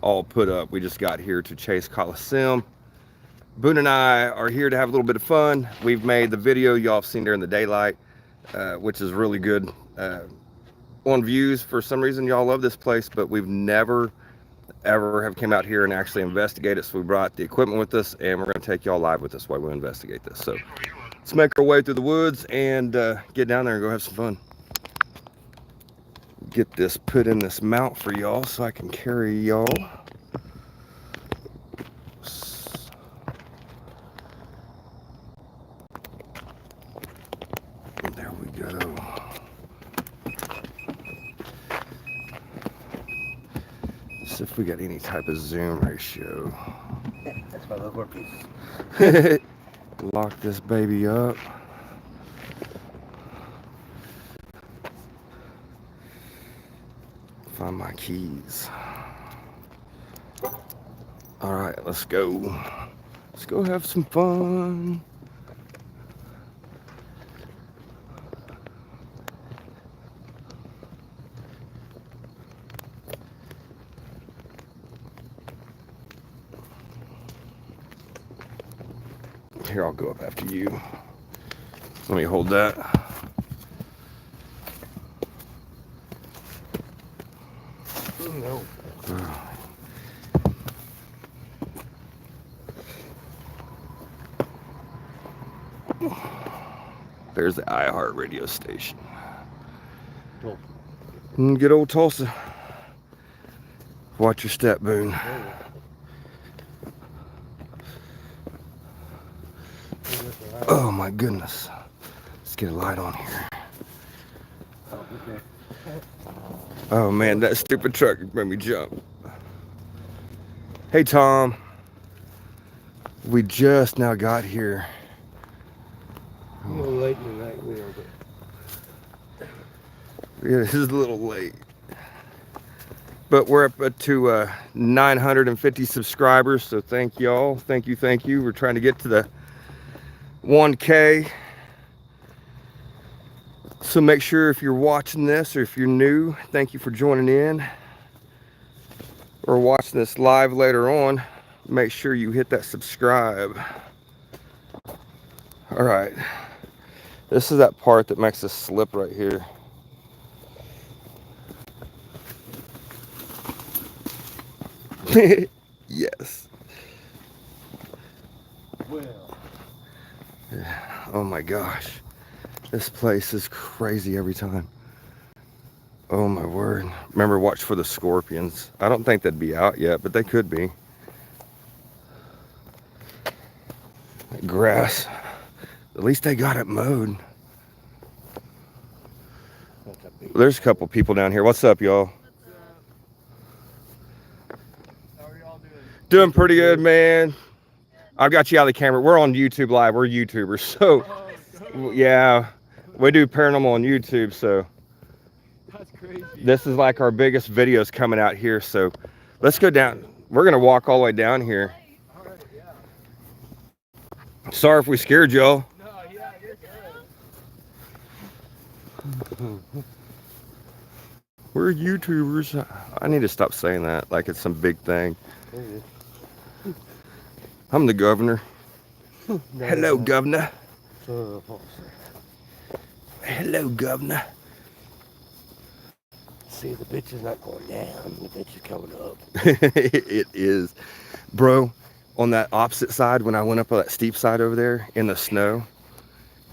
all put up. We just got here to chase Coliseum. Boone and I are here to have a little bit of fun. We've made the video y'all have seen during the daylight, which is really good on views. For some reason, y'all love this place, but we've never ever have came out here and actually investigated. So we brought the equipment with us, and we're going to take y'all live with us while we investigate this. So let's make our way through the woods and get down there and go have some fun. Get this put in this mount for y'all so I can carry y'all. There we go. See if we got any type of zoom ratio. Yeah, that's my little workpiece. Lock this baby up. Find my keys. All right, let's go. Let's go have some fun. Here, I'll go up after you. Let me hold that. No. There's the iHeart radio station. Cool. Good old Tulsa. Watch your step, Boone. Oh my goodness. Let's get a light on here. Oh man, that stupid truck made me jump. Hey Tom. We just now got here. A little late in the night, we are, but Yeah, this is a little late. But we're up to 950 subscribers, so thank y'all. Thank you. We're trying to get to the 1K. So make sure if you're watching this or if you're new, thank you for joining in. Or watching this live later on, make sure you hit that subscribe. All right. This is that part that makes us slip right here. Yes. well, Oh my gosh. This place is crazy every time. Oh my word. Remember, watch for the scorpions. I don't think they'd be out yet, but they could be. That grass. At least they got it mowed. There's a couple people down here. What's up, y'all? how are y'all doing? Doing pretty good, man. I've got you out of the camera. We're on YouTube Live. We're YouTubers. So, yeah, we do paranormal on YouTube. So, That's crazy. this is like our biggest videos coming out here. So, let's go down. We're going to walk all the way down here. All right, yeah. Sorry if we scared y'all. No, yeah, you're good. We're YouTubers. I need to stop saying that like it's some big thing. I'm the governor. Hello, governor. Hello, governor. See, the bitch is not going down. The bitch is coming up. It is. Bro, on that opposite side, when I went up on that steep side over there in the snow,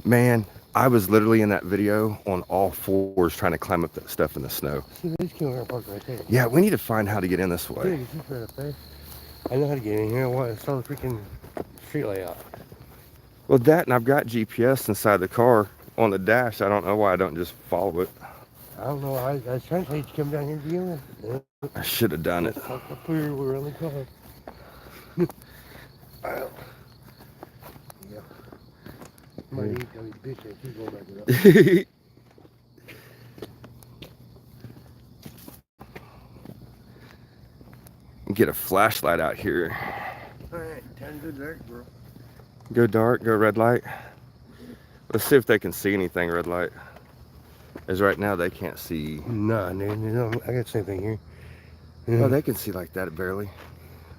man, I was literally in that video on all fours trying to climb up that stuff in the snow. See, they just came around park right there. Yeah, we need to find how to get in this way. Dude, it's right up there. I know how to get in here. I saw the freaking street layout. Well, that, and I've got GPS inside the car on the dash. I don't know why I don't just follow it. I don't know. I was trying to tell you to come down here to begin with. I should have done it. Up here, we're on the car. Well, yeah. Might eat those bitch and keep going back up. Get a flashlight out here. Alright, time to go dark, bro. Go dark, go red light. Let's see if they can see anything red light. As right now they can't see. Nah, dude, no, I got the same thing here. Oh, they can see like that barely. I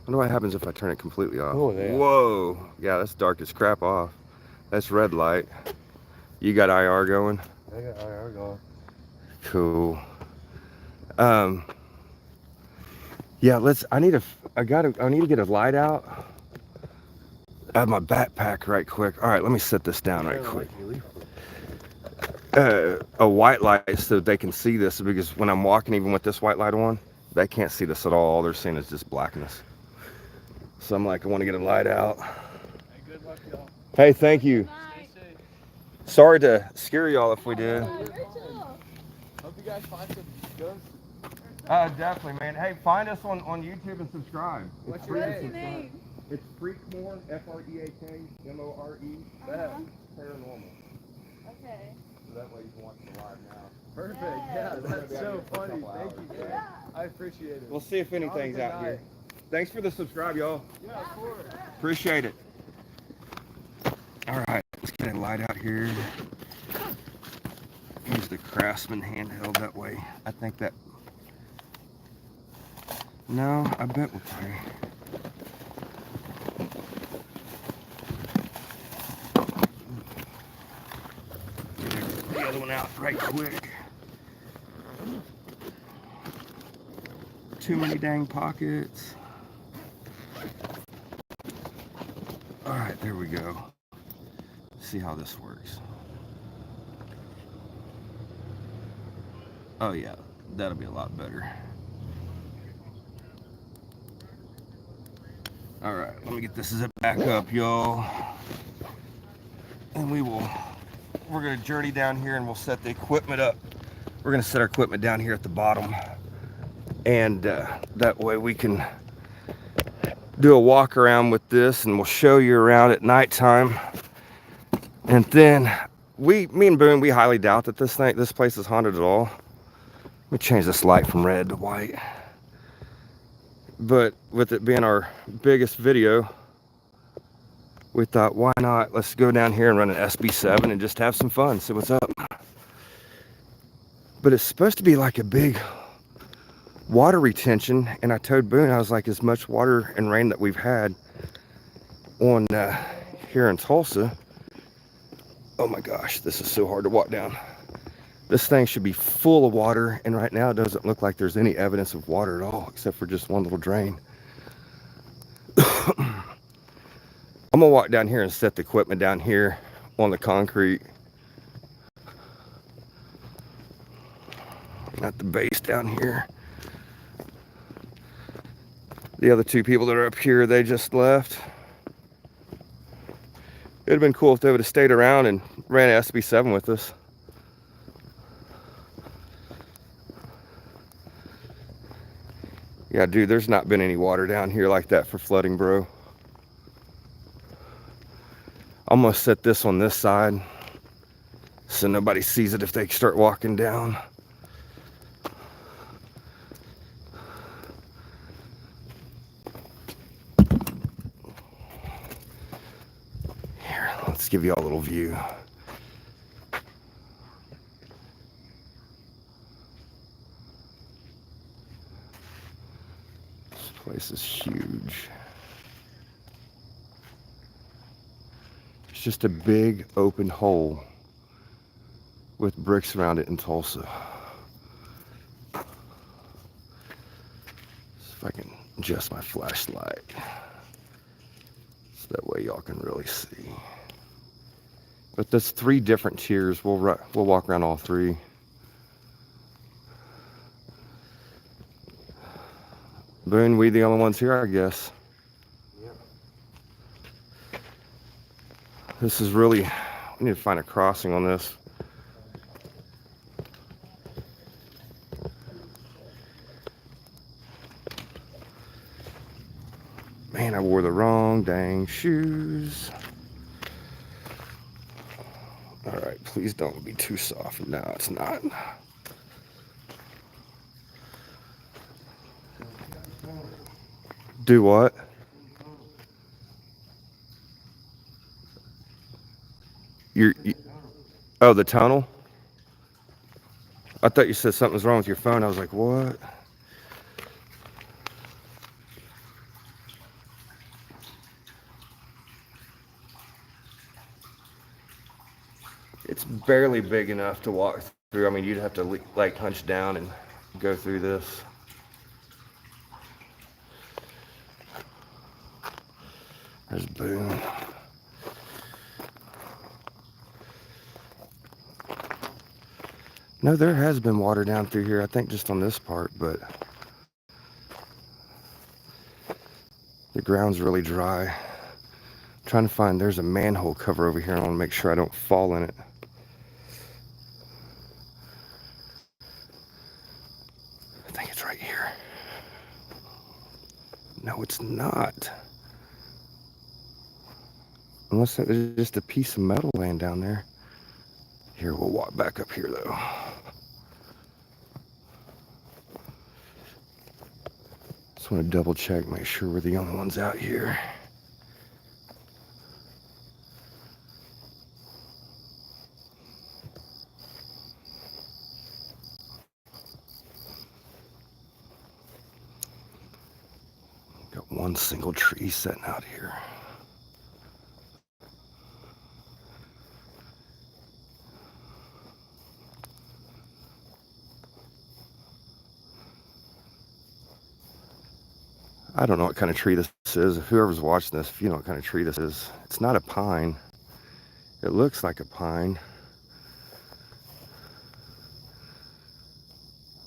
wonder what happens if I turn it completely off. Oh, yeah. Whoa. Yeah, that's dark as crap off. That's red light. You got IR going? I got IR going. Cool. Um, yeah, I need to get a light out. I have my backpack right quick. All right, let me set this down right quick. A white light so they can see this, because when I'm walking, even with this white light on, they can't see this at all. All they're seeing is just blackness. So I'm like, I want to get a light out. Hey, good luck, y'all. Hey, thank you. Sorry to scare y'all if we did. Hope you guys find some ghosts. Definitely, man. Hey, find us on YouTube and subscribe. What's your name? It's Freakmore, F-R-E-A-K-M-O-R-E. Paranormal. Okay. So that way you can watch it live now. Perfect. Yeah. Yeah, that's so funny. Thank you, man. I appreciate it. We'll see if anything's out here. Thanks for the subscribe, y'all. Yeah, of course. Appreciate it. All right, let's get a light out here. Use the Craftsman handheld that way. I think that. No, I bet we'll probably. Get the other one out right quick. Too many dang pockets. All right, there we go. See how this works. Oh yeah, that'll be a lot better. All right, let me get this back up, y'all. And we're gonna journey down here and we'll set the equipment up. We're gonna set our equipment down here at the bottom. And that way we can do a walk around with this, and we'll show you around at nighttime. And then me and Boone, we highly doubt that this place is haunted at all. Let me change this light from red to white. But with it being our biggest video, we thought, why not? Let's go down here and run an SB7 and just have some fun, see what's up. But it's supposed to be like a big water retention, and I told Boone, I was like, as much water and rain that we've had on here in Tulsa. Oh my gosh, this is so hard to walk down. This thing should be full of water, and right now it doesn't look like there's any evidence of water at all, except for just one little drain. I'm gonna walk down here and set the equipment down here on the concrete. At the base down here. The other two people that are up here, they just left. It'd have been cool if they would have stayed around and ran an SB7 with us. Yeah, dude, there's not been any water down here like that for flooding, bro. I'm gonna set this on this side so nobody sees it if they start walking down. Here, let's give you all a little view. This place is huge. It's just a big open hole with bricks around it in Tulsa. See if I can adjust my flashlight so that way y'all can really see. But there's 3 different tiers. We'll walk around all 3. Boone, we the only ones here, I guess. Yep. This is really, we need to find a crossing on this. Man, I wore the wrong dang shoes. All right, please don't be too soft. No, it's not. Do what? Oh, the tunnel? I thought you said something was wrong with your phone. I was like, what? It's barely big enough to walk through. I mean, you'd have to like hunch down and go through this. There's Boone. No, there has been water down through here, I think just on this part, but the ground's really dry. I'm trying to find, there's a manhole cover over here. I want to make sure I don't fall in it. I think it's right here. No, it's not. Unless there's just a piece of metal laying down there. Here, we'll walk back up here though. Just want to double check, make sure we're the only ones out here. Got one single tree sitting out here. I don't know what kind of tree this is. Whoever's watching this, if you know what kind of tree this is, it's not a pine. It looks like a pine,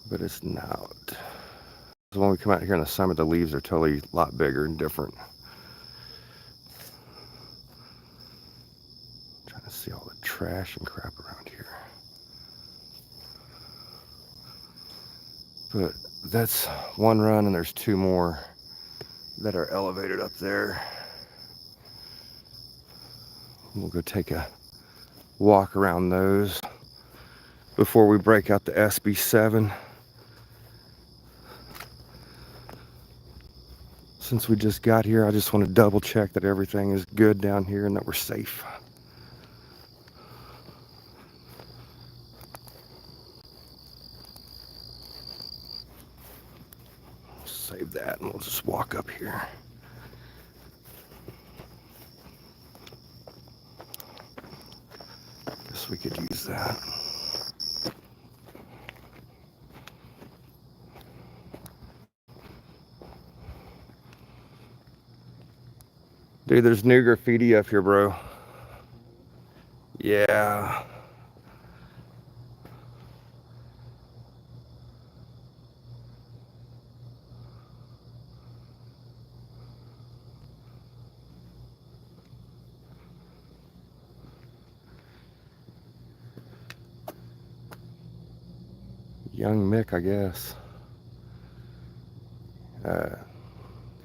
but it's not. So when we come out here in the summer, the leaves are totally a lot bigger and different. I'm trying to see all the trash and crap around here. But that's one run, and there's two more that are elevated up there. We'll go take a walk around those before we break out the SB7. Since we just got here, I just want to double check that everything is good down here and that we're safe. Save that and we'll just walk up here. Guess we could use that. Dude, there's new graffiti up here, bro. Yeah. Young Mick, I guess.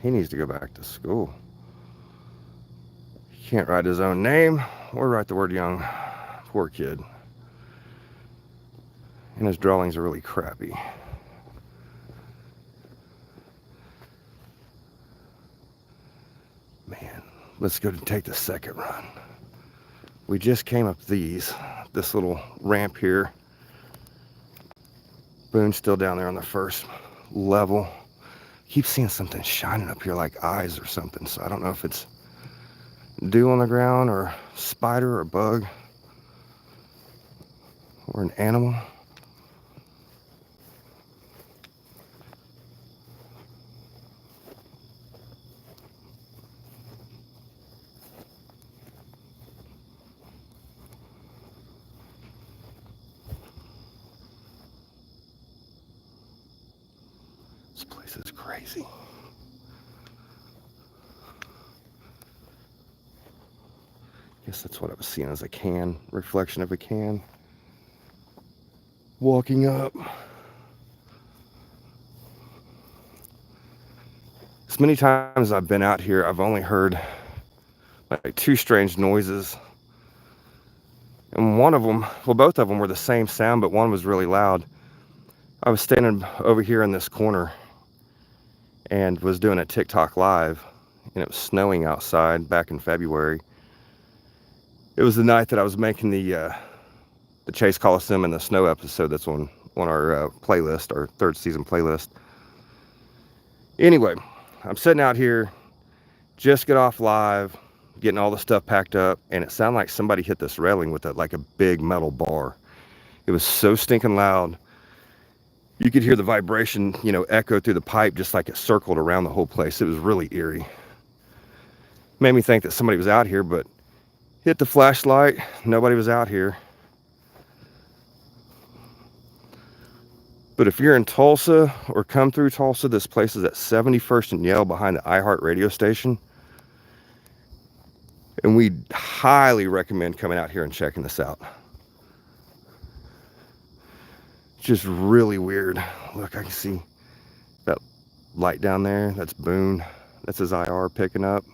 He needs to go back to school. He can't write his own name or write the word young. Poor kid. And his drawings are really crappy. Man, let's go take the second run. We just came up this little ramp here. Boone's still down there on the first level. Keep seeing something shining up here like eyes or something, so I don't know if it's dew on the ground or spider or bug or an animal. This place is crazy. Guess that's what I was seeing as a can, reflection of a can. Walking up. As many times as I've been out here, I've only heard like two strange noises. And one of them, well, both of them were the same sound, but one was really loud. I was standing over here in this corner and was doing a TikTok live, and it was snowing outside back in February. It was the night that I was making the Chase Coliseum and the snow episode that's on our playlist, our third season playlist. Anyway, I'm sitting out here, just got off live, getting all the stuff packed up, and it sounded like somebody hit this railing with like a big metal bar. It was so stinking loud. You could hear the vibration, you know, echo through the pipe, just like it circled around the whole place. It was really eerie. Made me think that somebody was out here, but hit the flashlight, nobody was out here. But if you're in Tulsa or come through Tulsa, this place is at 71st and Yale behind the iHeart radio station. And we highly recommend coming out here and checking this out. It's just really weird. Look, I can see that light down there. That's Boone. That's his IR picking up.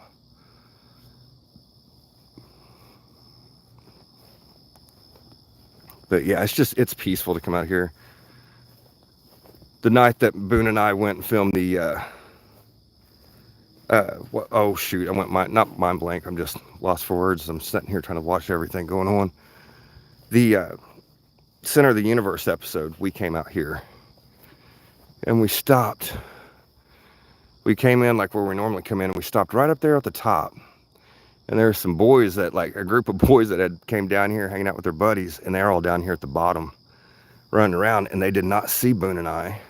But yeah, it's peaceful to come out here. The night that Boone and I went and filmed the, oh shoot, I went not mind blank. I'm just lost for words. I'm sitting here trying to watch everything going on. The Center of the Universe episode, we came out here and we stopped. We came in like where we normally come in, and we stopped right up there at the top. And there were some boys that, like a group of boys that had came down here hanging out with their buddies, and they're all down here at the bottom running around, and they did not see Boone and I.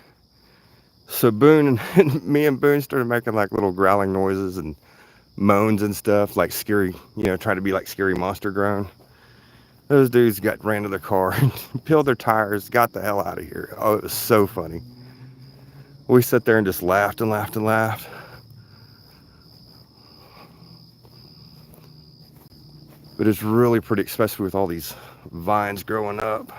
So Boone and me and Boone started making like little growling noises and moans and stuff, like scary, you know, trying to be like scary monster groan. Those dudes ran to their car, peeled their tires, got the hell out of here. Oh, it was so funny. We sat there and just laughed and laughed and laughed. But it's really pretty, especially with all these vines growing up.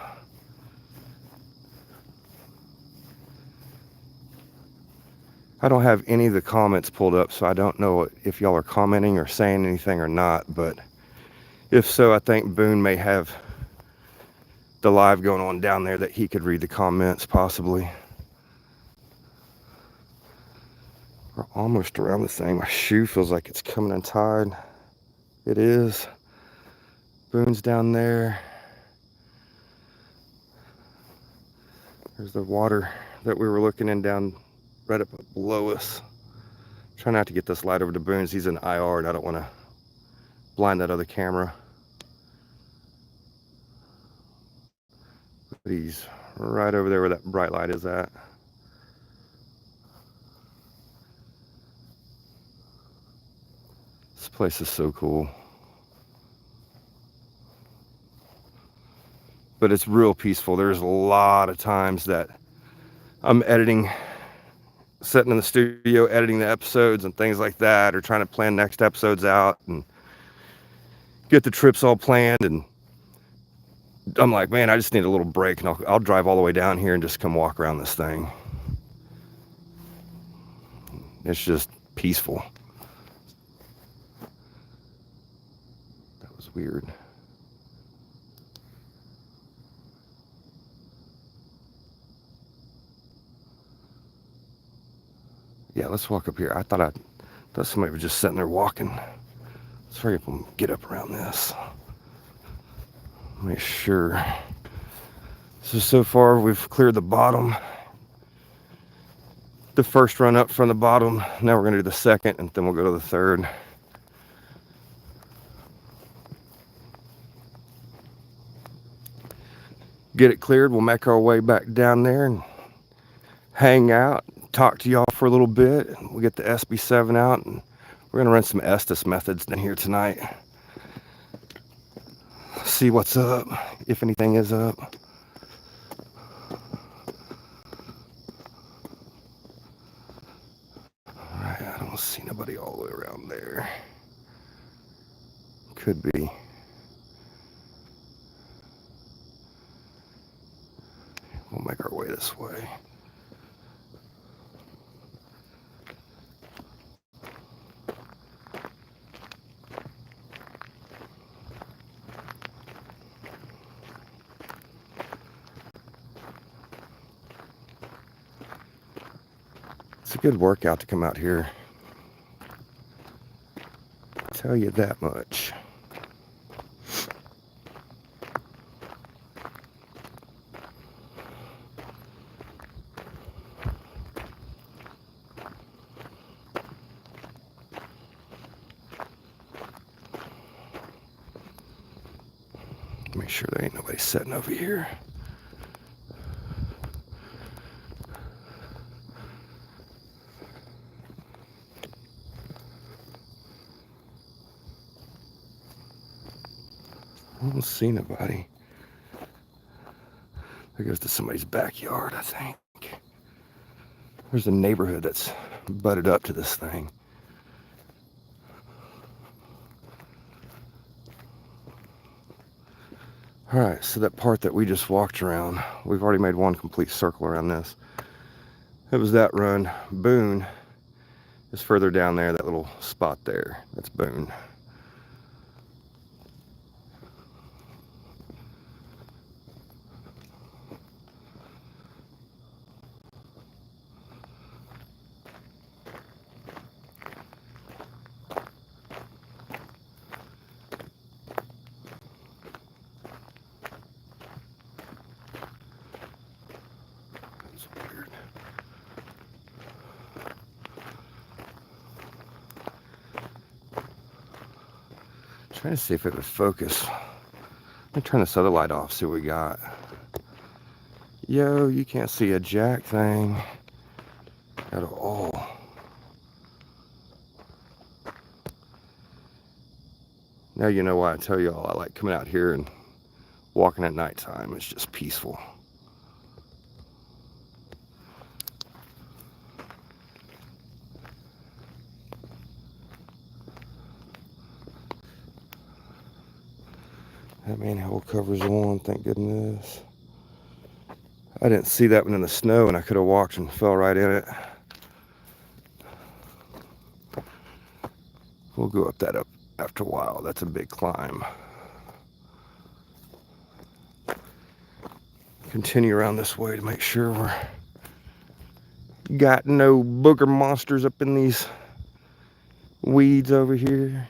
I don't have any of the comments pulled up, so I don't know if y'all are commenting or saying anything or not, but if so, I think Boone may have the live going on down there that he could read the comments, possibly. We're almost around this thing. My shoe feels like it's coming untied. It is. Boone's down there. There's the water that we were looking in down right up below us. Try not to get this light over to Boone's. He's in IR and I don't want to blind that other camera. But he's right over there where that bright light is at. This place is so cool. But it's real peaceful. There's a lot of times that I'm editing, sitting in the studio, editing the episodes and things like that, or trying to plan next episodes out and get the trips all planned. And I'm like, man, I just need a little break, and I'll drive all the way down here and just come walk around this thing. It's just peaceful. That was weird. Yeah, let's walk up here. I thought somebody was just sitting there walking. Let's hurry up and get up around this. Make sure. So far we've cleared the bottom. The first run up from the bottom. Now we're gonna do the second, and then we'll go to the third. Get it cleared, we'll make our way back down there and hang out, talk to y'all for a little bit. We'll get the SB7 out, and we're gonna run some Estes methods down here tonight. See what's up, if anything is up. Alright, I don't see nobody all the way around there. Could be. We'll make our way this way. It's a good workout to come out here. I'll tell you that much. Make sure there ain't nobody sitting over here. I don't see nobody. There goes to somebody's backyard, I think. There's a neighborhood that's butted up to this thing. All right, so that part that we just walked around, we've already made one complete circle around this. It was that run. Boone is further down there, that little spot there. That's Boone. That's weird. Trying to see if it would focus. Let me turn this other light off, see what we got. Yo, you can't see a jack thing at all. Now you know why I tell y'all I like coming out here and walking at nighttime. It's just peaceful. That manhole cover's on, thank goodness. I didn't see that one in the snow and I could have walked and fell right in it. We'll go up that up after a while. That's a big climb. Continue around this way to make sure we're got no booger monsters up in these weeds over here.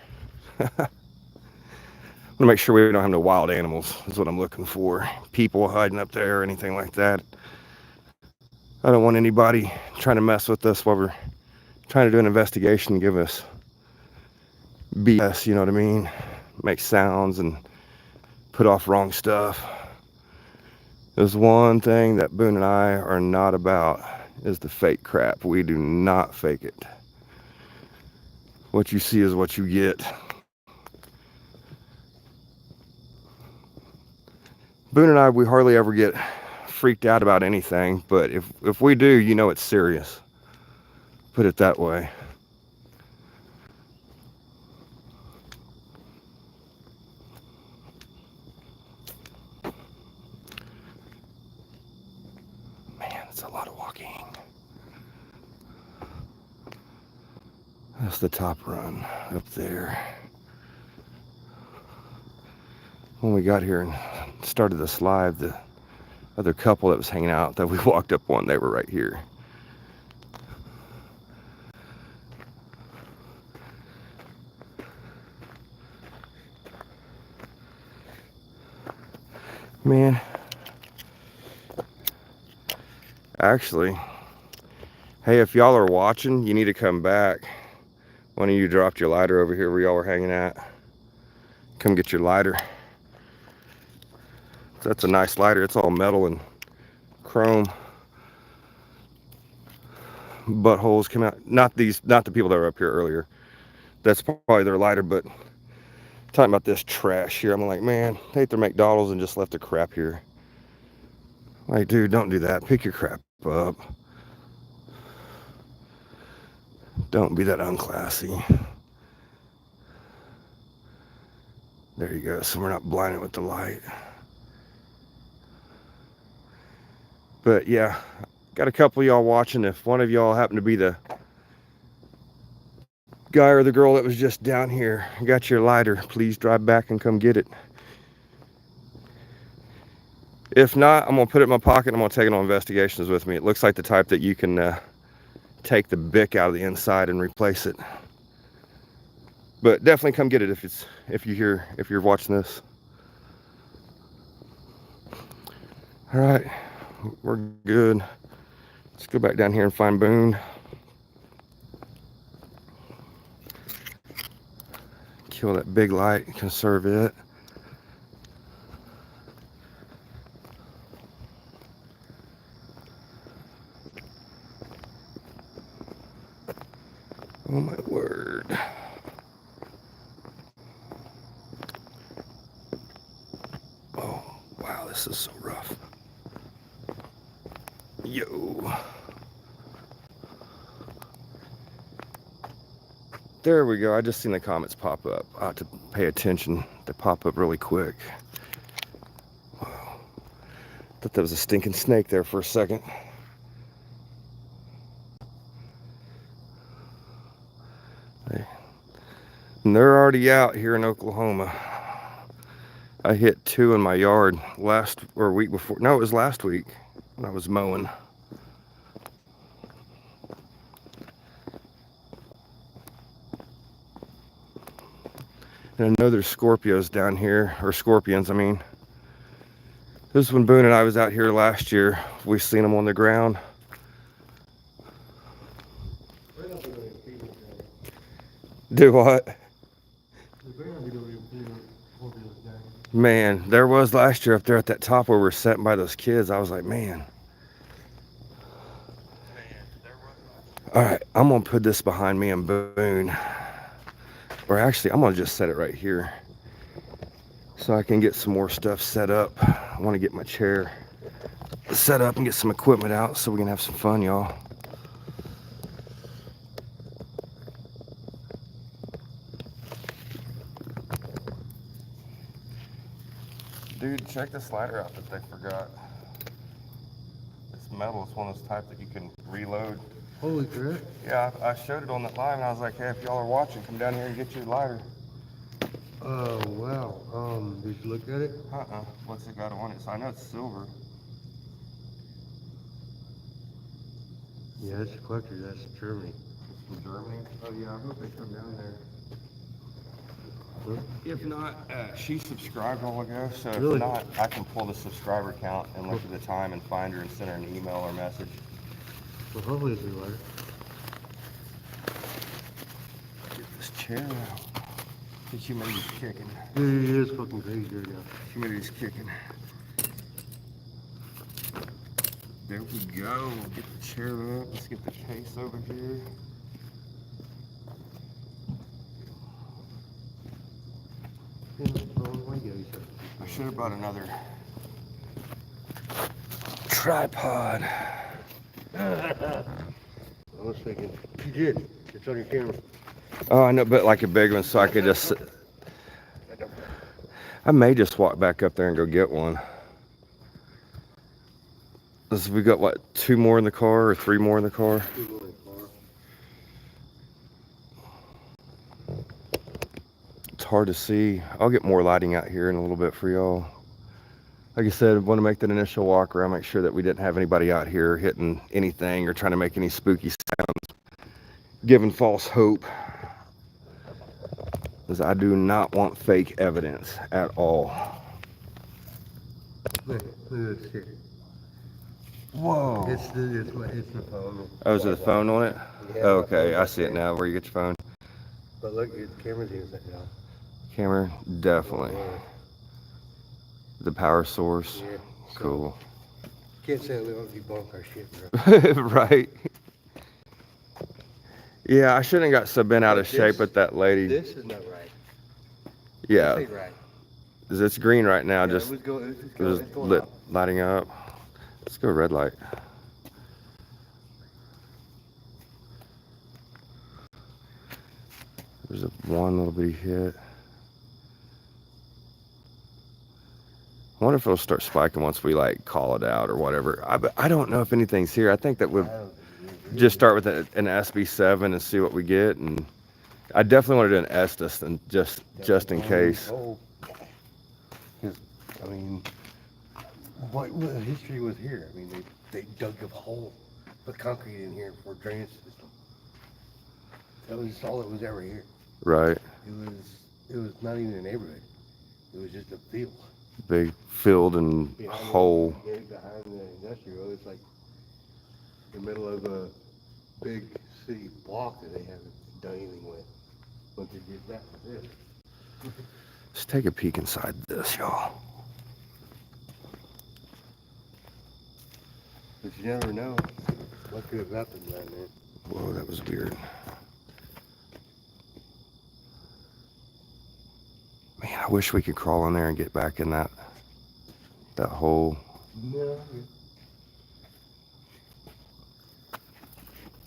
I want to make sure we don't have no wild animals is what I'm looking for. People hiding up there or anything like that. I don't want anybody trying to mess with us while we're trying to do an investigation and give us BS, you know what I mean? Make sounds and put off wrong stuff. There's one thing that Boone and I are not about is the fake crap. We do not fake it. What you see is what you get. Boone and I, we hardly ever get freaked out about anything, but if we do, you know it's serious. Put it that way. Man, that's a lot of walking. That's the top run up there. When we got here and started this live, the other couple that was hanging out that we walked up on, they were right here. Man, actually, hey, if y'all are watching, you need to come back. One of you dropped your lighter over here where y'all were hanging at. Come get your lighter. That's a nice lighter. It's all metal and chrome. Buttholes come out. Not the people that were up here earlier. That's probably their lighter, but talking about this trash here, I'm like, man, they ate their McDonald's and just left the crap here. Like, dude, don't do that. Pick your crap up. Don't be that unclassy. There you go. So we're not blinded with the light. But yeah, got a couple of y'all watching. If one of y'all happen to be the guy or the girl that was just down here, got your lighter, please drive back and come get it. If not, I'm gonna put it in my pocket. I'm gonna take it on investigations with me. It looks like the type that you can take the bick out of the inside and replace it. But definitely come get it if you're watching this. All right, we're good. Let's go back down here and find Boone. Kill that big light, conserve it. Oh my word. Oh, wow, this is so rough. Yo. There we go. I just seen the comments pop up. I have to pay attention. They pop up really quick. Wow. Thought that was a stinking snake there for a second. And they're already out here in Oklahoma. I hit 2 in my yard week before. No, it was last week when I was mowing. And I know there's Scorpios down here, or scorpions, I mean. This is when Boone and I was out here last year. We seen them on the ground. Do what? Man, there was last year up there at that top where we were sitting by those kids. I was like, man. All right, I'm gonna put this behind me and Boone. Or actually, I'm gonna just set it right here so I can get some more stuff set up. I wanna get my chair set up and get some equipment out so we can have some fun, y'all. Dude, check the slider out that they forgot. It's metal. It's one of those types that you can reload. Holy crap. Yeah, I showed it on that live, and I was like, hey, if y'all are watching, come down here and get your lighter. Oh, wow. Did you look at it? What's it got on it? So I know it's silver. Yeah, it's a collector. That's Germany. From Germany? Oh, yeah, I hope they come down there. Huh? If not, she subscribed a while ago, so Really? if not, I can pull the subscriber count and look at the time and find her and send her an email or message. Well, hopefully it's a lighter. Get this chair out. She maybe he's kicking. Dude, it is fucking crazy right now. She maybe he's kicking. There we go. Get the chair up. Let's get the case over here. I should have brought another tripod. I was thinking, you did. It's on your camera. Oh, I know, but like a big one, so I could just. I may just walk back up there and go get one. We got what, 2 more in the car or 3 more in the car? 2 more in the car. It's hard to see. I'll get more lighting out here in a little bit for y'all. Like I said, I want to make that initial walk around, make sure that we didn't have anybody out here hitting anything or trying to make any spooky sounds, giving false hope. Because I do not want fake evidence at all. Look at this shit. Whoa. It's the phone. Oh, is it the phone on it? Yeah, Oh, okay, phone I see it now. Where you get your phone? But look, the camera's even set down. Camera, definitely. The power source. Yeah. So, Cool. can't say we don't debunk our shit, bro. Right. Yeah, I shouldn't have got so bent out of shape with that lady. This is not right. Yeah, This ain't right. it's green right now. Yeah, Just it was going lit, up. lighting up. Let's go red light. There's one little bitty hit. I wonder if it'll start spiking once we like call it out or whatever. I don't know if anything's here. I think that we'll just start with an SB7 and see what we get. And I definitely want to do an Estes and just in case. Because, I mean, what history was here? I mean, they dug a hole, put concrete in here for a drainage system. That was all that was ever here. Right. It was not even a neighborhood. It was just a field. Big field and hole. Behind the industrial, it's like the middle of a big city block that they haven't done anything with. Once they did that with this. Let's take a peek inside this, y'all. But you never know what could have happened down there. Whoa, that was weird. Man, I wish we could crawl in there and get back in that hole. No.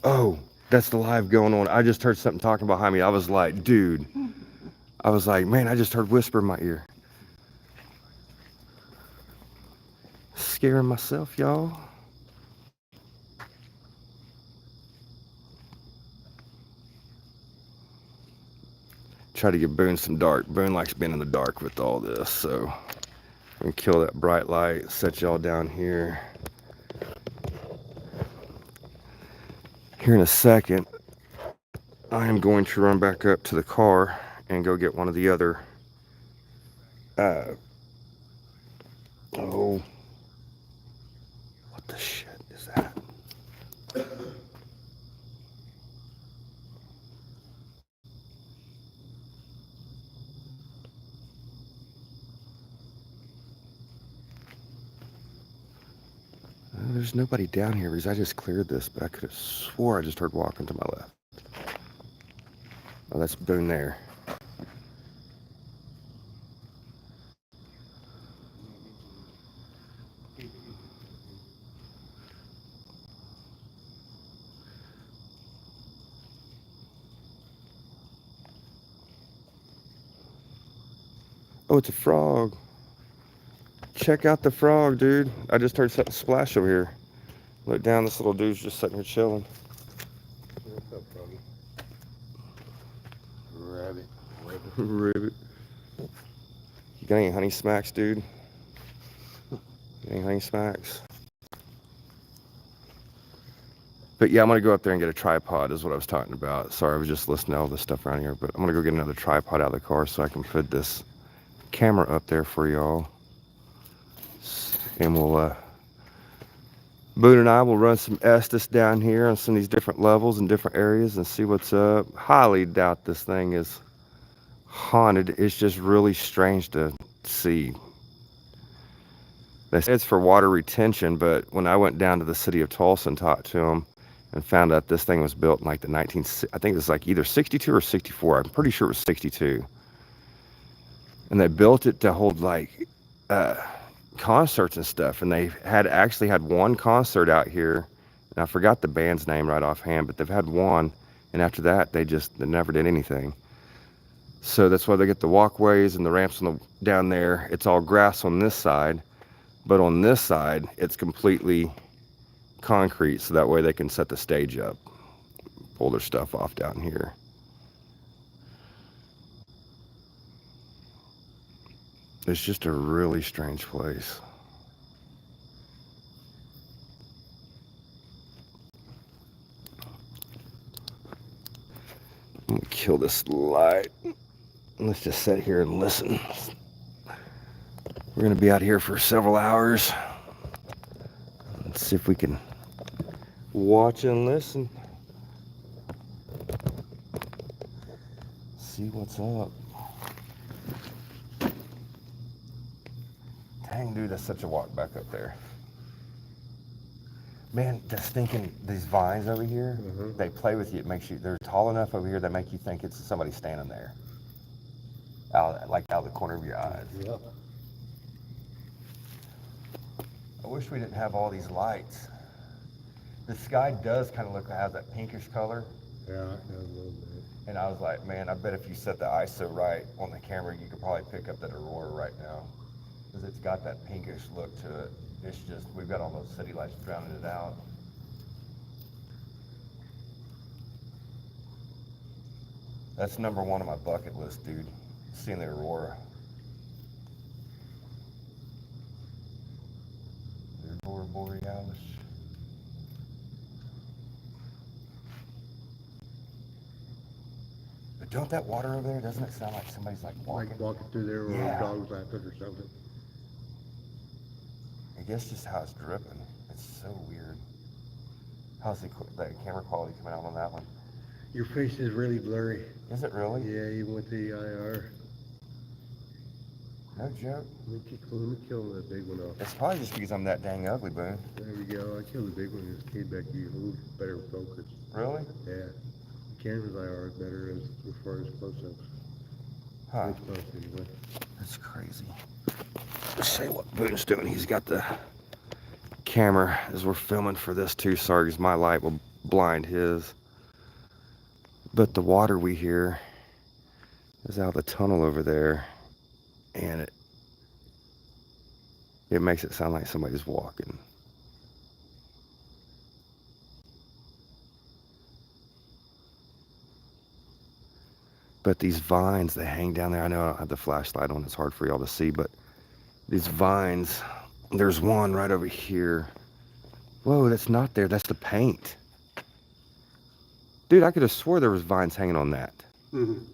Oh, that's the live going on. I just heard something talking behind me. I was like, dude. I was like, man, I just heard whisper in my ear. Scaring myself, y'all. Try to give Boone some dark. Boone likes being in the dark with all this, so I'm gonna kill that bright light, set y'all down here. Here in a second, I am going to run back up to the car and go get one of the other, oh, what the shit is that? There's nobody down here because I just cleared this, but I could have swore I just heard walking to my left. Oh, that's Boone there. Oh, it's a frog. Check out the frog, dude. I just heard something splash over here. Look down, this little dude's just sitting here chilling. What's up, Froggy? Rabbit. Ribbit. You got any honey smacks, dude? Any honey smacks? But yeah, I'm gonna go up there and get a tripod is what I was talking about. Sorry, I was just listening to all this stuff around here, but I'm gonna go get another tripod out of the car so I can put this camera up there for y'all. And we'll, Boone and I will run some Estes down here on some of these different levels and different areas and see what's up. Highly doubt this thing is haunted. It's just really strange to see. They say it's for water retention, but when I went down to the city of Tulsa and talked to them and found out this thing was built in like the I think it was like either 62 or 64. I'm pretty sure it was 62. And they built it to hold like concerts and stuff. And they actually had one concert out here. And I forgot the band's name right offhand, but they've had one. And after that, they never did anything. So that's why they get the walkways and the ramps down there. It's all grass on this side. But on this side, it's completely concrete, so that way they can set the stage up, pull their stuff off down here. It's just a really strange place. I'm gonna kill this light. Let's just sit here and listen. We're gonna be out here for several hours. Let's see if we can watch and listen. See what's up. Dang, dude, that's such a walk back up there. Man, just thinking these vines over here, they play with you. It makes you, they're tall enough over here that make you think it's somebody standing there. Like out of the corner of your eyes. Yeah. I wish we didn't have all these lights. The sky does kind of have that pinkish color. Yeah, it does a little bit. And I was like, man, I bet if you set the ISO right on the camera, you could probably pick up that aurora right now. Because it's got that pinkish look to it. It's just, we've got all those city lights drowning it out. That's number one on my bucket list, dude. Seeing the aurora. The aurora borealis. But don't that water over there, doesn't it sound like somebody's like walking? Like walking through there or Yeah. a dog's laughing or something. I guess just how it's dripping. It's so weird. How's the camera quality coming out on that one? Your face is really blurry. Is it really? Yeah, even with the IR. No joke. Let me kill the big one off. It's probably just because I'm that dang ugly, Boone. There we go. I killed the big one. Just came back to you. A little better focus. Really? Yeah. The camera's IR is better as far as close-ups. Huh. That's close anyway. That's crazy. Let's see what Boone's doing. He's got the camera as we're filming for this too. Sorry, because my light will blind his. But the water we hear is out of the tunnel over there, and it makes it sound like somebody's walking. But these vines, they hang down there. I know I don't have the flashlight on. It's hard for y'all to see, but these vines, there's one right over here. Whoa, that's not there. That's the paint. Dude, I could have swore there was vines hanging on that. Mm-hmm.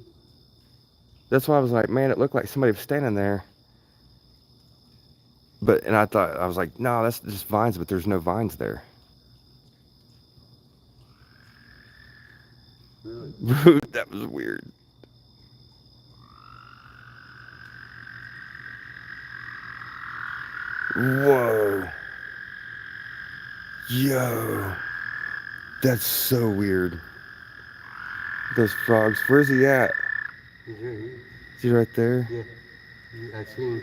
That's why I was like, man, it looked like somebody was standing there. And I thought, I was like, no, that's just vines, but there's no vines there. Really? That was weird. Whoa. Yo. That's so weird. Those frogs. Where's he at? He's right here. Is he right there? Yeah. I seen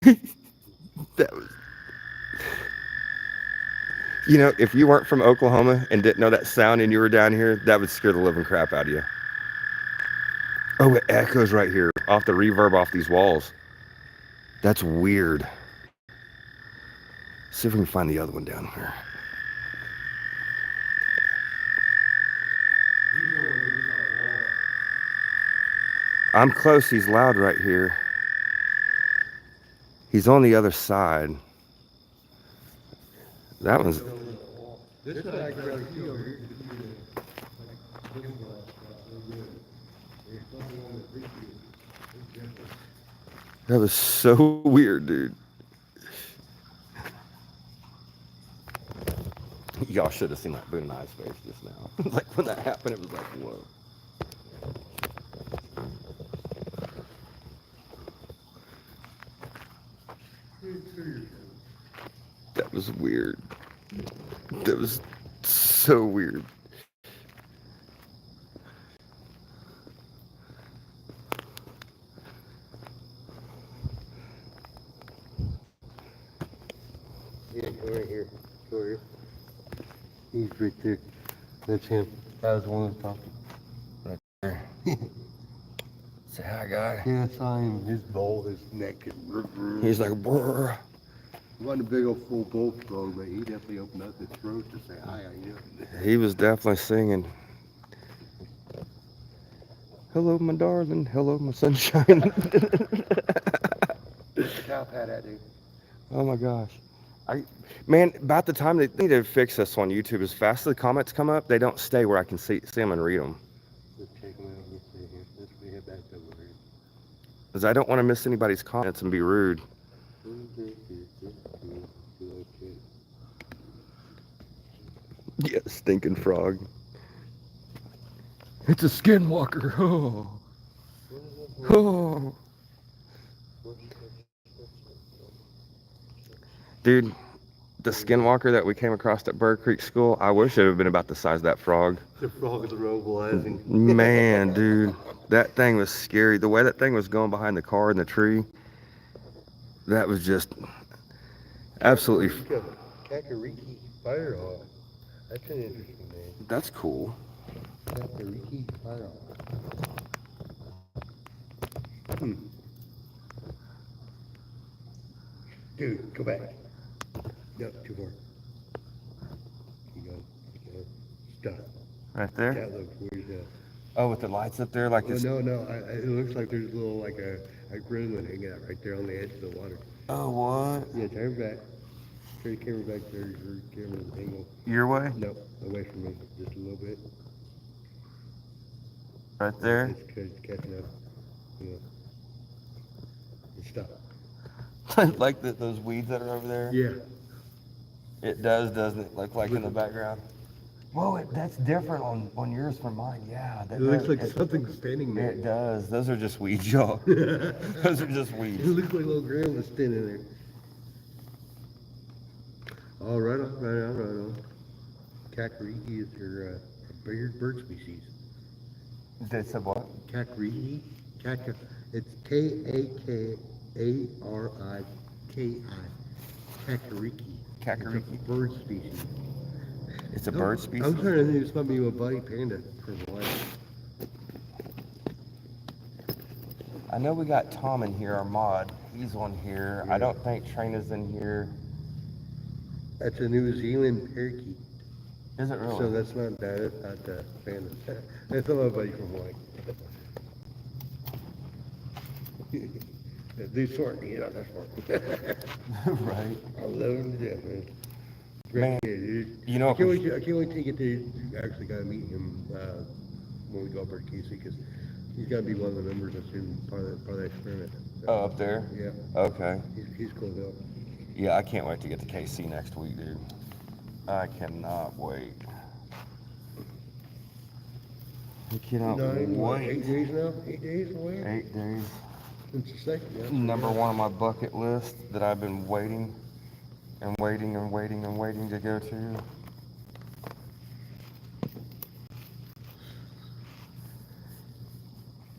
him. That was... You know, if you weren't from Oklahoma and didn't know that sound and you were down here, that would scare the living crap out of you. Oh, it echoes right here off the reverb off these walls. That's weird. See if we can find the other one down here. I'm close. He's loud right here. He's on the other side. That one's... This one I can really see over here. That was so weird, dude. Y'all should have seen that Boone and I's face just now. Like when that happened, it was like, whoa. That was weird. That was so weird. Yeah, go right here. Go right here. He's right there. That's him. That was the one that was talking. Right there. Say hi, guy. Yeah, I saw him. His bowl, his neck. He's like, brr. He wasn't a big old full bull frog, but he definitely opened up his throat to say hi. How you doing? He was definitely singing. Hello, my darling. Hello, my sunshine. Cow pat at dude. Oh my gosh. Man, about the time they need to fix this on YouTube, as fast as the comments come up, they don't stay where I can see them and read them. Let's check him out. Let's see here. Let's head back over here. Because I don't want to miss anybody's comments and be rude. Yeah, stinking frog. It's a skinwalker. Oh. Oh. Dude, the skinwalker that we came across at Bird Creek School, I wish it would have been about the size of that frog. The frog is robilizing. Man, dude, that thing was scary. The way that thing was going behind the car in the tree, that was just absolutely... Kakariki Firehawk. That's an interesting name. That's cool. Kakariki Firehawk. Dude, go back. No, too far. Keep going. Keep going. Stop. Right there? That looks weird. Oh, with the lights up there, like Oh, it's... no. It looks like there's a little, like a gremlin hanging out right there on the edge of the water. Oh, what? Yeah, turn back. Turn the camera back there. Your camera's angle. Your way? No, away from me. Just a little bit. Right there? It's catching up. Yeah. Stop. Like those weeds that are over there? Yeah. It does, doesn't it? Look like in the background. Whoa, that's different on yours from mine. Yeah. It looks like something's standing there. It does. Those are just weeds, y'all. Those are just It weeds. looks like a little grandma standing there. Oh, right on. Kakariki is your bird species. That's a what? Kakariki. Kaka. It's Kakariki. Kakariki. Kakariki? It's a bird species. It's a bird species? I'm trying to think this might be a buddy panda from Hawaii. I know we got Tom in here, our mod. He's on here. I don't think Trina's in here. That's a New Zealand parakeet. Is it really? So that's not that. That's not panda. That's not my buddy from Hawaii. They're short. You know, they're short. Right. I love them to death, man. Great Man, kid, dude. you know, I can't wait to get to actually got to meet him when we go up there to Casey because he's got to be one of the members that's in part of that experiment. oh, up there? Yeah. Okay. He's cool though. Yeah, I can't wait to get to KC next week, dude. I cannot wait. I cannot wait. 8 days now? 8 days away? 8 days. It's the second. Yeah. Number one on my bucket list that I've been waiting and waiting and waiting and waiting to go to.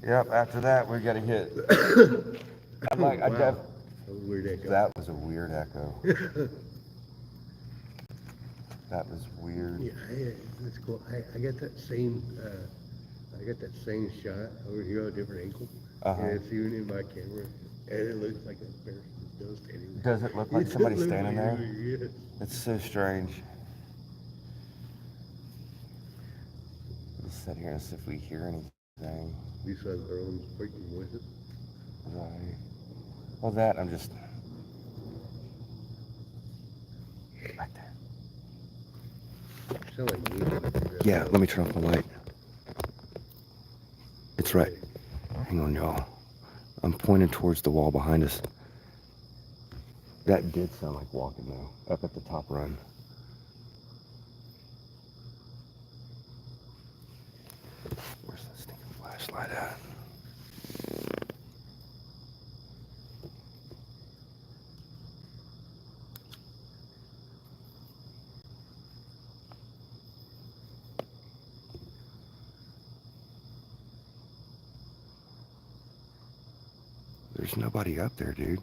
Yep, after that we gotta hit. Wow. That was a weird echo. That was a weird echo. That was weird. Yeah, that's cool. I got that same shot over here on a different angle. Uh-huh. And it's even in my camera. And it looks like a person does standing there. Does it look like somebody standing there? Yes. It's so strange. Let's sit here and see if we hear anything. Besides our own freaking voices. Right. Well, that I'm just right there. Sound like music. Yeah, let me turn off the light. It's right. Hang on, y'all. I'm pointing towards the wall behind us. That did sound like walking, though, up at the top run. Where's that stinking flashlight at? There's nobody up there, dude.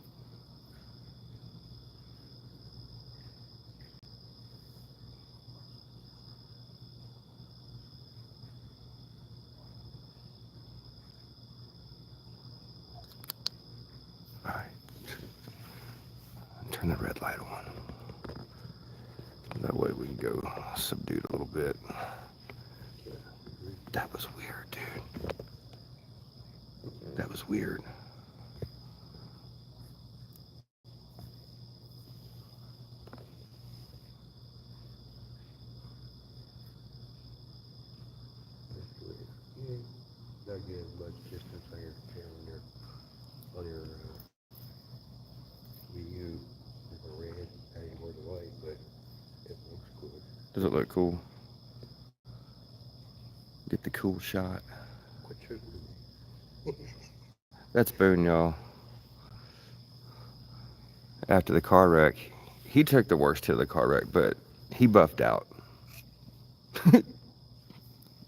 All right. Turn that red light on. That way we can go subdued a little bit. That was weird, dude. That was weird. Not getting much distance on your camera on your view. It's a red, adding more to white, but it looks cool. Does it look cool? Get the cool shot. Quit shooting me. That's Boone, y'all. After the car wreck, he took the worst hit of the car wreck, but he buffed out.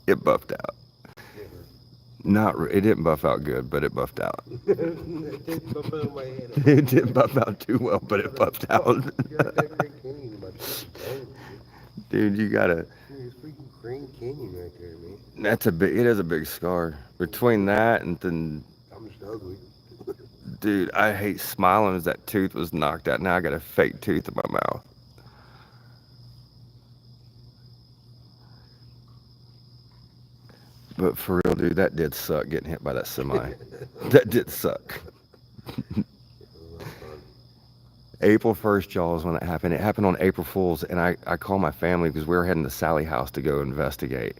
It buffed out. It didn't buff out good, but it buffed out. It didn't buff out my head. It didn't buff out too well, but it buffed out. You got that Grand Canyon in my freaking dome, Dude, you gotta. It's freaking Grand Canyon right there, man. It is a big scar. Between that and then, I'm just ugly. dude, I hate smiling as that tooth was knocked out. Now I got a fake tooth in my mouth. But for real, dude, that did suck getting hit by that semi. That did suck. April 1st, y'all, is when it happened. It happened on April Fool's, and I called my family because we were heading to Sally House to go investigate.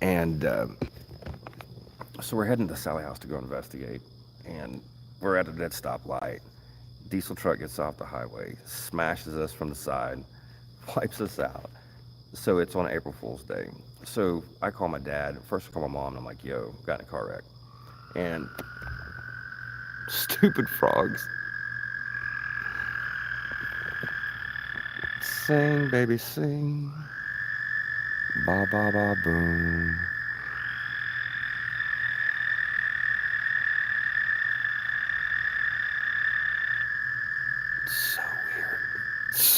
And so we're heading to Sally House to go investigate, and we're at a dead stoplight. Diesel truck gets off the highway, smashes us from the side, wipes us out. So it's on April Fool's Day. So I call my dad. First I call my mom, and I'm like, yo, got in a car wreck. And stupid frogs. Sing, baby, sing. Ba, ba, ba, boom.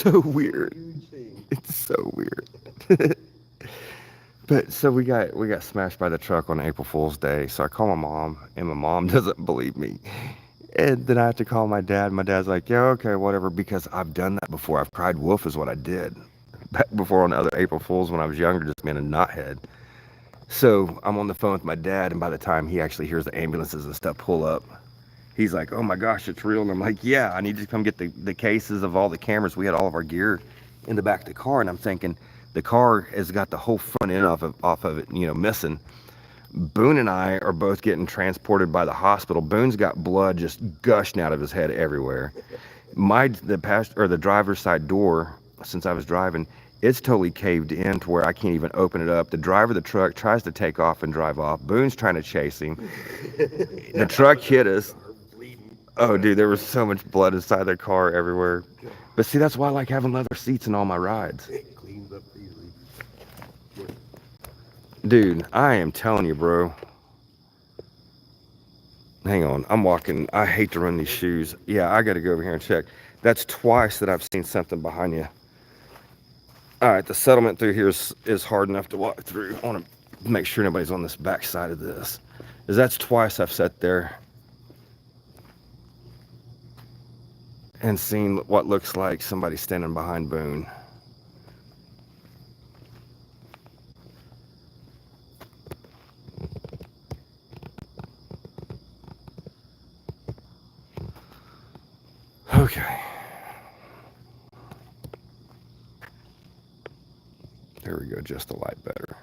so weird. Huge thing. It's so weird. But so we got smashed by the truck on April Fool's Day. So I call my mom, and my mom doesn't believe me. And then I have to call my dad. My dad's like, yeah, okay, whatever, because I've done that before. I've cried wolf is what I did back before on the other April Fools when I was younger, just being a knothead. So I'm on the phone with my dad, and by the time he actually hears the ambulances and stuff pull up, he's like, oh my gosh, it's real. And I'm like, yeah, I need you to come get the cases of all the cameras. We had all of our gear in the back of the car, and I'm thinking the car has got the whole front end off of it, you know, missing. Boone and I are both getting transported by the hospital. Boone's got blood just gushing out of his head everywhere. The driver's side door, since I was driving, it's totally caved in to where I can't even open it up. The driver of the truck tries to take off and drive off. Boone's trying to chase him. The truck hit us. Oh, dude, there was so much blood inside the car everywhere. But see, that's why I like having leather seats in all my rides. It cleans up easily. Dude, I am telling you, bro. Hang on, I'm walking. I hate to run these shoes. Yeah, I got to go over here and check. That's twice that I've seen something behind you. All right, the settlement through here is hard enough to walk through. I want to make sure nobody's on this back side of this. Because that's twice I've sat there and seen what looks like somebody standing behind Boone. Okay. There we go, just a light better.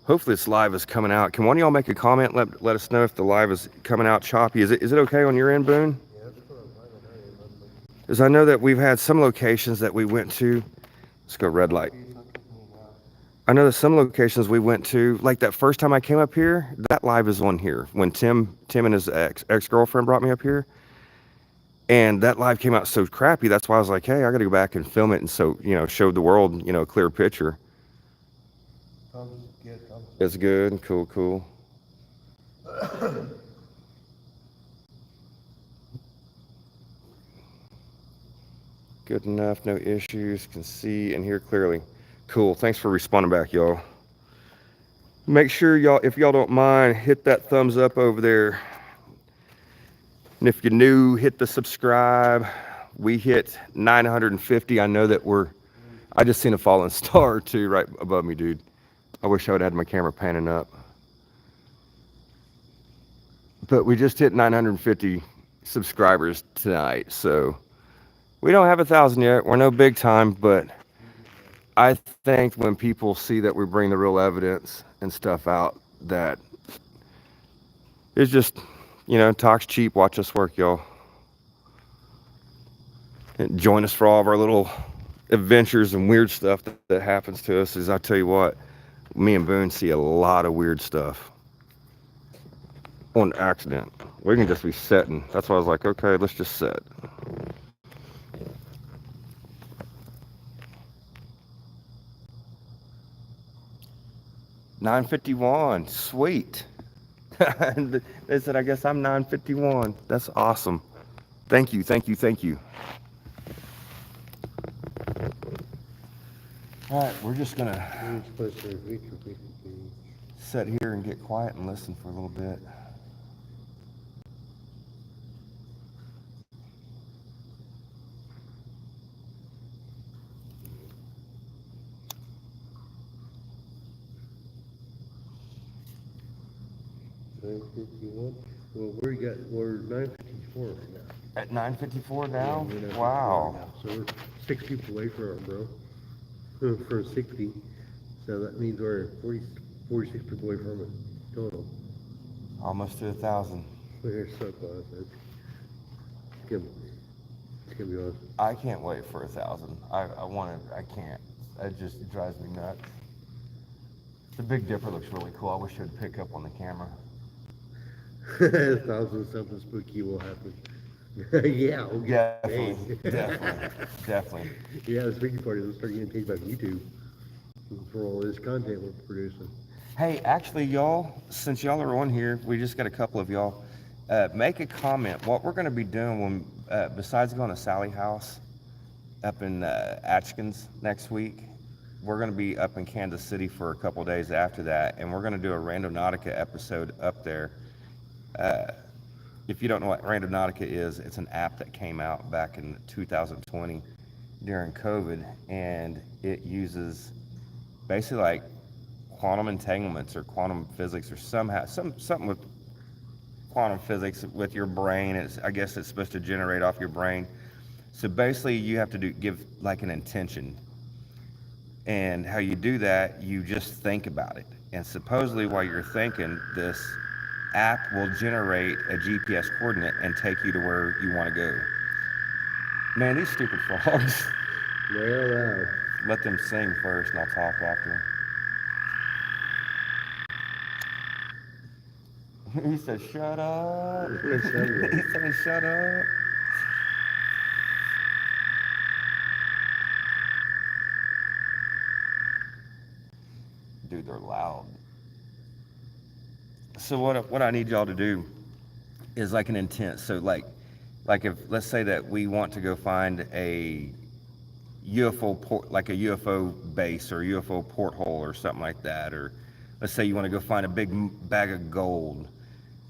Hopefully this live is coming out. Can one of y'all make a comment? Let us know if the live is coming out choppy. Is it okay on your end, Boone? Yeah, that's what I'm Because I know that we've had some locations that we went to. Let's go red light. I know that some locations we went to, like that first time I came up here, that live is on here. When Tim and his ex-girlfriend brought me up here. And that live came out so crappy. That's why I was like, hey, I got to go back and film it. And so, you know, showed the world, you know, a clear picture. It's good. Cool. Good enough. No issues. Can see and hear clearly. Cool. Thanks for responding back, y'all. Make sure y'all, if y'all don't mind, hit that thumbs up over there. And if you're new, hit the subscribe. We hit 950. I know that I just seen a falling star too right above me, dude. I wish I would have had my camera panning up. But we just hit 950 subscribers tonight. So we don't have 1,000 yet. We're no big time, but I think when people see that we bring the real evidence and stuff out, that it's just, you know, talk's cheap. Watch us work, y'all. And join us for all of our little adventures and weird stuff that happens to us. Is I tell you what, me and Boone see a lot of weird stuff on accident. We can just be sitting. That's why I was like, okay, let's just sit. $9.51, sweet. They said, I guess I'm 9:51. That's awesome. Thank you. All right, we're just gonna sit here and get quiet and listen for a little bit. Well, we're 954 right now. At 9:54 now? Yeah, we're 9:54 Wow. right now. So we're 6 people away from our bro. For 60. So that means we're 46 people away from it total. Almost to 1,000. We're so close. It's gonna be awesome. I can't wait for 1,000. I can't. It just drives me nuts. The Big Dipper looks really cool. I wish it would pick up on the camera. 1,000 something spooky will happen. Yeah. Okay. Definitely. Yeah, the spooky party will start getting paid by YouTube for all this content we're producing. Hey, actually, y'all, since y'all are on here, we just got a couple of y'all. Make a comment. What we're going to be doing when, besides going to Sally House up in Atkins next week, we're going to be up in Kansas City for a couple days after that, and we're going to do a Randonautica episode up there. Uh, if you don't know what Randonautica is, it's an app that came out back in 2020 during COVID, and it uses basically like quantum entanglements or quantum physics or something with quantum physics with your brain. I guess it's supposed to generate off your brain. So basically, you have to give like an intention, and how you do that, you just think about it. And supposedly, while you're thinking, this app will generate a GPS coordinate and take you to where you want to go. Man, these stupid frogs. Well, Let them sing first, and I'll talk after. He said, "Shut up." He said, "Shut up." Dude, they're loud. So what I need y'all to do is like an intent. So like if let's say that we want to go find a UFO port, like a UFO base or UFO porthole or something like that, or let's say you want to go find a big bag of gold.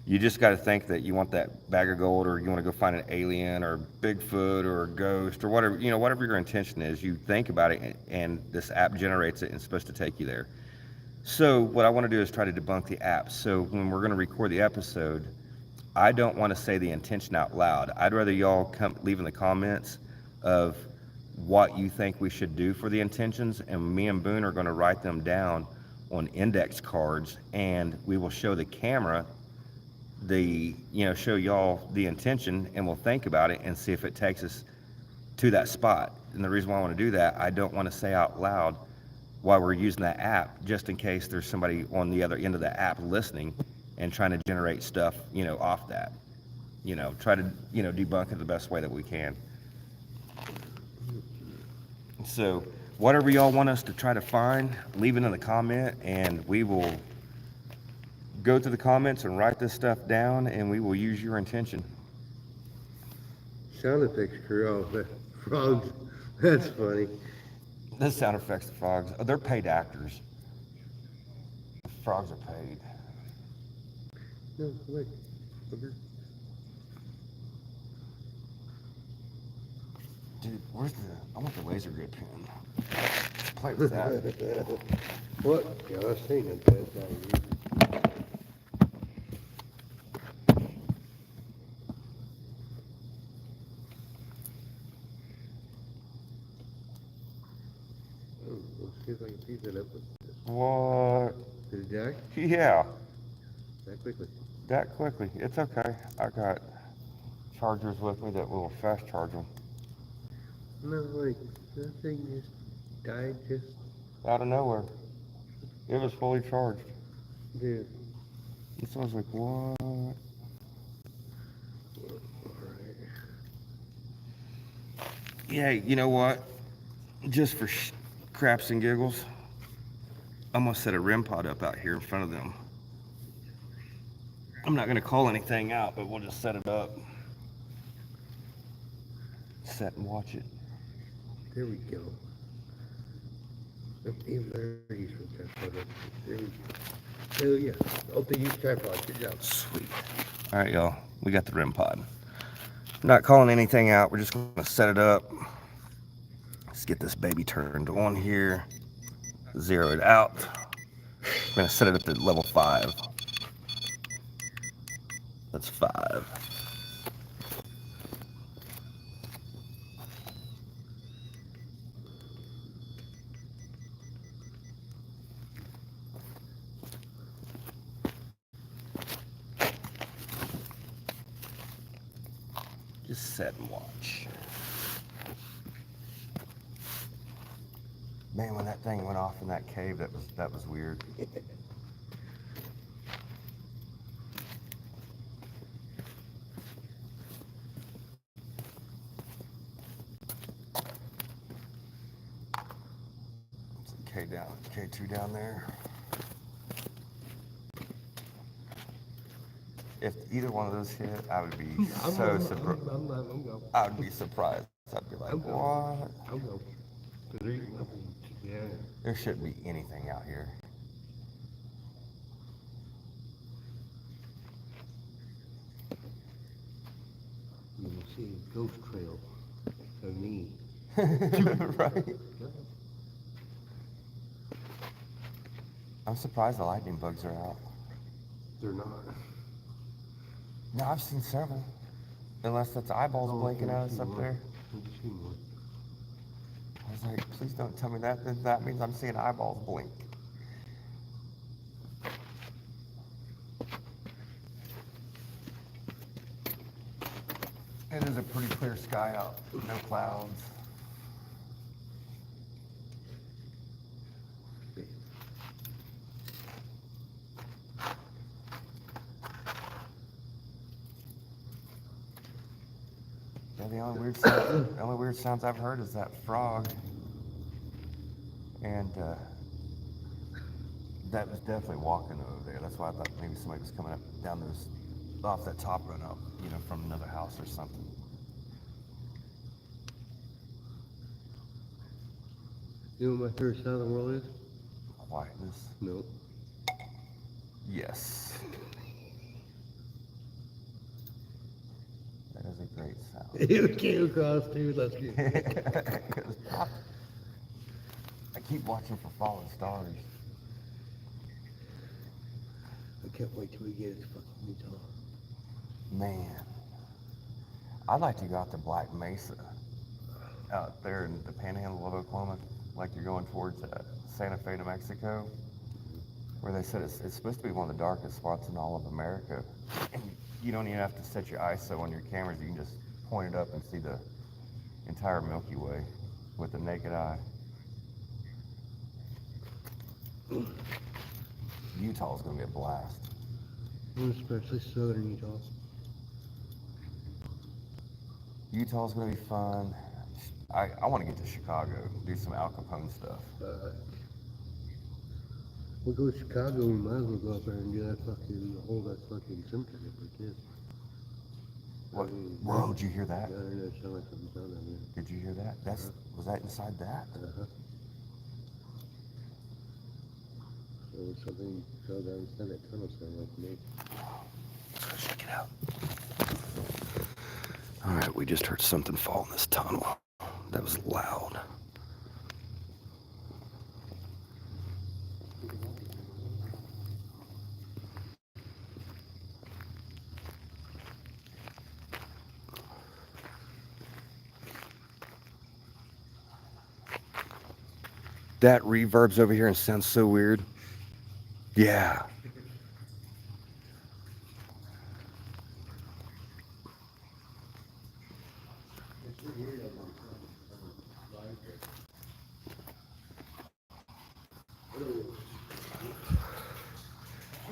You just got to think that you want that bag of gold, or you want to go find an alien or Bigfoot or a ghost or whatever, whatever your intention is. You think about it, and this app generates it and it's supposed to take you there. So what I want to do is try to debunk the app. So when we're going to record the episode, I don't want to say the intention out loud. I'd rather y'all leave in the comments of what you think we should do for the intentions, and me and Boone are going to write them down on index cards, and we will show the camera show y'all the intention, and we'll think about it and see if it takes us to that spot. And the reason why I want to do that, I don't want to say out loud while we're using that app, just in case there's somebody on the other end of the app listening and trying to generate stuff, off that. Try to, debunk it the best way that we can. So whatever y'all want us to try to find, leave it in the comment, and we will go through the comments and write this stuff down, and we will use your intention. sound effects crew, oh, frogs. That's funny. The sound effects, the frogs, they're paid actors. The frogs are paid. No, look. Dude, I want the laser grid pen. Play with that. What? Yeah, I seen it. That's how you use it. Oh, let's see if I can piece it up with this. What? Is it Jack? Yeah, That quickly. that quickly. It's okay. I got chargers with me that will fast charge them. No, like, that thing just died just, Out of nowhere. It was fully charged. dude. And so I was like, what? Alright. Yeah, you know what? Just for craps and giggles, I'm gonna set a REM pod up out here in front of them. I'm not gonna call anything out, but we'll just set it up. Set and watch it. There we go. Even better use for tripod. There we go. Oh yeah. Oh, they use tripod. Good job. Sweet. All right, y'all. We got the REM pod. I'm not calling anything out. We're just gonna set it up. Let's get this baby turned on here. Zero it out. We're gonna set it up to level 5. That's 5. Just set and watch. Man, when that thing went off in that cave, that was weird. K2 down there. if either one of those hit, I would be I'm so going. surprised. I'm going. I would be surprised. I'd be like, I'm going. what? I'm going. Yeah. There shouldn't be anything out here. You will see a ghost trail of me. Right? I'm surprised the lightning bugs are out. They're not. No, I've seen several. Unless that's eyeballs blinking at us up there. I've seen one. I was like, please don't tell me that. Then that means I'm seeing eyeballs blink. It is a pretty clear sky out. No clouds. Yeah, the only weird sounds I've heard is that frog. And that was definitely walking over there. That's why I thought maybe somebody was coming up down those, off that top run up, you know, from another house or something. You know what my favorite sound in the world is? Quietness. No. Yes. That is a great sound. It came across too. That's good. I keep watching for falling stars. I can't wait till we get to fucking Utah. Man, I'd like to go out to Black Mesa, out there in the panhandle of Oklahoma, like you're going towards Santa Fe, New Mexico, where they said it's supposed to be one of the darkest spots in all of America. And you don't even have to set your ISO on your cameras. You can just point it up and see the entire Milky Way with the naked eye. Utah's gonna be a blast. Especially southern Utah. Utah's gonna be fun. I want to get to Chicago, do some Al Capone stuff. We'll go to Chicago. We might as well go up there and do that fucking cemetery if we can. What? Whoa, did you hear that? Yeah, that sounded like something down there. Did you hear that? Was that inside that? Uh-huh. So something fell down inside that tunnel sounded like me. Let's go check it out. All right, we just heard something fall in this tunnel. That was loud. That reverbs over here and sounds so weird. Yeah.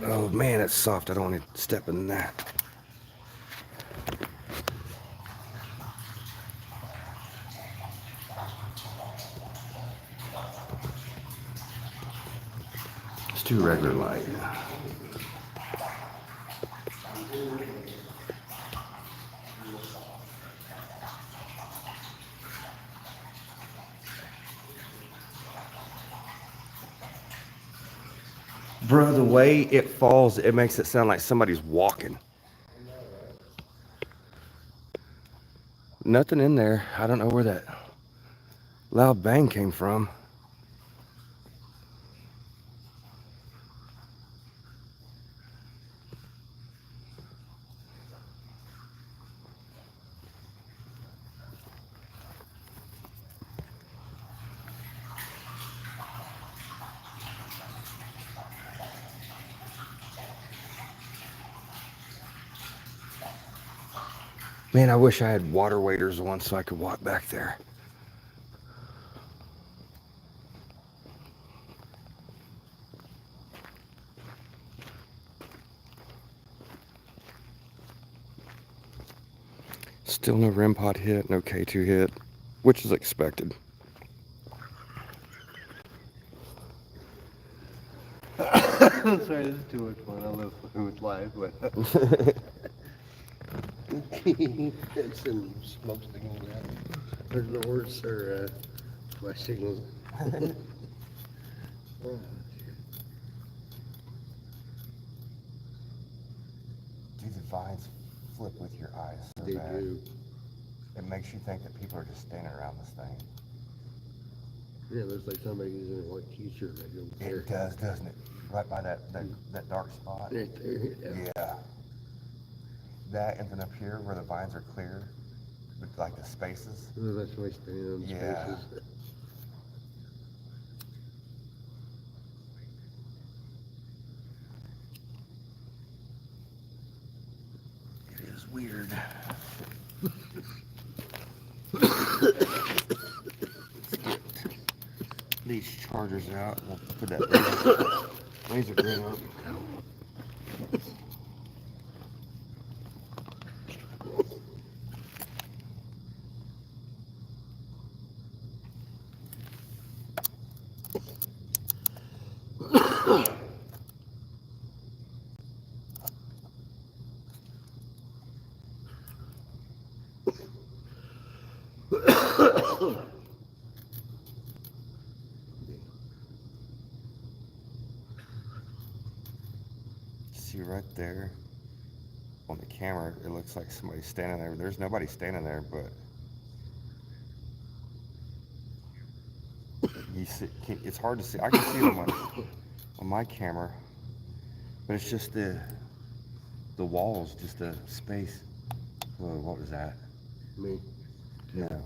Oh man, it's soft. I don't want to step in that. It's too regular light. Bro, the way it falls, it makes it sound like somebody's walking. Nothing in there. I don't know where that loud bang came from. Man, I wish I had water waders on so I could walk back there. Still no REM pod hit, no K2 hit, which is expected. I'm sorry, this is too much fun. I love fun with live, but it's some smoke signals out. Or doors or flash signals. Oh, Dude, the vines flip with your eyes so they bad. do. It makes you think that people are just standing around this thing. Yeah, looks like somebody who's in a white t-shirt right over there. It does, doesn't it? Right by that dark spot. Right there, Yeah. That and then up here where the vines are clear, with like the spaces. Oh, that's why standing on the Yeah. spaces. It is weird. These chargers out. We'll put that laser grid up. See right there on the camera, it looks like somebody's standing there. There's nobody standing there, but you see, it's hard to see. I can see it on my camera, but it's just the walls, just the space. Whoa, what was that? Me. No.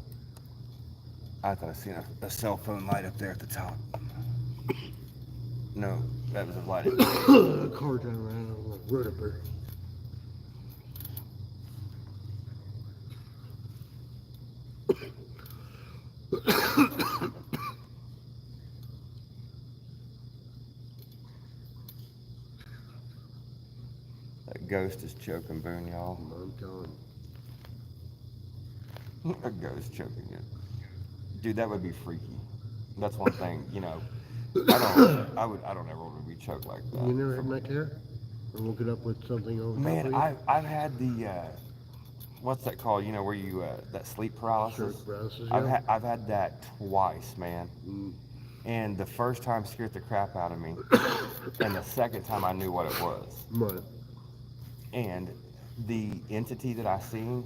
I thought I seen a cell phone light up there at the top. No, that was a light. A car driving around on the road up there. That ghost is choking Boone, y'all. I'm telling A ghost choking you. Dude, that would be freaky. That's one thing, you know. I don't ever want to be choked like that. you. You never had night terror? Or woken up with something over top Man, of you? I've had the what's that called? You know, where you that sleep paralysis. Sleep paralysis, I've had that twice, man. Mm. And the first time scared the crap out of me, and the second time I knew what it was. Right. And the entity that I seen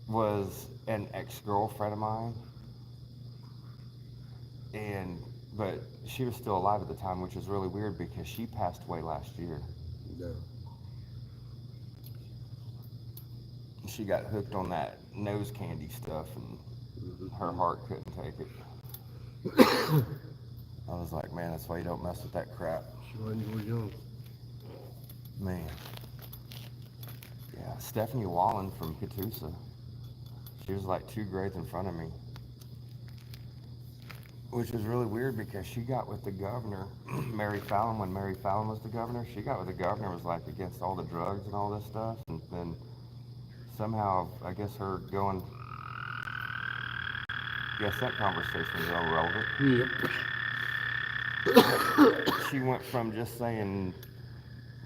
was an ex-girlfriend of mine, but she was still alive at the time, which is really weird because she passed away last year. No. She got hooked on that nose candy stuff, and her heart couldn't take it. I was like, man, that's why you don't mess with that crap. She when you were young. Man. Yeah, Stephanie Wallen from Catoosa. She was like 2 grades in front of me. Which is really weird because she got with the governor, Mary Fallon, when Mary Fallon was the governor. She got with the governor, was like against all the drugs and all this stuff. And then somehow, I guess her going, guess that conversation is irrelevant. Yep. She went from just saying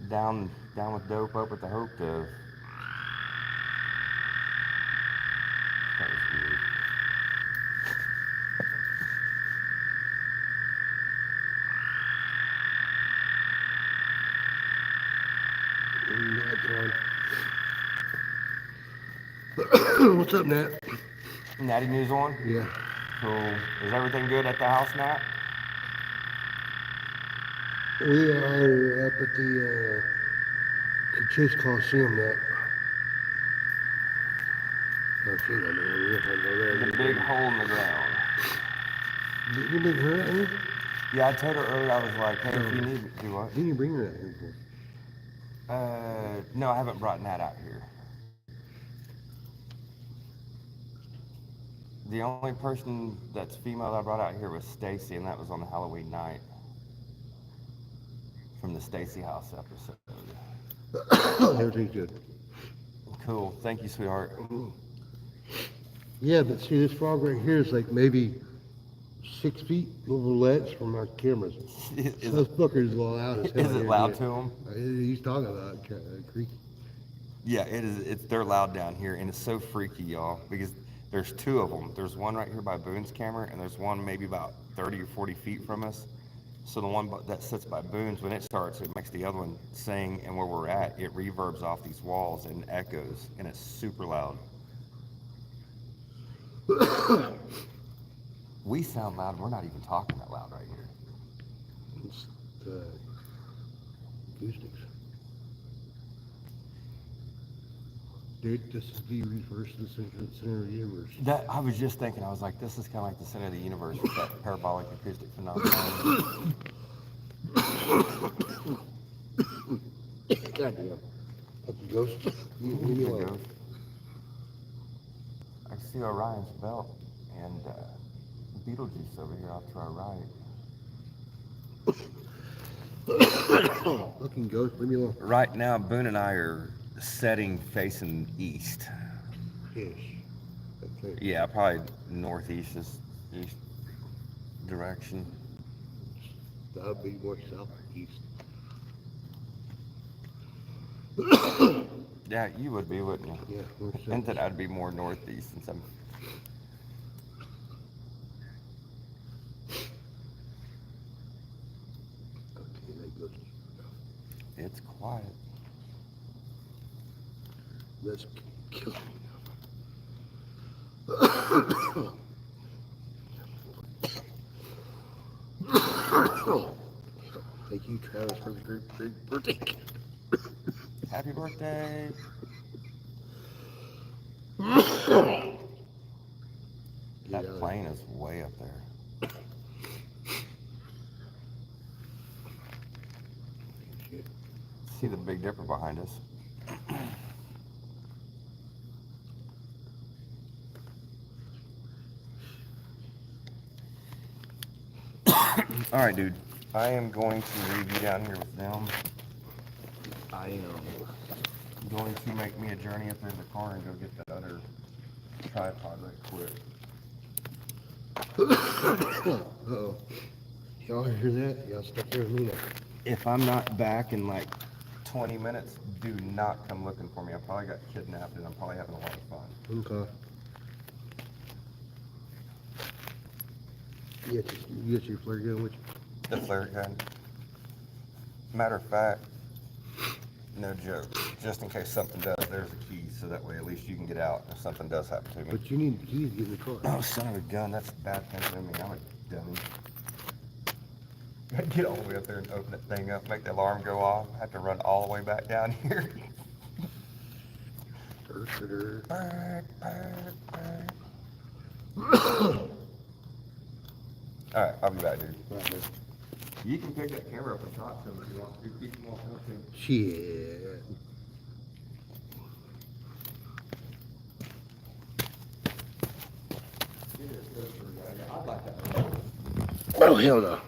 down with dope, up with the hope to, that was weird. What's up, Nat? Natty News on? Yeah. Cool. Is everything good at the house, Nat? We are up at the Chase Coliseum, Nat. Oh, shit, I know where we are. The big hole in the ground. You bring her out here? Yeah, I told her earlier, I was like, hey, if you need to do what? Didn't you bring her out here before? No, I haven't brought Nat out here. The only person that's female that I brought out here was Stacy, and that was on the Halloween night. From the Stacy House episode. Everything's good. Cool. Thank you, sweetheart. Yeah, but see, this frog right here is like maybe 6 feet overlaps from our cameras. Is Those it, fuckers loud as hell. is it here, loud dude. to them? He's talking about creaky. Yeah, it is. They're loud down here, and it's so freaky, y'all, because there's two of them. There's one right here by Boone's camera, and there's one maybe about 30 or 40 feet from us. So the one that sits by Boone's, when it starts, it makes the other one sing, and where we're at, it reverbs off these walls and echoes, and it's super loud. We sound loud, and we're not even talking that loud right here. It's the acoustics. Dude, this is the reverse of the center of the universe. That I was just thinking, I was like, this is kind of like the center of the universe with that parabolic acoustic phenomenon. Goddamn. That's a ghost. Leave me There alone. goes. I see Orion's belt and Beetlejuice over here off to our right. Fucking ghost, leave me alone. Right now, Boone and I are setting facing east. Ish. Okay. Yeah, probably northeast is east direction. That would be more southeast. Yeah, you would be, wouldn't you? Yeah, more south. And that I'd be more northeast since I'm. Okay, that goes. It's quiet. That's killing me. Thank you, Travis, for the great birthday. Happy birthday. That Yeah. plane is way up there. Shit. See the Big Dipper behind us. All right, dude. I am going to leave you down here with them. I am going to make me a journey up there in the car and go get that other tripod right quick. Uh-oh. Y'all hear that? Y'all stuck there with me now. If I'm not back in like 20 minutes, do not come looking for me. I probably got kidnapped and I'm probably having a lot of fun. Okay. You got your flare gun with you? The flare gun. Matter of fact, no joke. Just in case something does, there's a key, so that way at least you can get out if something does happen to me. But you need the keys to get in the car. Oh, son of a gun, that's a bad thing for me. I'm a dummy. Gotta get all the way up there and open that thing up, make the alarm go off. I have to run all the way back down here. All right, I'll be back, dude. Right, man. You can pick that camera up and talk to him if you want to. Keep them all talking. Shit. I'd like that. Oh, hell no. I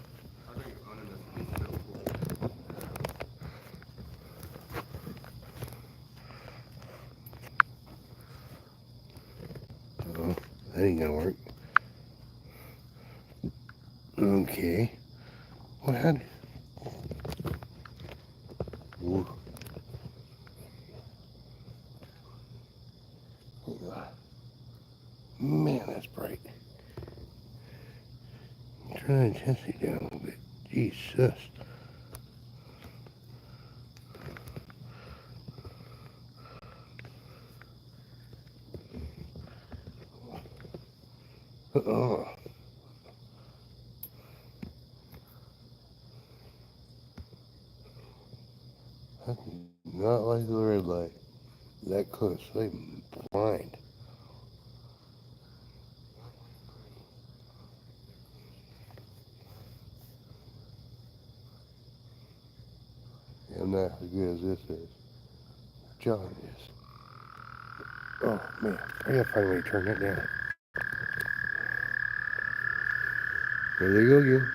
think owning this would be so cool. Oh, that ain't gonna work. Okay. What happened? Ooh. Man, that's bright. Turn the intensity down a little bit. Jesus. Uh-oh. That's not like the red light. That close, I'm blind. I'm not as good as this is. John is. Oh man, I gotta find a way to turn that down. There they go again.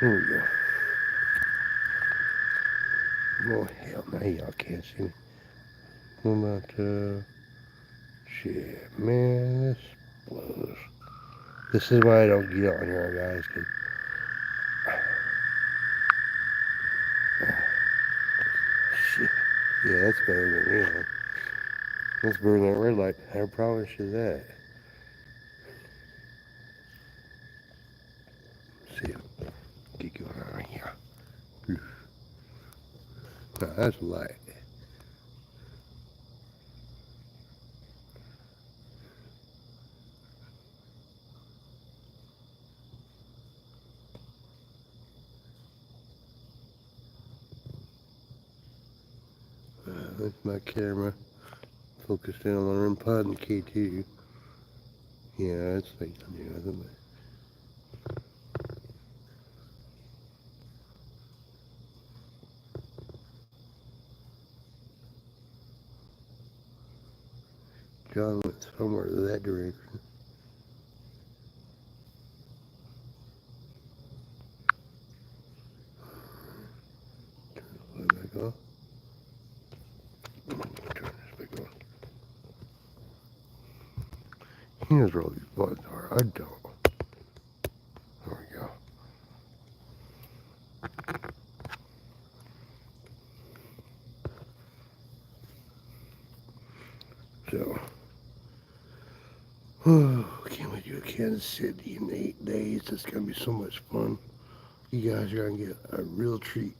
Here we go. Oh, hell, now y'all can't see me. What about, shit, man, this blows. This is why I don't get on here, guys, 'cause shit. Yeah, that's better than me, huh? Let's burn that red light. I promise you that. See, get going on here. Now, that's light. That's my camera. Focused in on the REM pod and K2. Yeah, that's like to do with it. John went somewhere to that direction. Turn the light back off. Turn this back on. He knows where all these buttons are. I don't. There we go. So, can't wait to go to Kansas City in 8 days. It's gonna be so much fun. You guys are gonna get a real treat.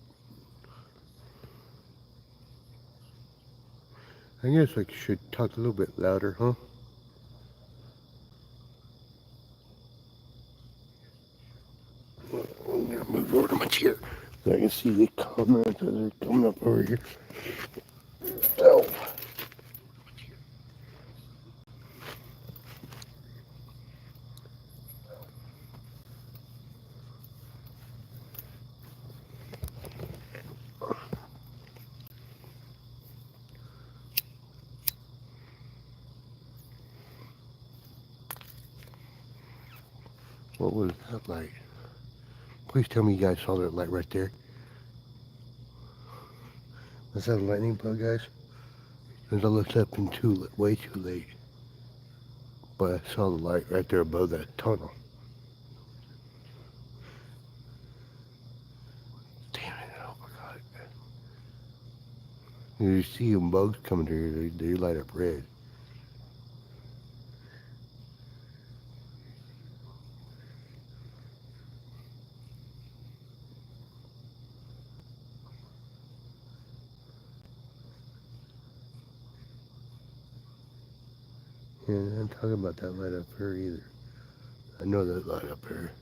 I guess I should talk a little bit louder, huh? I'm gonna move over to my chair so I can see the comments as they're coming up over here. Oh. What was that light? Please tell me you guys saw that light right there. Was that a lightning bug, guys? Because I looked up in way too late. But I saw the light right there above that tunnel. Damn it, oh my god. You see them bugs coming here, they light up red. Yeah, I'm talking about that light up here either. I know that light up here.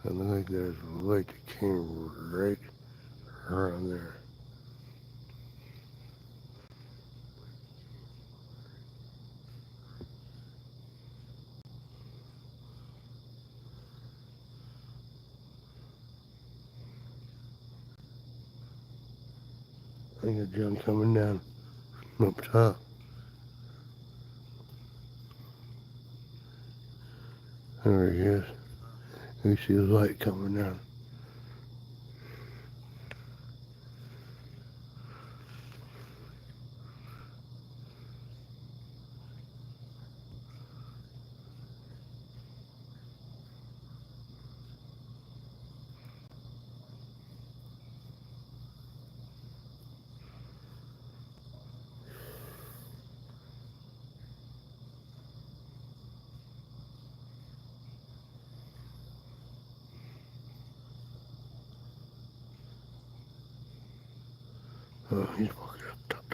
It looks like there's a light that came right around there. I think a junk coming down from up top. There he is. You see the light coming down. Oh, he's walking up top.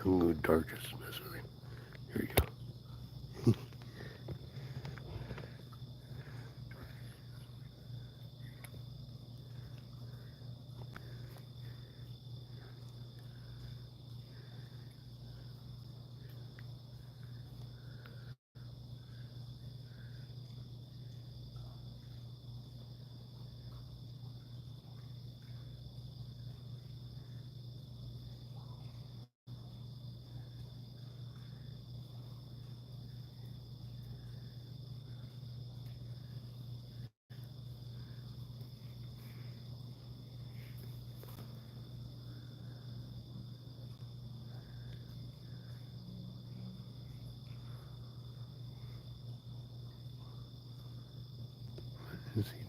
I'm going to go dark just to mess with him. Here you go. What is he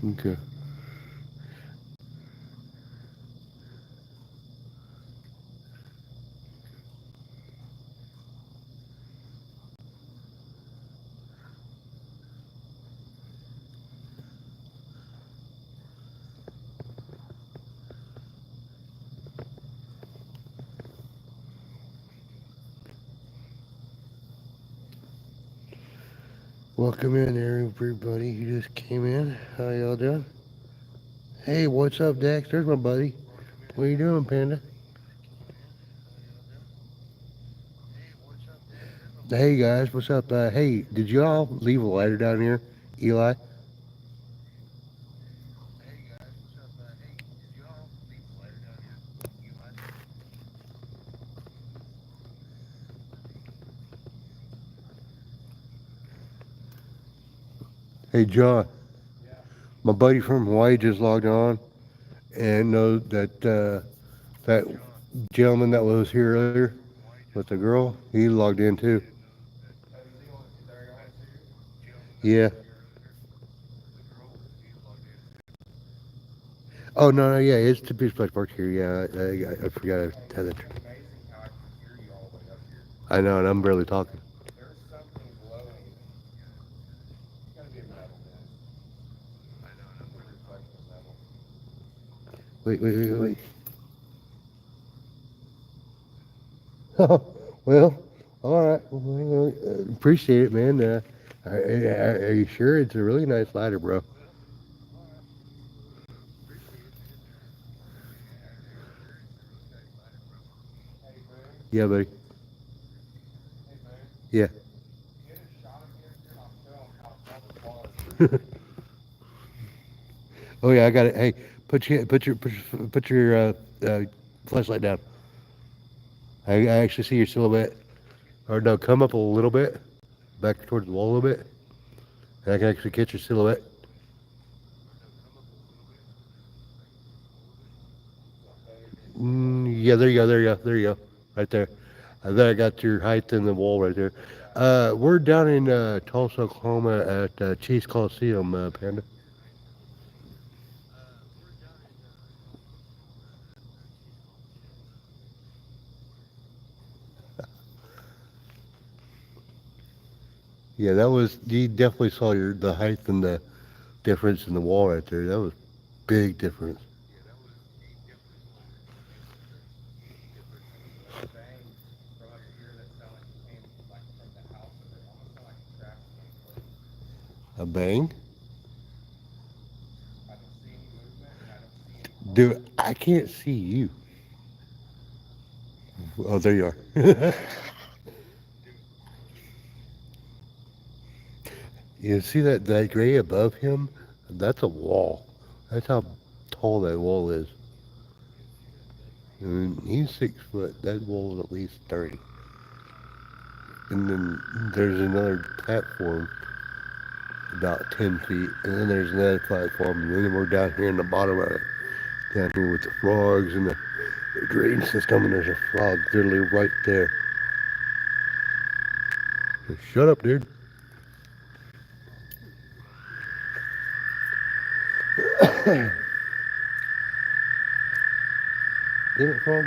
doing? Okay. Welcome in, everybody. You just came in. How y'all doing? Hey, what's up, Dex? There's my buddy. What are you doing, Panda? Hey guys, what's up? Hey, did y'all leave a lighter down here, Eli? Hey, John. My buddy from Hawaii just logged on and know that that gentleman that was here earlier with the girl, he logged in too. Yeah. Oh no, no, yeah, it's the Beach Place Park here. Yeah, I forgot I had that. I know, and I'm barely talking. Wait. Well, all right. Well, appreciate it, man. Are you sure it's a really nice lighter, bro? Yeah, buddy. Yeah. Oh yeah, I got it. Hey, put your flashlight down. I actually see your silhouette. Or no, come up a little bit, back towards the wall a little bit, and I can actually catch your silhouette. Yeah, there you go, right there. There I got your height in the wall right there. We're down in Tulsa, Oklahoma at Chase Coliseum, Panda. Yeah, that was you definitely saw the height and the difference in the wall right there. That was big difference. A bang, dude. I can't see you. Oh, there you are. You see that gray above him? That's a wall. That's how tall that wall is. And he's 6 foot. That wall is at least 30. And then there's another platform about 10 feet. And then there's another platform. And then we're down here in the bottom of it. Down here with the frogs and the drain system. And there's a frog literally right there. Shut up, dude. Get it, frog?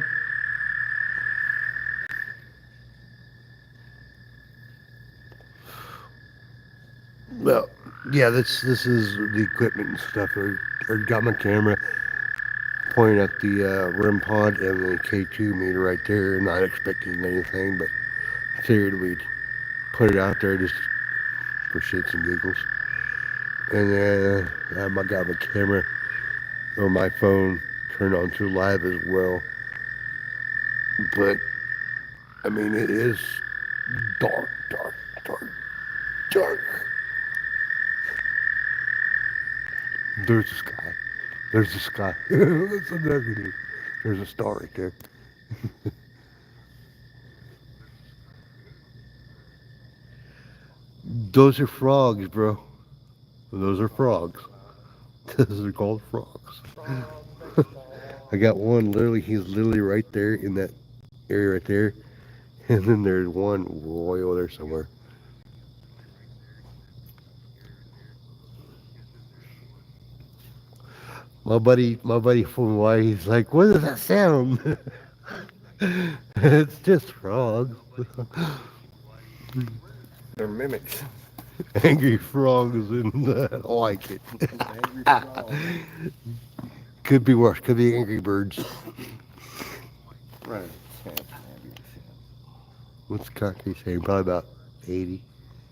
Well, yeah, this is the equipment and stuff. I got my camera pointing at the REM pod and the K2 meter right there. Not expecting anything, but figured we'd put it out there just for shits and giggles. And then I got my camera or my phone turned on to live as well. But I mean, it is dark, dark, dark, dark. There's the sky. There's the sky. That's a negative. There's a star right there. Those are frogs, bro. Those are frogs. Those are called frogs. I got one literally, he's literally right there in that area right there. And then there's one way over there somewhere. My buddy from Hawaii, he's like, "What does that sound?" It's just frog. They're mimics. Angry frogs, and I don't like it. Angry frog. Could be worse. Could be angry birds. Right. What's Cocky saying? Probably about 80.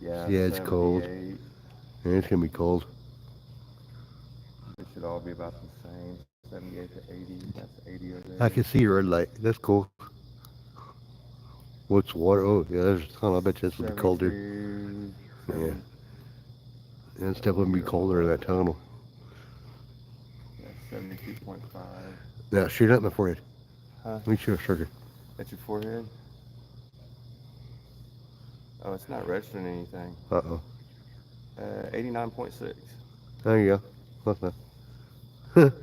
Yeah, Yeah, it's cold. 78. Yeah, it's gonna be cold. It should all be about the same. 78 to 80. That's 80 over I there. can see your red light. That's cool. What's water? Oh, yeah, there's a tunnel. I bet you this will be colder. 72, Yeah. Yeah, it's definitely gonna be colder in that tunnel. Yeah, 72.5. Now, shoot up my forehead. Huh? Let me shoot a circle. That's your forehead? Oh, it's not registering anything. Uh-oh. 89.6. There you go. Close enough. 89.6.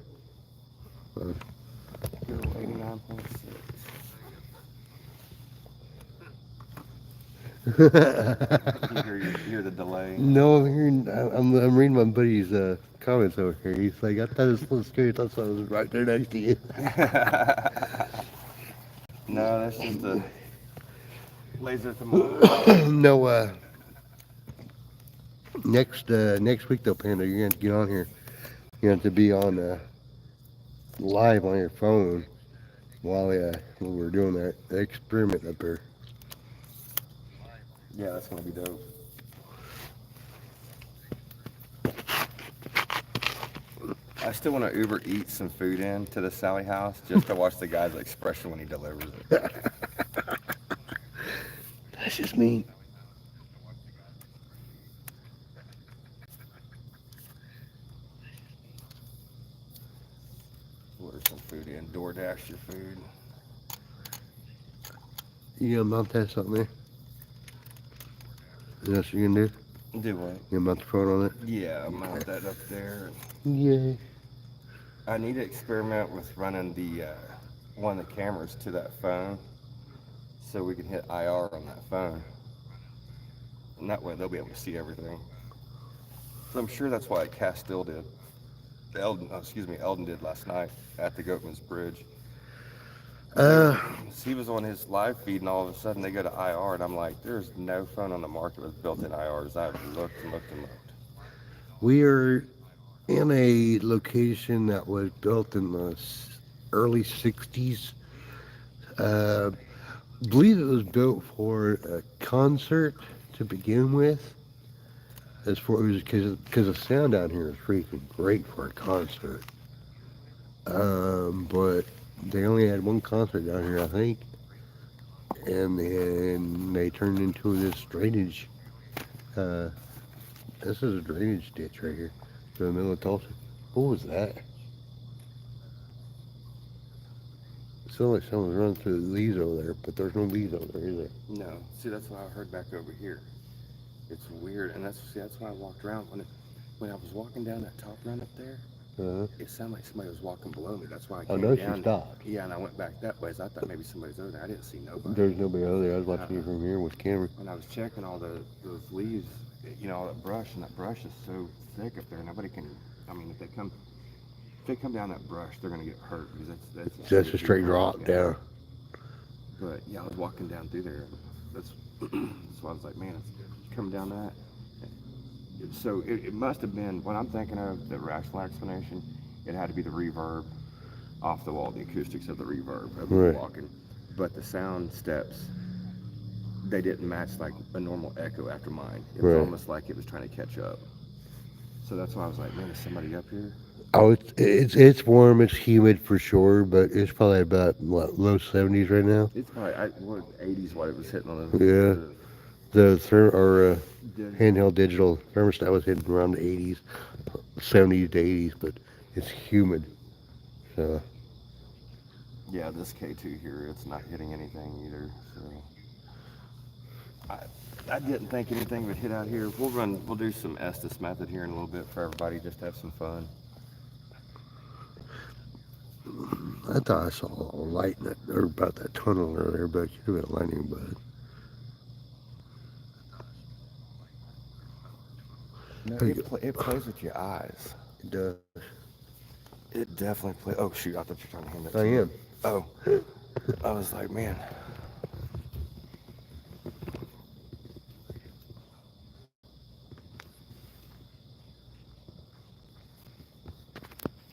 You hear the delay. No, I'm hearing. I'm reading my buddy's comments over here. He's like, I thought it was a little scary. I thought I was right there next to you. No, that's just a laser thermometer. No, next week though, Panda, you're gonna have to get on here. You have to be on live on your phone while we're doing that experiment up there. Yeah, that's gonna be dope. I still want to Uber eat some food in to the Sally house just to watch the guy's expression when he delivers it. That's just mean. Order some food in. DoorDash your food. You gonna mount that something there? Is that what you're gonna do? Do what? You gonna mount the phone on it? Yeah, I'll mount that up there. Yeah. I need to experiment with running the one of the cameras to that phone so we can hit IR on that phone. And that way they'll be able to see everything. So I'm sure that's why Castile did. Eldon did last night at the Goatman's Bridge. He was on his live feed and all of a sudden they go to IR and I'm like, there's no phone on the market with built-in IRs. I've looked and looked and looked. We are in a location that was built in the early 60s. Believe it was built for a concert to begin with. As far as because the sound down here is freaking great for a concert. But they only had one concert down here, I think, and then they turned into this drainage. This is a drainage ditch right here, in the middle of Tulsa. What was that? It sounded like someone was running through the leaves over there, but there's no leaves over there either. No, see that's what I heard back over here. It's weird, and that's why I walked around when I was walking down that top run up there. It sounded like somebody was walking below me. That's why I came know down. she stopped. Yeah, and I went back that way. So I thought maybe somebody's over there. I didn't see nobody. There's nobody over there. I was watching you from here with camera. When I was checking all those leaves, all that brush, and that brush is so thick up there. Nobody can. I mean, if they come down that brush, they're gonna get hurt because That's a straight drop down. But yeah, I was walking down through there. That's why I was like, man, it's coming down that. So it must have been, what I'm thinking of, the rational explanation, it had to be the reverb off the wall, the acoustics of the reverb of Right. walking. But the sound steps, they didn't match like a normal echo after mine. It was Right. almost like it was trying to catch up. So that's why I was like, man, is somebody up here? Oh, it's warm. It's humid for sure, but it's probably about what, low 70s right now. It's probably 80s what it was hitting on Yeah. The handheld digital thermostat was hitting around the 80s, 70s to 80s, but it's humid. So Yeah, this K2 here, it's not hitting anything either. So I didn't think anything would hit out here. We'll do some Estes method here in a little bit for everybody, just to have some fun. I thought I saw a light in that, or about that tunnel earlier, but it could have been a lightning bug. No, Pretty it plays with your eyes. It does. It definitely plays. Oh shoot! I thought you were trying to hand that. I to me. am. Oh, I was like, man.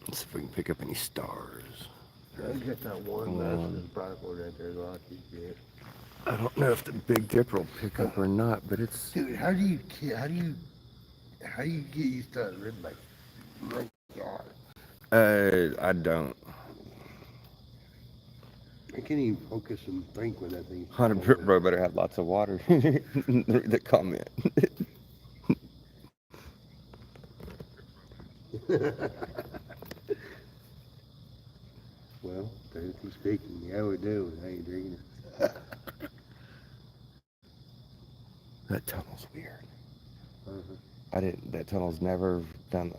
Let's see if we can pick up any stars. I got that one massive blackboard right there. Like you get. I don't know if the Big Dipper will pick up or not, but it's. Dude, how do you get used to that red light? My God. I don't. I can't even focus and think when that thing. Hunter bro better have lots of water. Read the comment. Well, technically speaking, yeah, we do. I ain't drinking it. That tunnel's weird. Uh-huh. That tunnel's never done.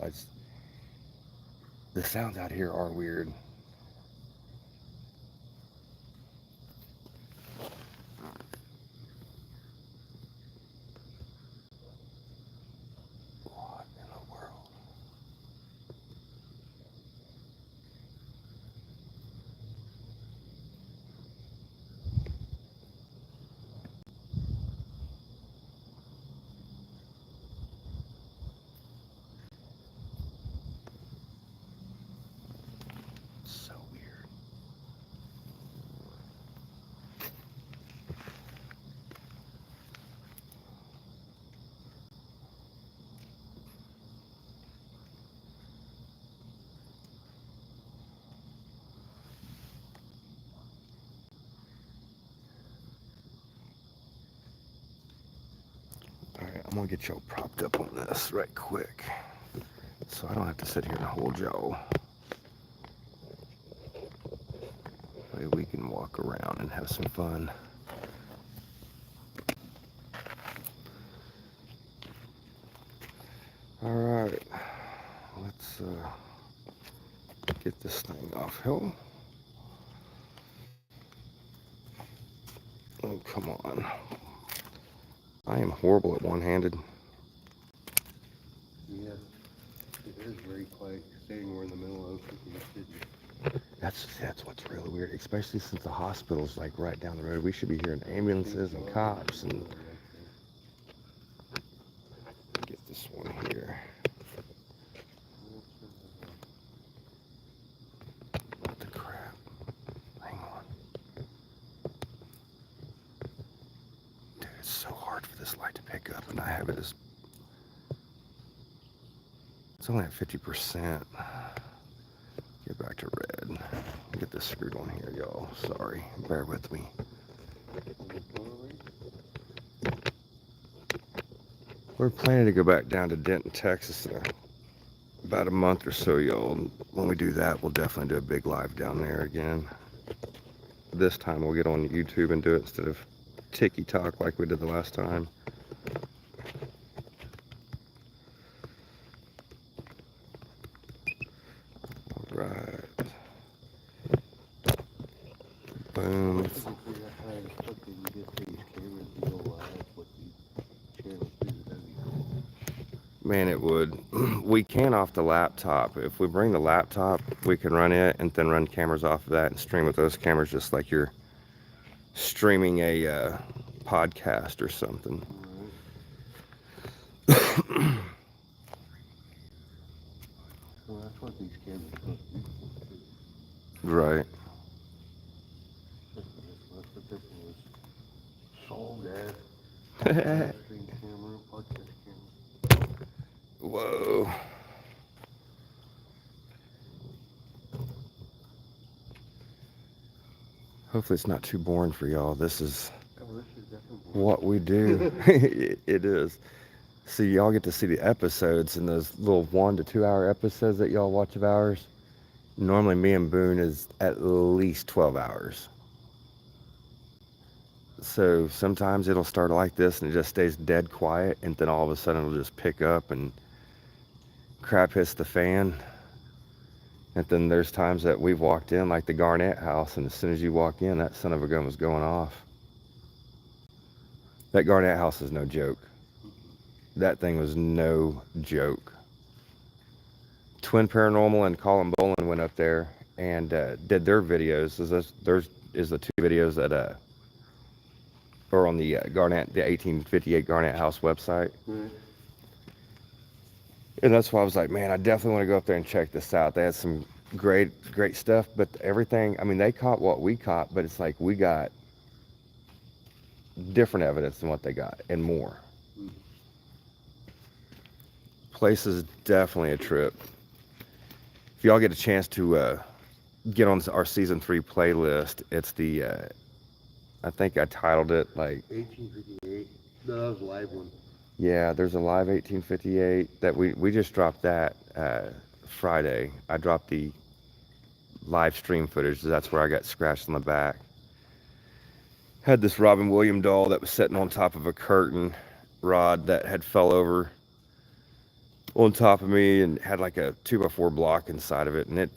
The sounds out here are weird. What in the world? So weird. All right, I'm gonna get y'all propped up on this right quick, so I don't have to sit here and hold y'all. Way we can walk around and have some fun. All right, let's get this thing off hill. Oh, come on. I am horrible at one-handed. Yeah, it is very quiet. Standing we're in the middle of the city. That's what's really weird, especially since the hospital's like right down the road. We should be hearing ambulances and cops and get this one here. What the crap? Hang on. Dude, it's so hard for this light to pick up, and I have it as it's only at 50%. Get back to red. Get this screwed on here, y'all. Sorry. Bear with me. We're planning to go back down to Denton, Texas in about a month or so, y'all. When we do that, we'll definitely do a big live down there again. This time we'll get on YouTube and do it instead of TikTok like we did the last time. All right. Boom. Man, it would. We can off the laptop. If we bring the laptop, we can run it and then run cameras off of that and stream with those cameras just like you're streaming a podcast or something. Well, that's what these cameras are supposed to be for. Right. That's what this was. Sold as stream camera, podcast camera. Whoa. Hopefully it's not too boring for y'all. This is what we do. It is. See, y'all get to see the episodes and those little 1 to 2 hour episodes that y'all watch of ours. Normally me and Boone is at least 12 hours. So sometimes it'll start like this and it just stays dead quiet, and then all of a sudden it'll just pick up and crap hits the fan. And then there's times that we've walked in like the Garnett house, and as soon as you walk in, that son of a gun was going off. That Garnett house is no joke. That thing was no joke. Twin Paranormal and Colin Bolin went up there and did their videos. There's is the two videos that are on the Garnett, the 1858 Garnett House website. Right. And that's why I was like, man, I definitely want to go up there and check this out. They had some great stuff, but everything, I mean, they caught what we caught, but it's like we got different evidence than what they got and more. Place is definitely a trip. If y'all get a chance to get on our season 3 playlist, it's the I think I titled it like 1858. No, that was a live one. yeah, there's a live 1858 that we just dropped that Friday. I dropped the live stream footage. That's where I got scratched on the back. Had this Robin Williams doll that was sitting on top of a curtain rod that had fell over on top of me and had like a 2x4 block inside of it, and it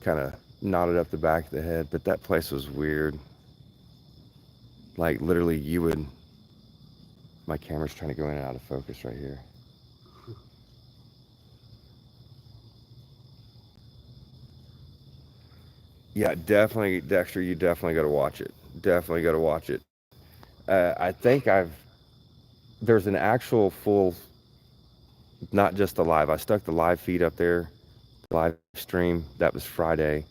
kind of knotted up the back of the head. But that place was weird. Like literally you would, my camera's trying to go in and out of focus right here. Yeah, definitely, Dexter, you definitely got to watch it. Definitely got to watch it. I think there's an actual full, not just the live. I stuck the live feed up there, live stream. That was Friday.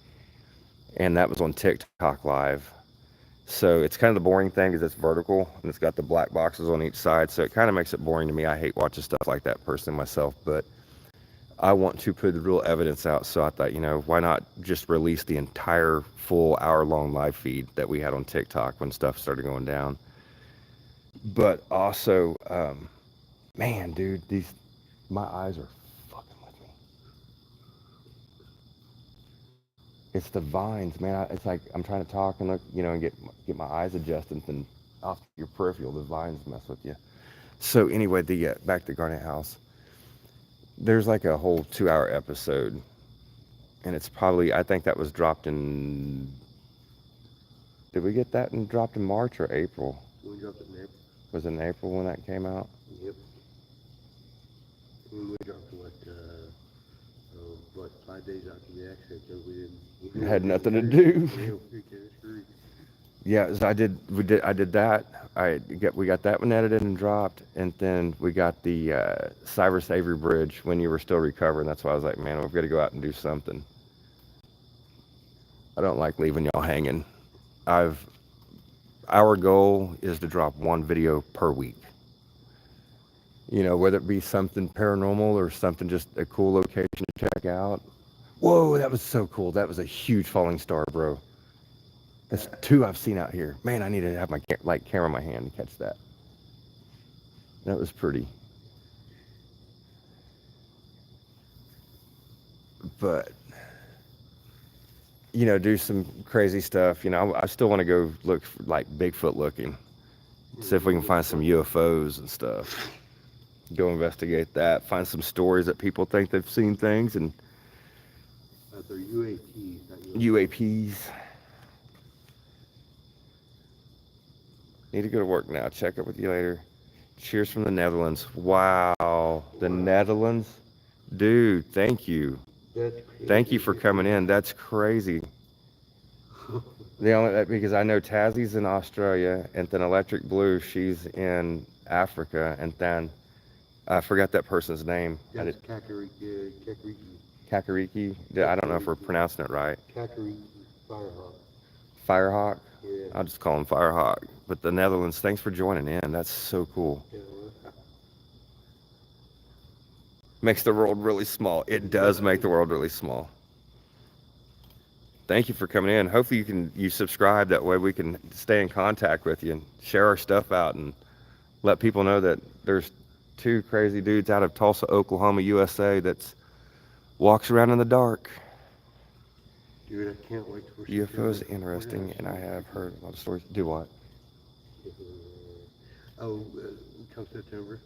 And that was on TikTok live. So it's kind of the boring thing because it's vertical and it's got the black boxes on each side. So it kind of makes it boring to me. I hate watching stuff like that personally myself, but I want to put the real evidence out. So I thought, you know, why not just release the entire full hour-long live feed that we had on TikTok when stuff started going down. But also, man, dude, my eyes are fucking with me. It's the vines, man. It's like I'm trying to talk and look, you know, and get my eyes adjusted, and off your peripheral, the vines mess with you. So anyway, the back to Garnett House. There's like a whole 2-hour episode, and it's probably, I think that was dropped in, did we get that and dropped in March or April? We dropped it in April. Was it in April when that came out? Yep. And we dropped what, 5 days after the accident, so we didn't. Had nothing to do. Yeah, Yeah, so I did that. We got that one edited and dropped, and then we got the Cyrus Avery Bridge when you were still recovering. That's why I was like, man, we've got to go out and do something. I don't like leaving y'all hanging. Our goal is to drop one video per week. You know, whether it be something paranormal or something just a cool location to check out. Whoa, that was so cool. That was a huge falling star, bro. That's 2 I've seen out here. Man, I need to have my camera in my hand to catch that. That was pretty. But, you know, do some crazy stuff. You know, I still want to go look for, like Bigfoot looking. See if we can find some UFOs and stuff. Go investigate that. Find some stories that people think they've seen things, and they're UAPs, not UAPs. Need to go to work now. Check up with you later. Cheers from the Netherlands. Wow. The Netherlands? Dude, thank you. That's crazy. Thank you for coming in. That's crazy. Because I know Tazzie's in Australia, and then Electric Blue, she's in Africa, and then I forgot that person's name. That's Kakariki. Kakariki? I don't know if we're pronouncing it right. Kakariki Firehawk. Firehawk? Yeah. I'll just call him Firehawk. But the Netherlands, thanks for joining in. That's so cool. Yeah, Makes the world really small. It does make the world really small. Thank you for coming in. Hopefully you subscribe. That way we can stay in contact with you and share our stuff out and let people know that there's 2 crazy dudes out of Tulsa, Oklahoma, USA that's walks around in the dark. Dude, I can't wait for UFO is interesting, and I have heard a lot of stories. Do what? Come September,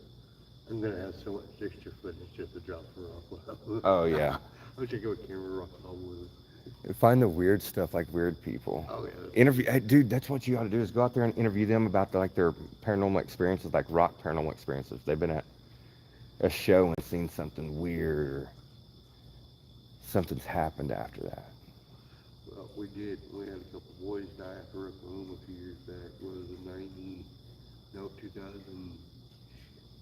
I'm gonna have so much extra footage just to drop for Rockwell. Oh yeah. I'm gonna go with camera Rockwell with it. Find the weird stuff, like weird people. Oh yeah. Interview, hey, dude. That's what you ought to do, is go out there and interview them about their paranormal experiences, like rock paranormal experiences they've been at. a show and seen something weird or something's happened after that. Well, we did. We had a couple boys die after Oklahoma a few years back. What was it, 90? No, 2000.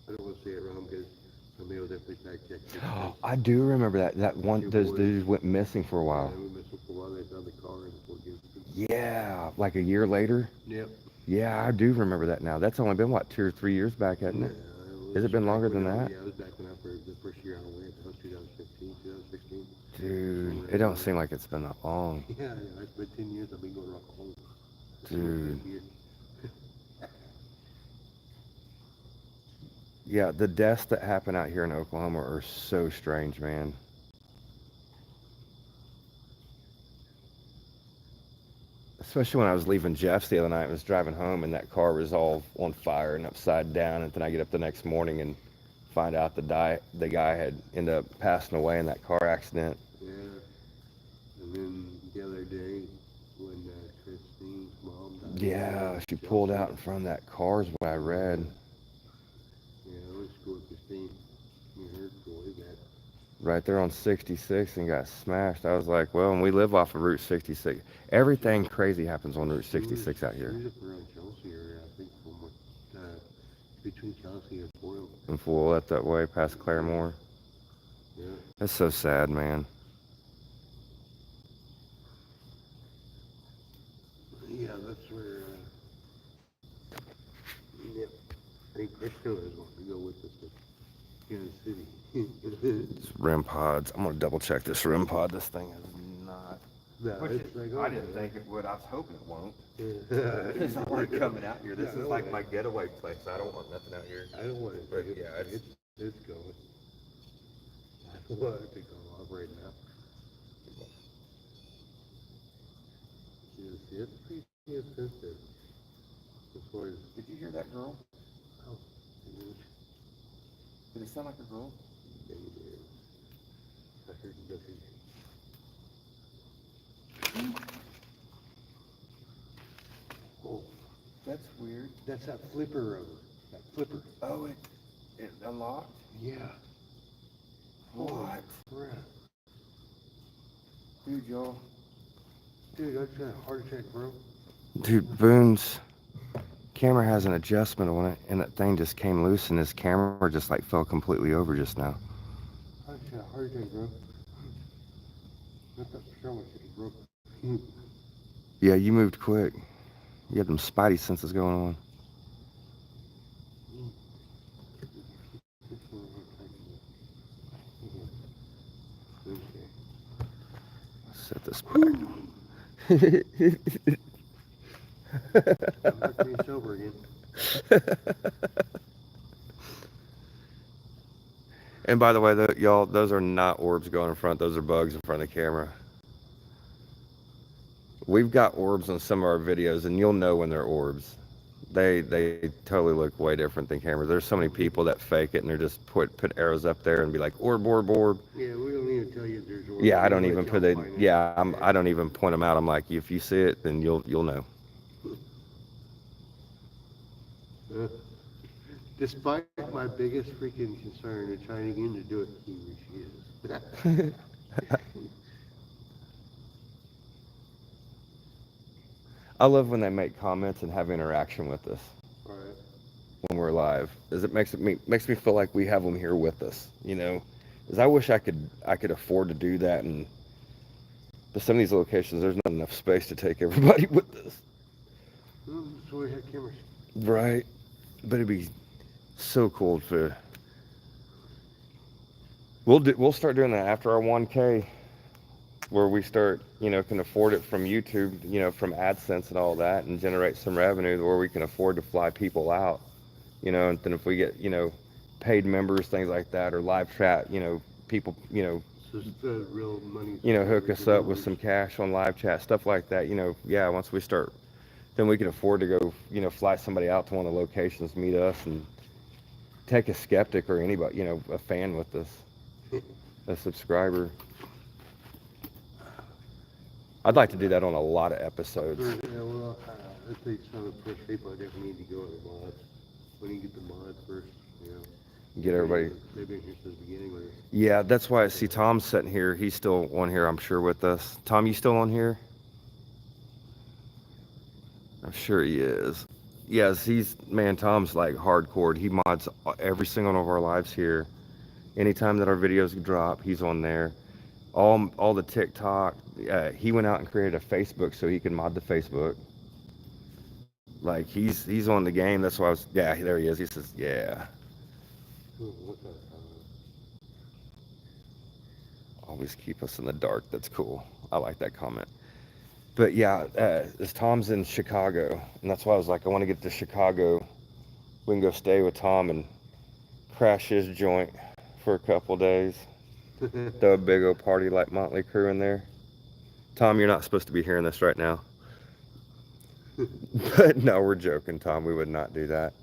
I don't want to say it wrong because somebody will definitely fact check it. I do remember that. That one, Two those boys. dudes went missing for a while. Yeah, we missed them for a while. They found the car in Fort Gibson. Yeah, like a year later. Yep. Yeah, I do remember that now. That's only been what, 2 or 3 years back, hasn't it? Has it been longer than that? Yeah, it was back when the first year I went. That was 2015, 2016. Dude, it don't seem like it's been that long. Yeah, it's been 10 years I've been going to Oklahoma. Dude. Yeah, the deaths that happen out here in Oklahoma are so strange, man. Especially when I was leaving Jeff's the other night, I was driving home and that car was all on fire and upside down. And then I get up the next morning and find out the guy had ended up passing away in that car accident. Yeah. And then the other day when Christine's mom died. Yeah, she pulled out in front of that car is what I read. Yeah, I went to school with Christine. Me and her school way back. Right there on 66 and got smashed. I was like, well, and we live off of Route 66. Everything crazy happens on Route 66 out here. She was up around Chelsea area, I think, from what, between Chelsea and Foyle. And full up that way past Claremore. Yeah. That's so sad, man. Yeah, that's where, yep. I think Chris Taylor is wanting to go with us to Kansas City. It's REM pods. I'm gonna double check this REM pod. This thing is not. No, it's like, I didn't think it would. I was hoping it won't. Yeah. It's not like coming out here. This is like my getaway place. I don't want nothing out here. I don't want it. But yeah, it's going. I don't want it to go off right now. It's pretty expensive. As far as, Did you hear that girl? oh, Did it sound like a girl? maybe it is. I heard nothing. Oh, That's weird. that's that flipper rover. That flipper. Oh, it unlocked? Yeah. What? Crap. Dude, y'all. Dude, I just had a heart attack, bro. Dude, Boone's camera has an adjustment on it, and that thing just came loose, and his camera just like fell completely over just now. I just had a heart attack, bro. I thought for sure my shit was broke. Yeah, you moved quick. You had them spidey senses going on. Set this back. I'm not being sober again. And by the way, y'all, those are not orbs going in front. Those are bugs in front of the camera. We've got orbs on some of our videos, and you'll know when they're orbs. They totally look way different than cameras. There's so many people that fake it, and they're just put arrows up there and be like, orb, orb, orb. Yeah, we don't even tell you there's orbs. Yeah, I don't We'll even let put y'all it. find it. Yeah, I don't even point them out. I'm like, if you see it, then you'll know. Despite my biggest freaking concern in trying to get him to do it, he refuses. I love when they make comments and have interaction with us All right. when we're live, as it makes me feel like we have them here with us, you know. As I wish I could afford to do that, but some of these locations there's not enough space to take everybody with us. So we had cameras. Right, but it'd be so cool to. We'll start doing that after our 1K, where we start, can afford it from YouTube, from AdSense and all that, and generate some revenue where we can afford to fly people out, and then if we get, paid members, things like that, or live chat, people, So it's the real money. hook us up with some cash on live chat, stuff like that, yeah, once we start, then we can afford to go, fly somebody out to one of the locations, meet us, and take a skeptic or anybody, a fan with us, a subscriber. I'd like to do that on a lot of episodes. Yeah, well, I think some of the first people I definitely need to go to the mods. We need to get the mods first, Get everybody. They've been here since the beginning. Or... Yeah, that's why I see Tom sitting here. He's still on here, I'm sure, with us. Tom, you still on here? I'm sure he is. Yes, man, Tom's like hardcore. He mods every single one of our lives here. Anytime that our videos drop, he's on there. All the TikTok. He went out and created a Facebook so he can mod the Facebook. Like he's on the game. That's why I was. Yeah, there he is. He says, yeah. Always keep us in the dark. That's cool. I like that comment. But yeah, this Tom's in Chicago, and that's why I was like, I want to get to Chicago. We can go stay with Tom and crash his joint for a couple days. Throw a big old party like Motley Crue in there. Tom, you're not supposed to be hearing this right now. But no, we're joking, Tom. We would not do that.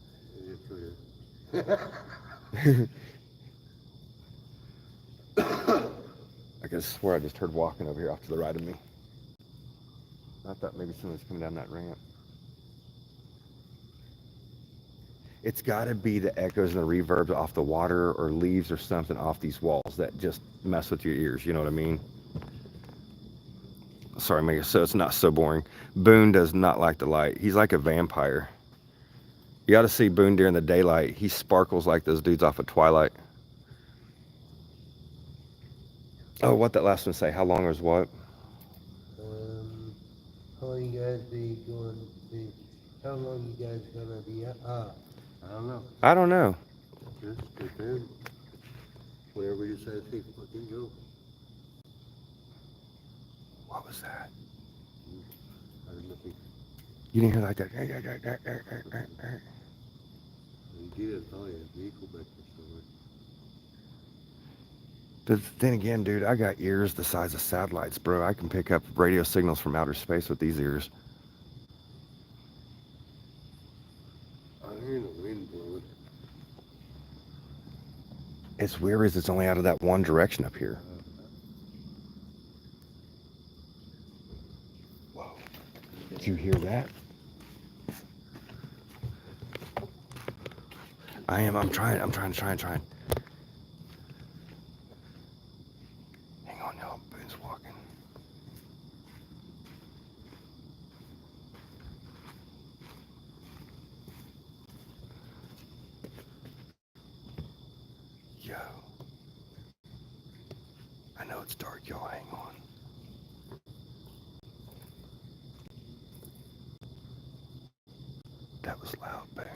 I could swear I just heard walking over here off to the right of me. I thought maybe someone was coming down that ramp. It's got to be the echoes and the reverbs off the water or leaves or something off these walls that just mess with your ears. You know what I mean? Sorry, Mega, so it's not so boring. Boone does not like the light. He's like a vampire. You got to see Boone during the daylight. He sparkles like those dudes off of Twilight. Oh, what that last one say? How long is what? How long you guys be going? How long you guys gonna be? I don't know. I don't know. Just depends. Whatever you say, hey, fucking go. What was that? I heard nothing. You didn't hear like that? You did, probably a vehicle back there somewhere. But then again, dude, I got ears the size of satellites, bro. I can pick up radio signals from outer space with these ears. I'm hearing the wind blowing. It's weird as it's only out of that one direction up here. Whoa. Did you hear that? I'm trying. Hang on, y'all. Boone's walking. Yo. I know it's dark, y'all. Hang on. That was loud, Boone.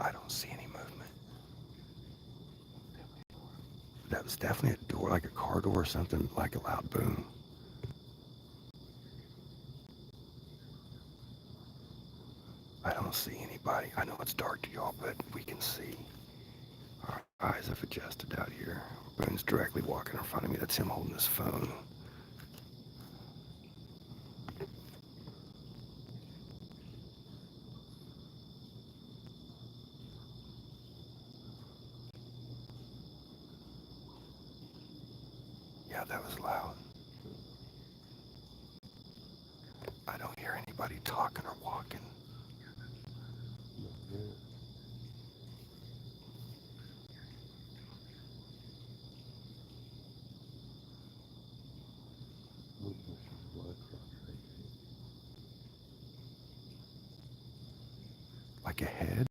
I don't see any movement. That was definitely a door, like a car door or something, like a loud boom. I don't see anybody. I know it's dark to y'all, but we can see. Our eyes have adjusted out here. Boone's directly walking in front of me. That's him holding his phone. Yeah, that was loud. I don't hear anybody talking or walking. Like a head?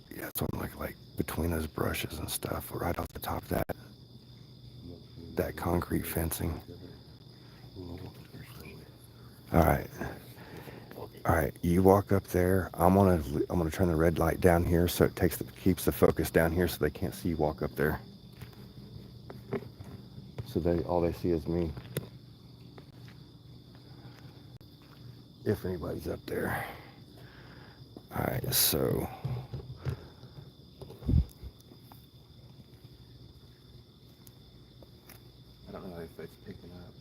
Yeah, it's something like between those brushes and stuff, right off the top of that concrete fencing. All right. All right, you walk up there. I'm gonna turn the red light down here so it keeps the focus down here so they can't see you walk up there. So all they see is me. If anybody's up there. All right, so I don't know if it's picking up.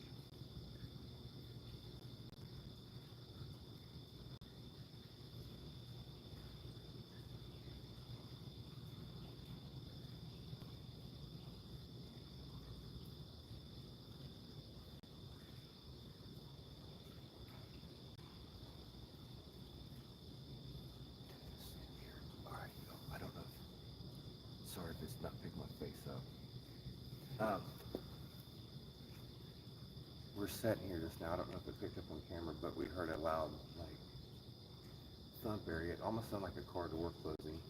Um, we're sitting here just now. I don't know if it picked up on camera, but we heard a loud, like, thump area. It almost sounded like a car door closing,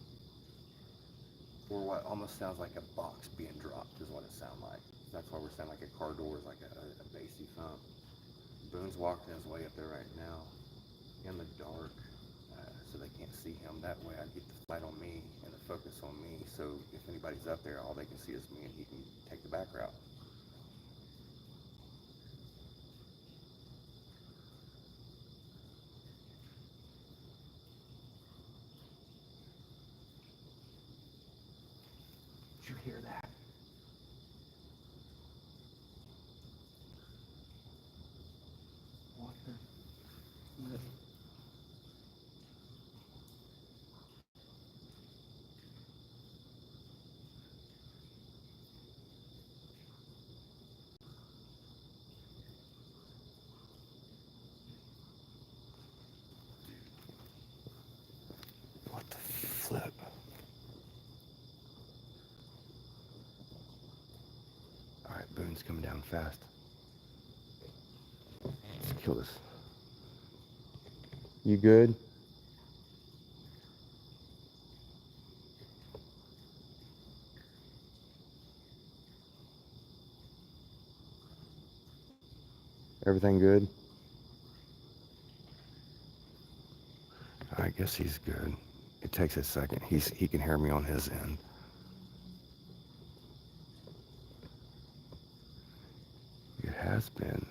or what almost sounds like a box being dropped is what it sounded like. That's why we're saying like a car door is like a bassy thump. Boone's walking his way up there right now in the dark, so they can't see him. That way I get the light on me and the focus on me, so if anybody's up there, all they can see is me and he can take the back route. Did you hear that? What the? What the flip? Alright, Boone's coming down fast. Let's kill this. You good? Everything good? I guess he's good. It takes a second. He can hear me on his end. It has been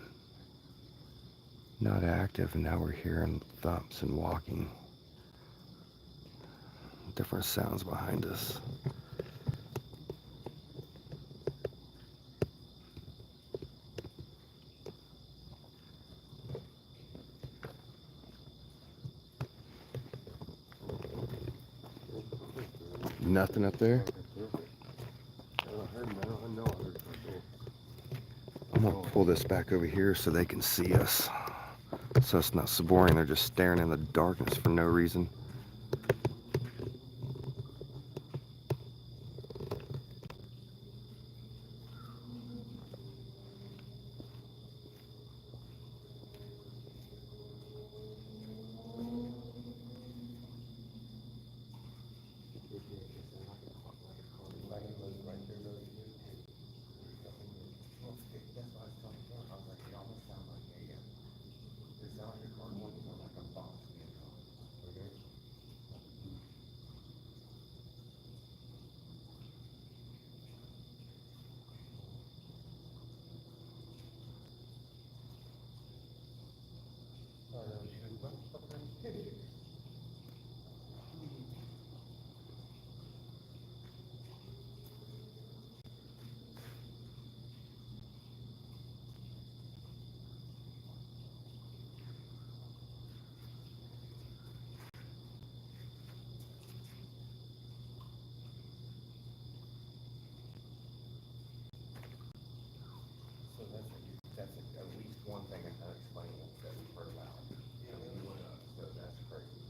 not active, and now we're hearing thumps and walking. Different sounds behind us. Nothing up there? I'm gonna pull this back over here so they can see us. So it's not so boring, they're just staring in the darkness for no reason. So that's at least one thing I can explain that we've heard about. So that's crazy.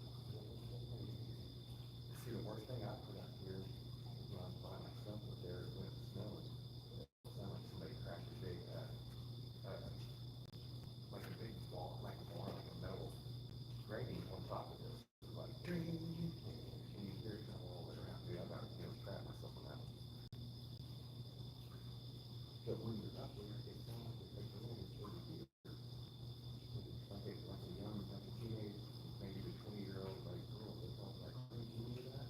See, the worst thing I put out here when I was by myself up there when it was snowing, it sounded like somebody cracked a big, like a big wall, like a metal grating on top of this. It was like, ding, and you hear it all the way around. Dude, I about crap myself on that one. But when you're up there, it sounds like it's like a little like a young, like a teenage, maybe the 20-year-old like girl. They felt like, hey, can you hear that?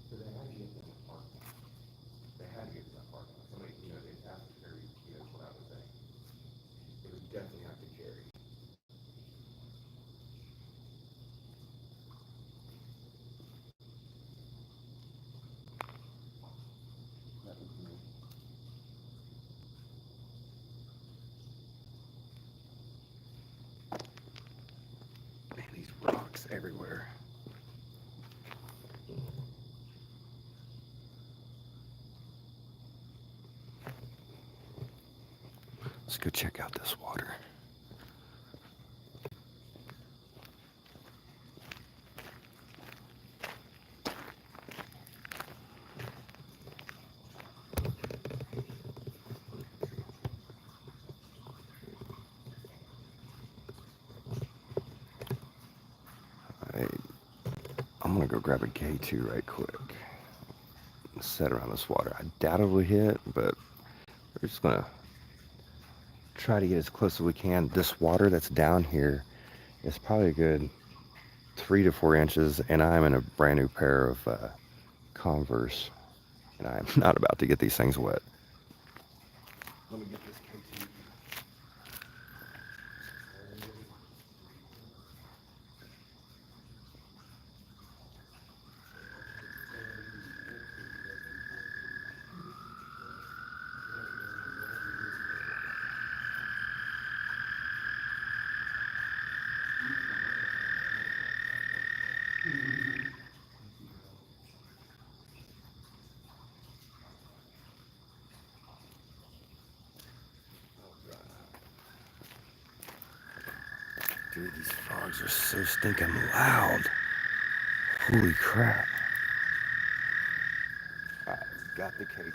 So they had to get to that parking lot. They had to get to that parking lot. Somebody, they have to carry, what I was saying. It would definitely have to carry. That was me. Man, these rocks everywhere. Let's go check out this water. gonna go grab a K2 right quick. Set around this water. I doubt it will hit, but we're just gonna try to get as close as we can. This water that's down here is probably a good 3 to 4 inches, and I'm in a brand new pair of Converse, and I'm not about to get these things wet. Let me get this K2. Dude, these frogs are so stinking loud. Holy crap. Alright, got the K2.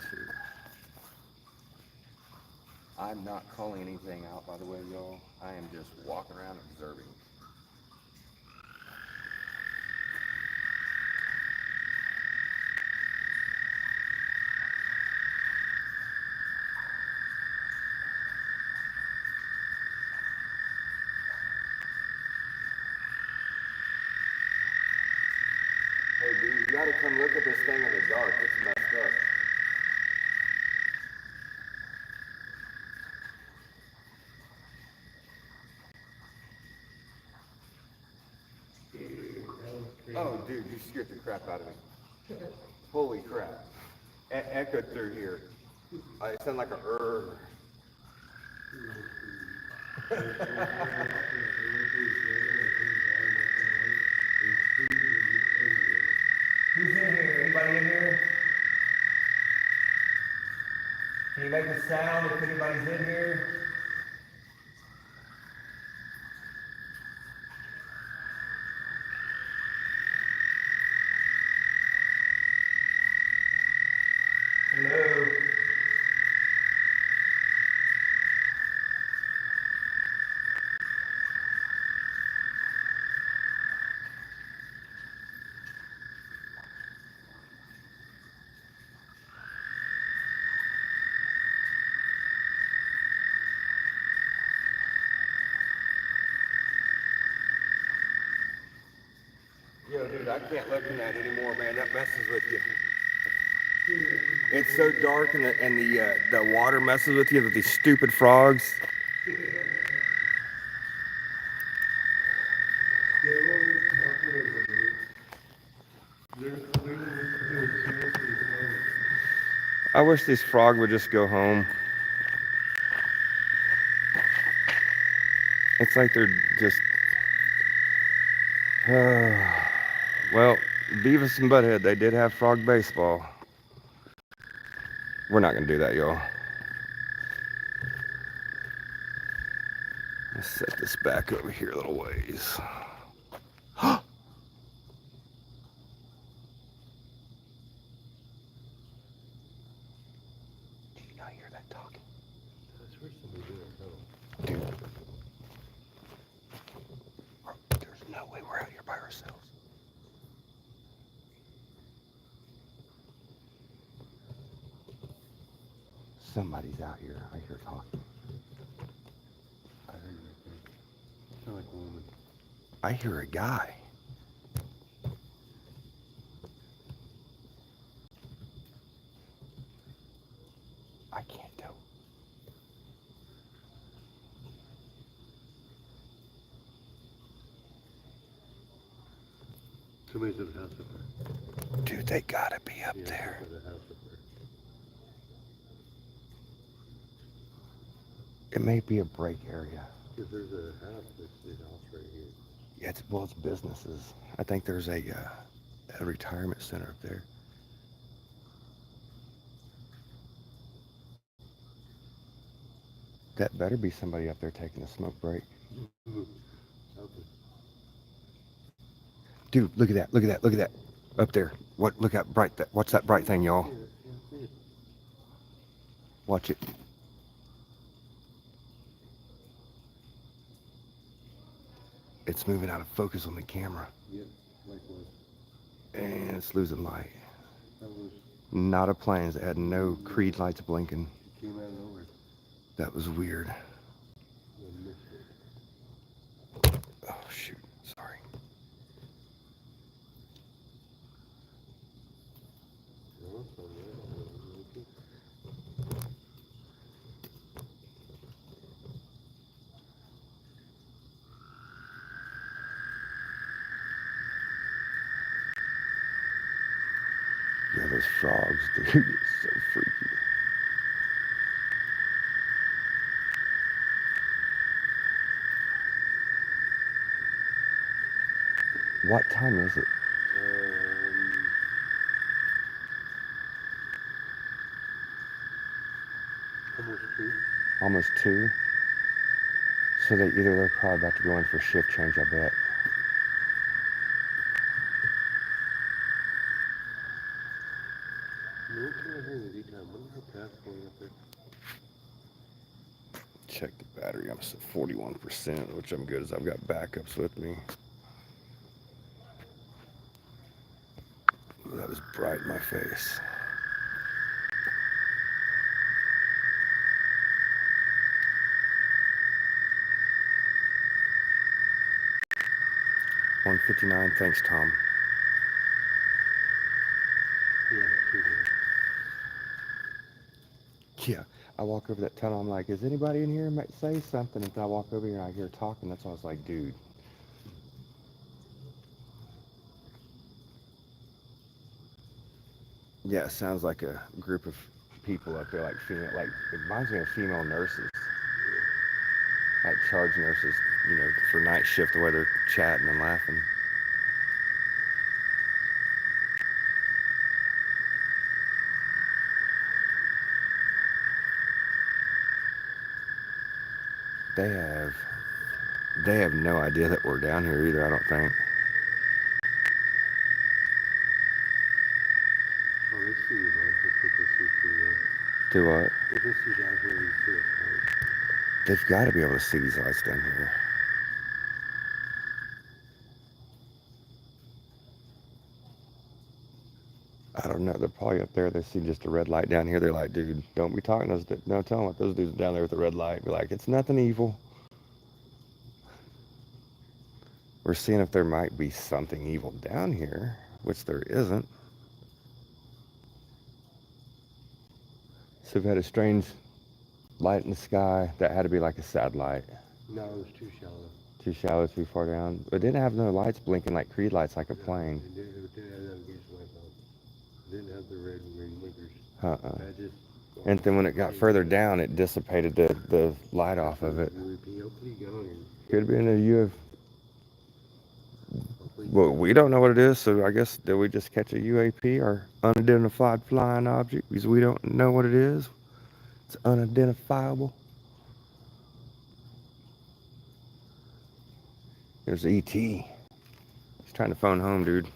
I'm not calling anything out, by the way, y'all. I am just walking around observing. Hey, dude, you gotta come look at this thing in the dark. It's messed up. Oh, dude, you scared the crap out of me. Holy crap. Echoed through here. It sounded like a Who's in here? Anybody in here? Can you make a sound if anybody's in here? Hello? Yo, dude, I can't look in that anymore, man. That messes with you. It's so dark, and the water messes with you with these stupid frogs. I wish this frog would just go home. It's like they're just... well, Beavis and Butthead, they did have frog baseball. We're not going to do that, y'all. Let's set this back over here a little ways. Do you not hear that talking? Dude. There's no way we're out here by ourselves. Somebody's out here. I hear talking. I heard you. Sound like a woman. I hear a guy. I can't tell. Somebody's at the house up there. Dude, they gotta be up Yeah, there. at the house up there. It may be a break area. Because there's a house next to the house right here. Yeah, it's businesses. I think there's a retirement center up there. That better be somebody up there taking a smoke break. Okay. Dude, look at that, look at that, look at that. Up there. Look how bright that, what's that bright thing, y'all? Watch it. It's moving out of focus on the camera. Yep, likewise. And it's losing light. That was, Not a planes that had no creed lights blinking. it came out of nowhere. That was weird. I missed it. Oh, shoot. Sorry. No, it's all right. I don't like it. Yeah, those frogs, dude. It's so freaky. What time is it? Almost 2. Almost 2. So they're probably about to go in for shift change, I bet. No, it's not here in the daytime. I wonder how fast going up there. Check the battery. I'm at 41%, which I'm good as I've got backups with me. That was bright in my face. $159. Thanks, Tom. Yeah, 2 there. Yeah, I walk over that tunnel. I'm like, is anybody in here might say something? And I walk over here and I hear talking. That's why I was like, dude. Yeah, it sounds like a group of people up there, like female, like it reminds me of female nurses, like charge nurses, for night shift, the way they're chatting and laughing. They have, they have no idea that we're down here either. I don't think. Oh, they see you, bud. I think they see through there. Do what? They can see down here. You see it, right? They've got to be able to see these lights down here. I don't know. They're probably up there. They see just a red light down here. They're like, dude, don't be talking to us. Don't tell them what those dudes down there with the red light. Be like, it's nothing evil. We're seeing if there might be something evil down here, which there isn't. So we've had a strange light in the sky. That had to be like a satellite. No, it was too shallow. Too shallow, too far down. It didn't have no lights blinking like creed lights like a plane. It didn't have navigation lights on. It didn't have the red and green blinkers. Uh-uh. I just. And then when it got further down, it dissipated the light off of it. UAP, hopefully you got on your. Could have been a UFO. Hopefully you Well, got- we don't know what it is, so I guess did we just catch a UAP or unidentified flying object? Because we don't know what it is. It's unidentifiable. There's ET. He's trying to phone home, dude.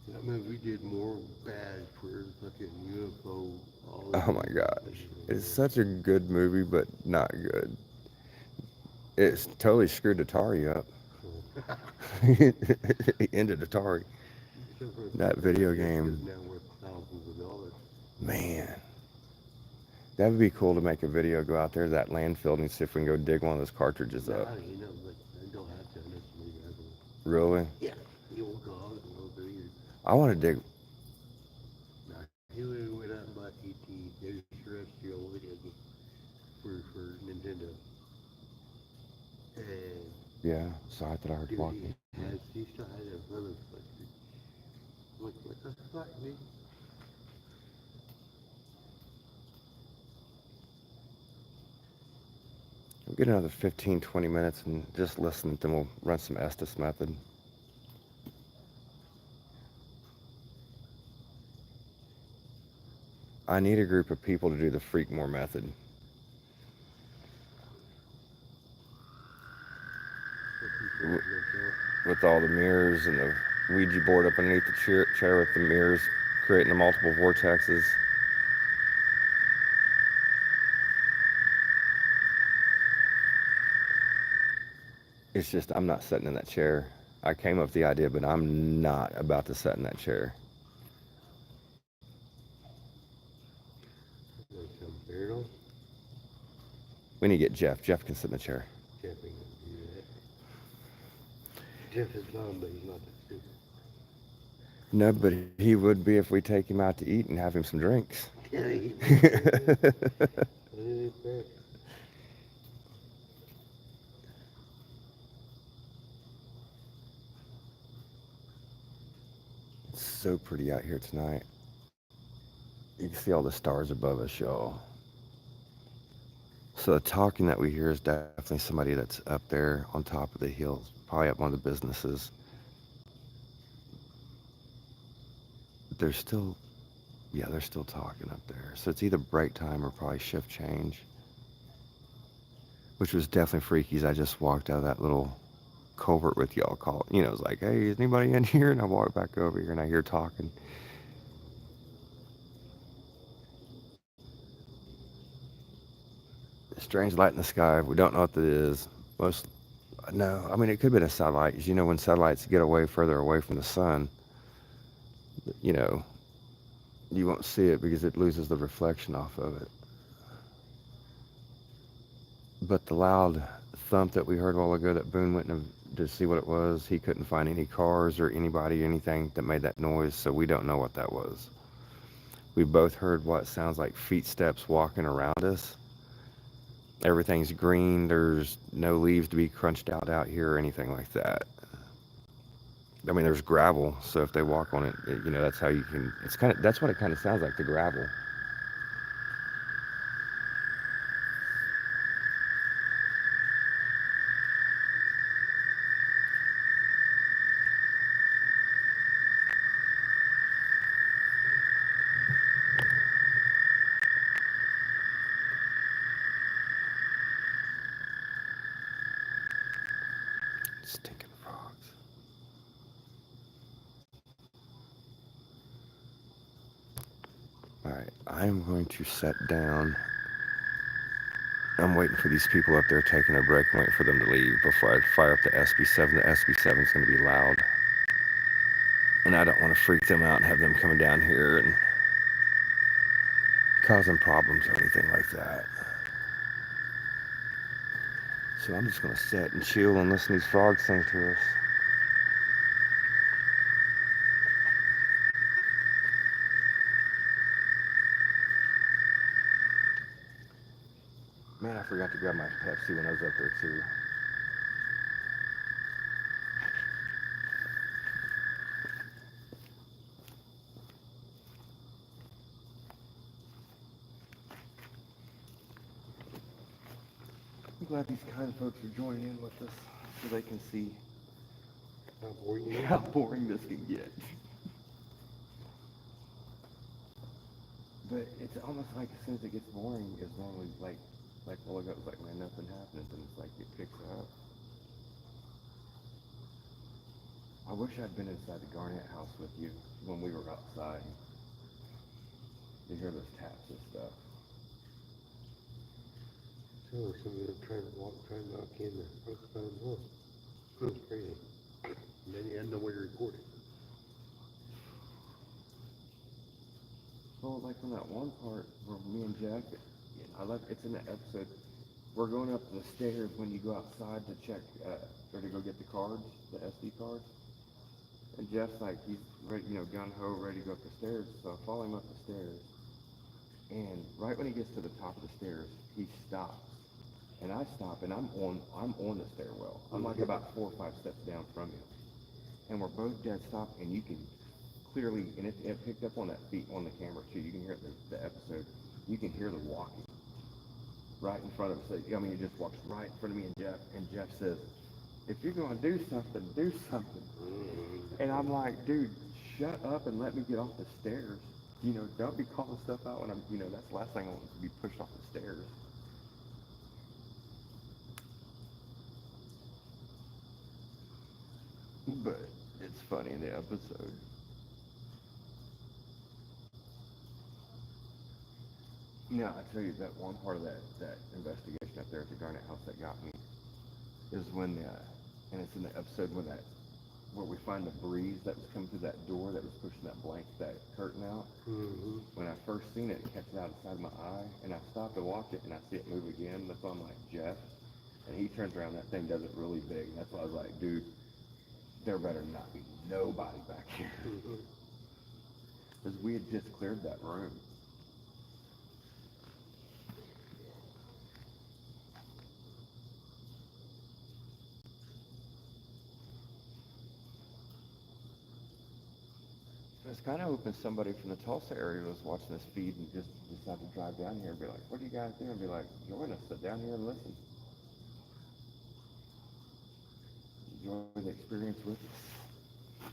That movie did more bad for fucking UFO. Oh my gosh. It's such a good movie, but not good. It's totally screwed Atari up. He ended Atari. That video game. It's now worth thousands of dollars. Man. That would be cool to make a video, go out there to that landfill and see if we can go dig one of those cartridges up. Nah, you know, but I don't have to unless you have one. Really? Yeah, you won't go out and go do either. I want to dig. Nah, he went out and bought ET, extraterrestrial video game for Nintendo. And Yeah, sorry that I heard dude, walking. he still has it in front of us. Like, what the fuck, man? We'll get another 15, 20 minutes and just listen, then we'll run some Estes method. I need a group of people to do the Freakmore method. With all the mirrors and the Ouija board up underneath the chair with the mirrors creating the multiple vortexes. It's just, I'm not sitting in that chair. I came up with the idea, but I'm not about to sit in that chair. Like some beard. We need to get Jeff. Jeff can sit in the chair. Jeff ain't gonna do that. Jeff is dumb, but he's not that stupid. No, but he would be if we take him out to eat and have him some drinks. Yeah, he It's so pretty out here tonight. You can see all the stars above us, y'all. So the talking that we hear is definitely somebody that's up there on top of the hills, probably at one of the businesses. They're still, yeah, they're still talking up there. So it's either break time or probably shift change, which was definitely freaky as I just walked out of that little culvert with y'all call. You know, it was like, hey, is anybody in here? And I walk back over here and I hear talking. Strange light in the sky. We don't know what that is. Most, no, I mean, it could have been a satellite. 'Cause you know, when satellites get away further away from the sun, you know, you won't see it because it loses the reflection off of it. But the loud thump that we heard a while ago that Boone went to see what it was, he couldn't find any cars or anybody or anything that made that noise, so we don't know what that was. We both heard what sounds like feet steps walking around us. Everything's green. There's no leaves to be crunched out here or anything like that. I mean, there's gravel, so if they walk on it, you know, that's how you can. It's kind of that's what it kind of sounds like, the gravel. Stinking frogs. All right, I'm going to sit down. I'm waiting for these people up there taking a break. I'm waiting for them to leave before I fire up the SB7. The SB7 is going to be loud. And I don't want to freak them out and have them coming down here and causing problems or anything like that. So I'm just going to sit and chill and listen to these frogs sing to us. Man, I forgot to grab my Pepsi when I was up there too. I'm glad these kind folks are joining in with us so they can see how boring this can get. But it's almost like as soon as it gets boring, it's normally like a while ago, it was like, man, nothing happens, and it's like it picks up. I wish I'd been inside the Garnett house with you when we were outside. You hear those taps and stuff. So some of them trying to knock in the front house. It was crazy. And then you had nowhere to record it. Well, like on that one part where me and Jack, I love it's in the episode. We're going up the stairs when you go outside to check or to go get the cards, the SD cards. And Jeff's like, he's ready, you know, gun ho, ready to go up the stairs. So I follow him up the stairs. And right when he gets to the top of the stairs, he stops. And I stop, and I'm on the stairwell. I'm like about 4 or 5 steps down from him. And we're both dead stop, and you can clearly, and it picked up on that beat on the camera too. You can hear it in the episode. You can hear the walking right in front of us. I mean, it just walks right in front of me and Jeff says, if you're going to do something, do something. And I'm like, dude, shut up and let me get off the stairs. You know, don't be calling stuff out when I'm, you know, that's the last thing I want to be pushed off the stairs. But it's funny in the episode. You know, I tell you that one part of that investigation up there at the Garnett house that got me is when, and it's in the episode when that where we find the breeze that was coming through that door that was pushing that curtain out. Mm-hmm. When I first seen it, it kept it out inside my eye, and I stopped to watch it, and I see it move again. That's why I'm like, Jeff. And he turns around, that thing does it really big. That's why I was like, dude, there better not be nobody back here. Because we had just cleared that room. It's kind of hoping somebody from the Tulsa area was watching this feed and just decided to drive down here and be like, what are you guys doing? And be like, join us, sit down here and listen. Enjoy the experience with us.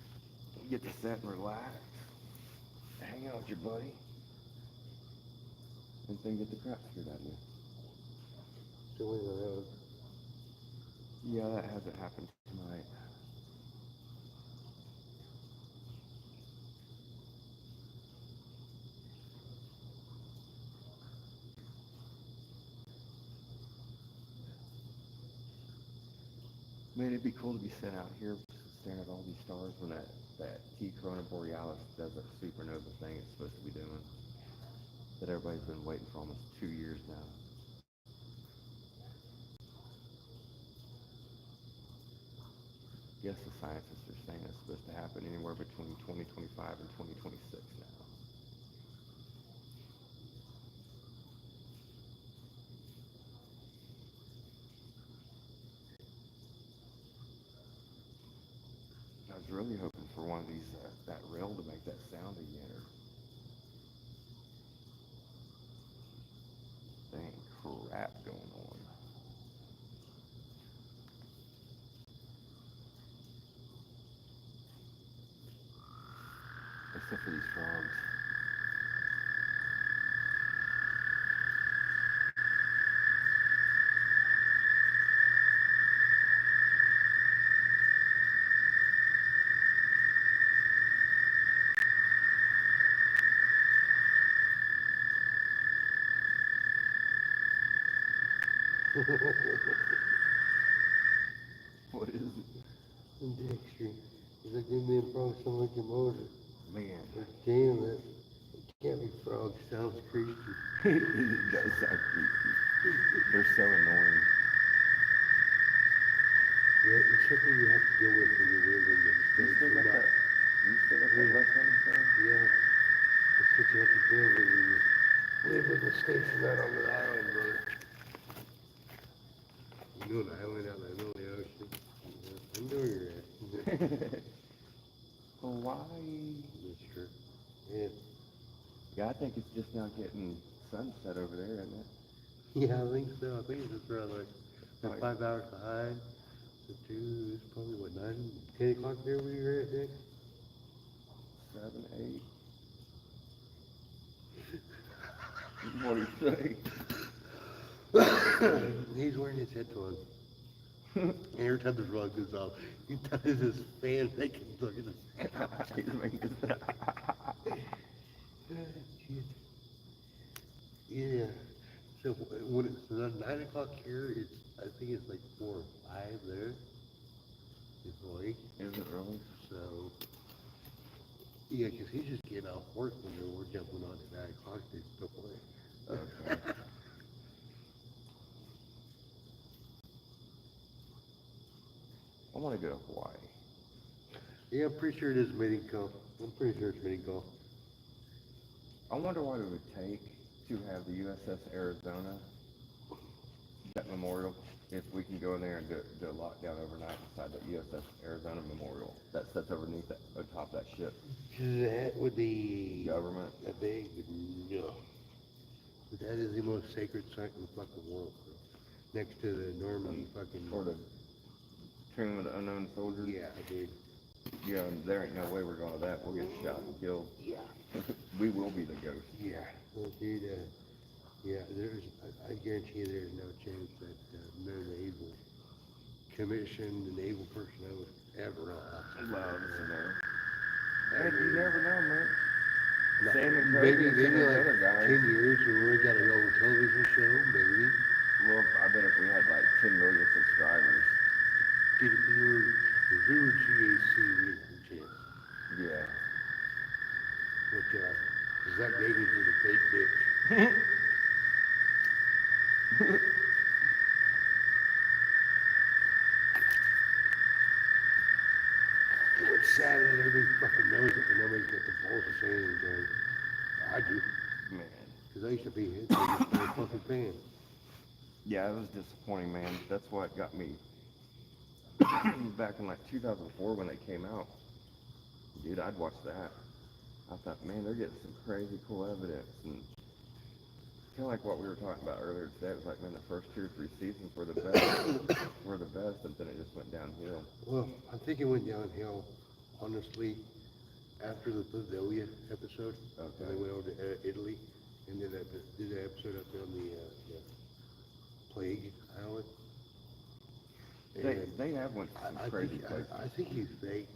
You get to sit and relax, hang out with your buddy, and then get the crap scared out of you. Join the road. Yeah, that hasn't happened tonight. Man, it'd be cool to be sitting out here staring at all these stars when that T Corona Borealis desert supernova thing is supposed to be doing. That everybody's been waiting for almost 2 years now. Yes, the scientists are saying it's supposed to happen anywhere between 2025 and 2026 now. I was really hoping for one of these, that rail to make that sound again, or dang crap going on. Except for these frogs. What is it? Dexter. He's like, give me a frog sound like your motor. Man, Like, damn it. It can't be frog. Sounds creepy. it does sound creepy. They're so annoying. Yeah, it's something you have to deal with when you live in the You States. still got that? You still got that Yeah. left hand thing? Yeah. That's what you have to deal with when you live in the States and not on the island, brother. You know an island out in the middle of the ocean. Yeah, I know you're at. Hawaii. That's true. Yeah. Yeah, I think it's just now getting sunset over there, isn't it? Yeah, I think so. I think it's around like Like 5 hours behind. So two, it's probably what, 9, 10 o'clock there where you're at, Nick? 7, 8. What do you say? He's wearing his headphones. And every time the rug goes off, he touches his fan making look at his He's making this- Yeah. So when it's 9 o'clock here, it's, I think it's like 4 or 5 there. It's like, Is it really? so, yeah, because he's just getting off work when we're jumping on at 9 o'clock this before. Okay. I want to go to Hawaii. Yeah, I'm pretty sure it is meeting call. I'm pretty sure it's meeting call. I wonder what it would take to have the USS Arizona, that memorial, if we can go in there and do a lockdown overnight inside the USS Arizona Memorial that sits underneath that, on top of that ship. That would be Government. a big no. But that is the most sacred site in the fucking world, bro. Next to the Norman fucking. Or the Tomb of the Unknown Soldiers. Yeah, dude. Yeah, and there ain't no way we're going to that. We'll get shot and killed. Yeah. We will be the ghost. Yeah. Well, dude, yeah, I guarantee you there's no chance that no naval commissioned, naval personnel would ever Love to know. Hey, you never know, man. No, Sam and maybe, Cody and maybe some of the like other guys. 10 years when we got our own television show, maybe. Well, I bet if we had like 10 million subscribers. Dude, if we were GAC, What's sad is everybody fucking knows it, but nobody's got the balls to say anything. I do, Man. because I used to be his biggest fucking fan. Yeah, it was disappointing, man. That's what got me back in like 2004 when they came out. Dude, I'd watch that. I thought, man, they're getting some crazy cool evidence. And kind of like what we were talking about earlier today. It was like, man, the first 2 or 3 seasons were the best. And then it just went downhill. Well, I think it went downhill, honestly, after the Pavilion episode. Okay. And they went over to Italy and did that episode up there on the Plague Island. They have went to some crazy places. I think he faked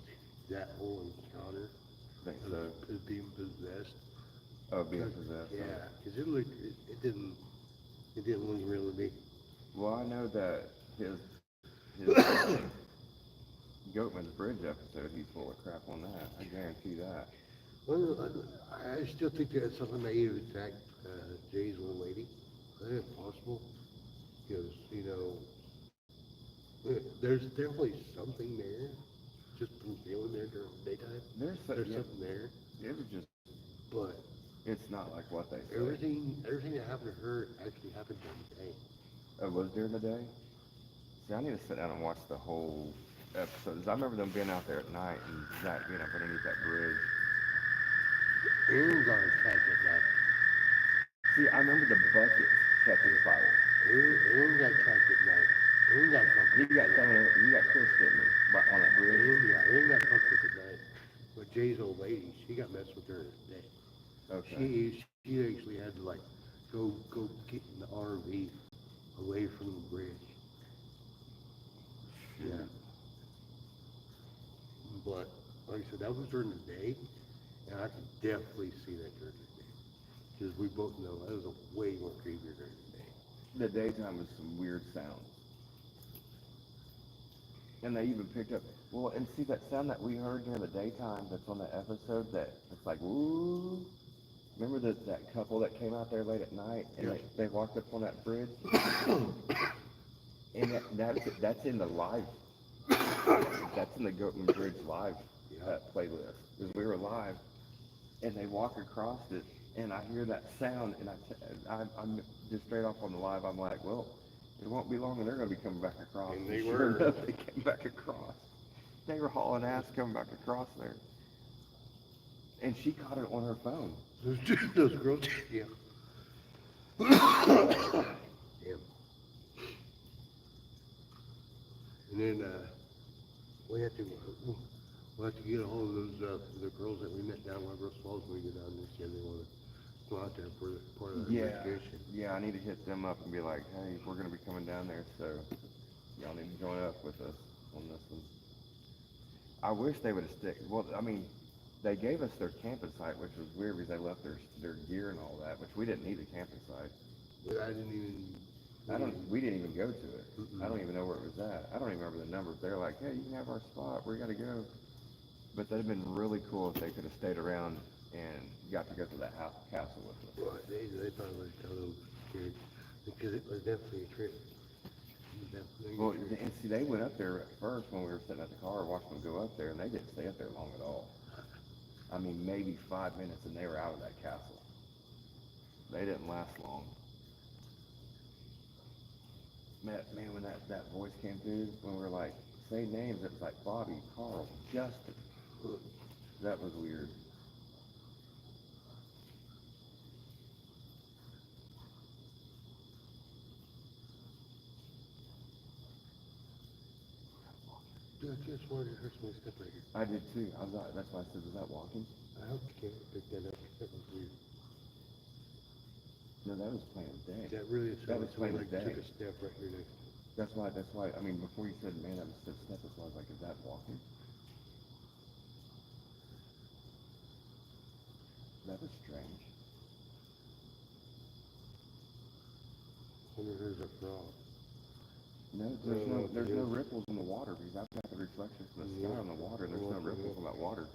that whole encounter Think so. of being possessed. Oh, being possessed. Yeah, because it didn't look real to me. Well, I know that his Goatman's Bridge episode, he's full of crap on that. I guarantee that. Well, I still think that's something that you attacked Jay's old lady. I think it's possible. Because, there's definitely something there. Just from feeling there during the daytime. There's something there. It was just, But it's not like what they say. everything that happened to her actually happened during the day. Oh, was during the day? See, I need to sit down and watch the whole episode. 'Cause I remember them being out there at night and Zach being up underneath that bridge. Aaron got attacked at night. See, I remember the buckets catching fire. Aaron got attacked at night. Aaron got fucked. You got Chris, didn't you? On that bridge? Aaron got fucked with at night. But Jay's old lady, she got messed with during the day. Okay. She actually had to go get in the RV away from the bridge. Yeah. But like I said, that was during the day, and I could definitely see that during the day. Because we both know that was a way more creepier during the day. The daytime was some weird sounds. And they even picked up, well, and see that sound that we heard during the daytime that's on that episode that it's like, woo. Remember that couple that came out there late at night and Yeah. they walked up on that bridge? And that's in the live, that's in the Goatman Bridge live playlist. Because we were live and they walk across it and I hear that sound and I'm just straight off on the live, I'm like, well, it won't be long and they're going to be coming back across. And they sure were. enough, they came back across. They were hauling ass coming back across there. And she caught it on her phone. Those girls, yeah. Yeah. And then we'll have to get a hold of those the girls that we met down Webber Falls when we go down there. See if they want to go out there for part of the investigation. Yeah, I need to hit them up and be like, hey, we're going to be coming down there, so y'all need to join up with us on this one. I wish they would have stick. Well, I mean, they gave us their camping site, which was weird because they left their gear and all that, which we didn't need a camping site. But I didn't even. We didn't even go to it. Mm-mm. I don't even know where it was at. I don't even remember the numbers. They're like, hey, you can have our spot. We got to go. But that'd have been really cool if they could have stayed around and got to go to that castle with us. Well, they probably would have told them scared because it was definitely a trip. Well, and see, they went up there at first when we were sitting at the car watching them go up there, and they didn't stay up there long at all. I mean, maybe 5 minutes, and they were out of that castle. They didn't last long. Man, when that voice came through, when we were like, say names, it was like Bobby, Carl, Justin. That was weird. Just wanted to hurt my step right here. I did too. That's why I said, was that walking? I hope you can't pick that up. That was weird. No, that was playing dead. That really That was sounded like playing took dead. a step right here next to me. That's why, I mean, before you said, man, that was a step, that's why I was like, is that walking? That was strange. I wonder if there's a frog. No, there's no ripples in the water because I've got the reflection from the sky on the water and there's no ripples on that water.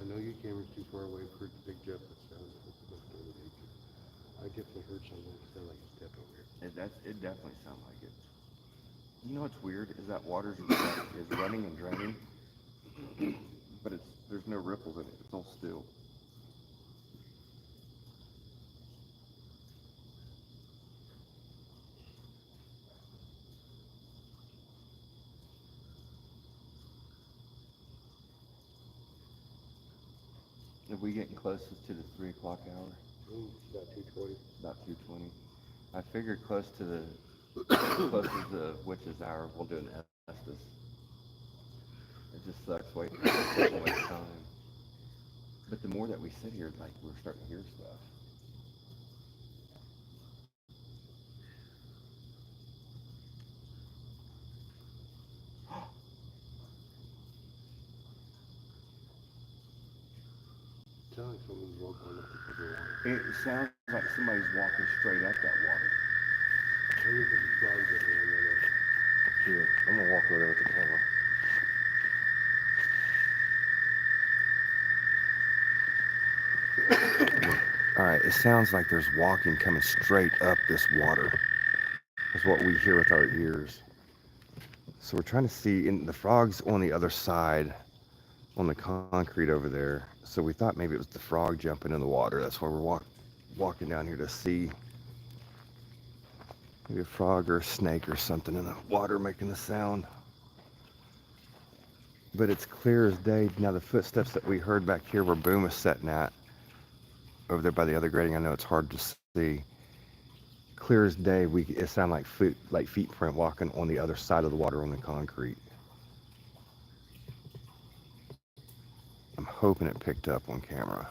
I know you TV camera's too far away for it to pick up the sound. I definitely heard something that sounded like a step over here. It definitely sounds like it. You know what's weird is that water is running and draining, but there's no ripples in it. It's all still. Are we getting closest to the 3 o'clock hour? About 2:20. About 2:20. I figured close to the witch's hour, we'll do an Estes. It just sucks waiting. It's such a waste of time. But the more that we sit here, like we're starting to hear stuff. It sounds like someone's walking up the water. It sounds like somebody's walking straight up that water. I wonder if there's a frog getting around there. Here, I'm gonna walk over there with the camera. All right, it sounds like there's walking coming straight up this water. That's what we hear with our ears. So we're trying to see, and the frog's on the other side, on the concrete over there. So we thought maybe it was the frog jumping in the water. That's why we're walking down here to see maybe a frog or a snake or something in the water making the sound. But it's clear as day. Now the footsteps that we heard back here where Boom was sitting at, over there by the other grating, I know it's hard to see. Clear as day, it sounded like feet print walking on the other side of the water on the concrete. I'm hoping it picked up on camera.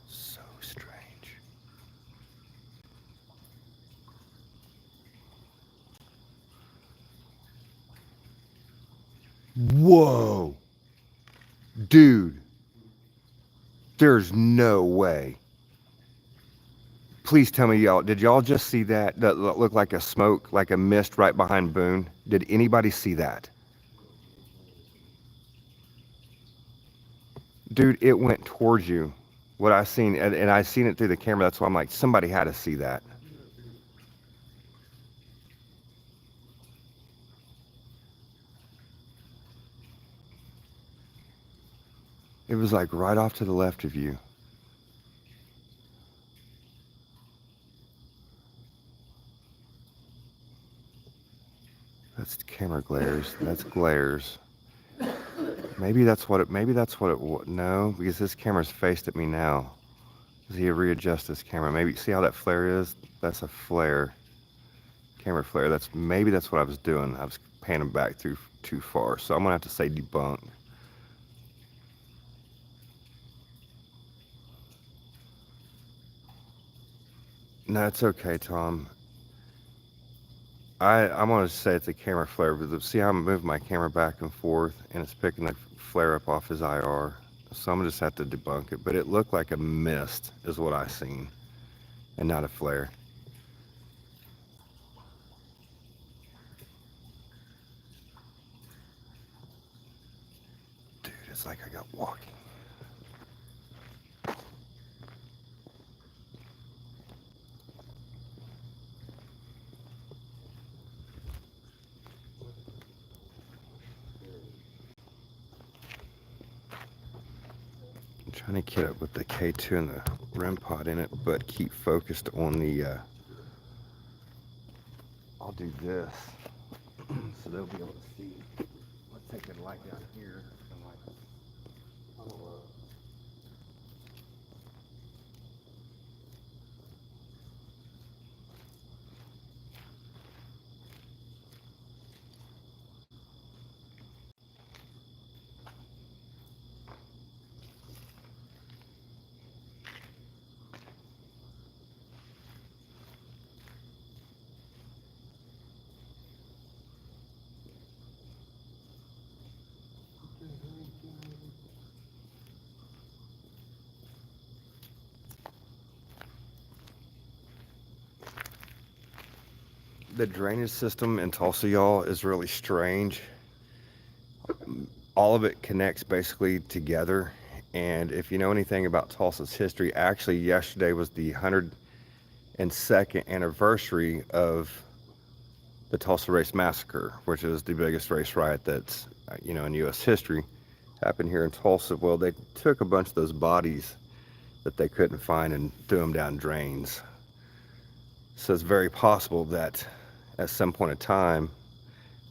So strange. Whoa! Dude, there's no way. Please tell me, did y'all just see that? That looked like a smoke, like a mist right behind Boone? Did anybody see that? Dude, it went towards you. What I seen, and I seen it through the camera, that's why I'm like, somebody had to see that. It was like right off to the left of you. That's camera glares. That's glares. Maybe that's what it. No, because this camera's faced at me now. Does he readjust this camera? Maybe, see how that flare is? That's a flare. Camera flare. Maybe that's what I was doing. I was panning back through too far. So I'm gonna have to say debunk. No, it's okay, Tom. I'm gonna say it's a camera flare, but see how I'm moving my camera back and forth, and it's picking the flare up off his IR. So I'm gonna just have to debunk it. But it looked like a mist, is what I seen, and not a flare. Dude, it's like I got walking. I'm trying to get up with the K2 and the REM pod in it, but keep focused on the, I'll do this, so they'll be able to see. Let's take the light down here and like, The drainage system in Tulsa, y'all, is really strange. All of it connects basically together. And if you know anything about Tulsa's history, actually, yesterday was the 102nd anniversary of the Tulsa Race Massacre, which is the biggest race riot that's, in U.S. history, happened here in Tulsa. Well, they took a bunch of those bodies that they couldn't find and threw them down drains. So it's very possible that at some point in time,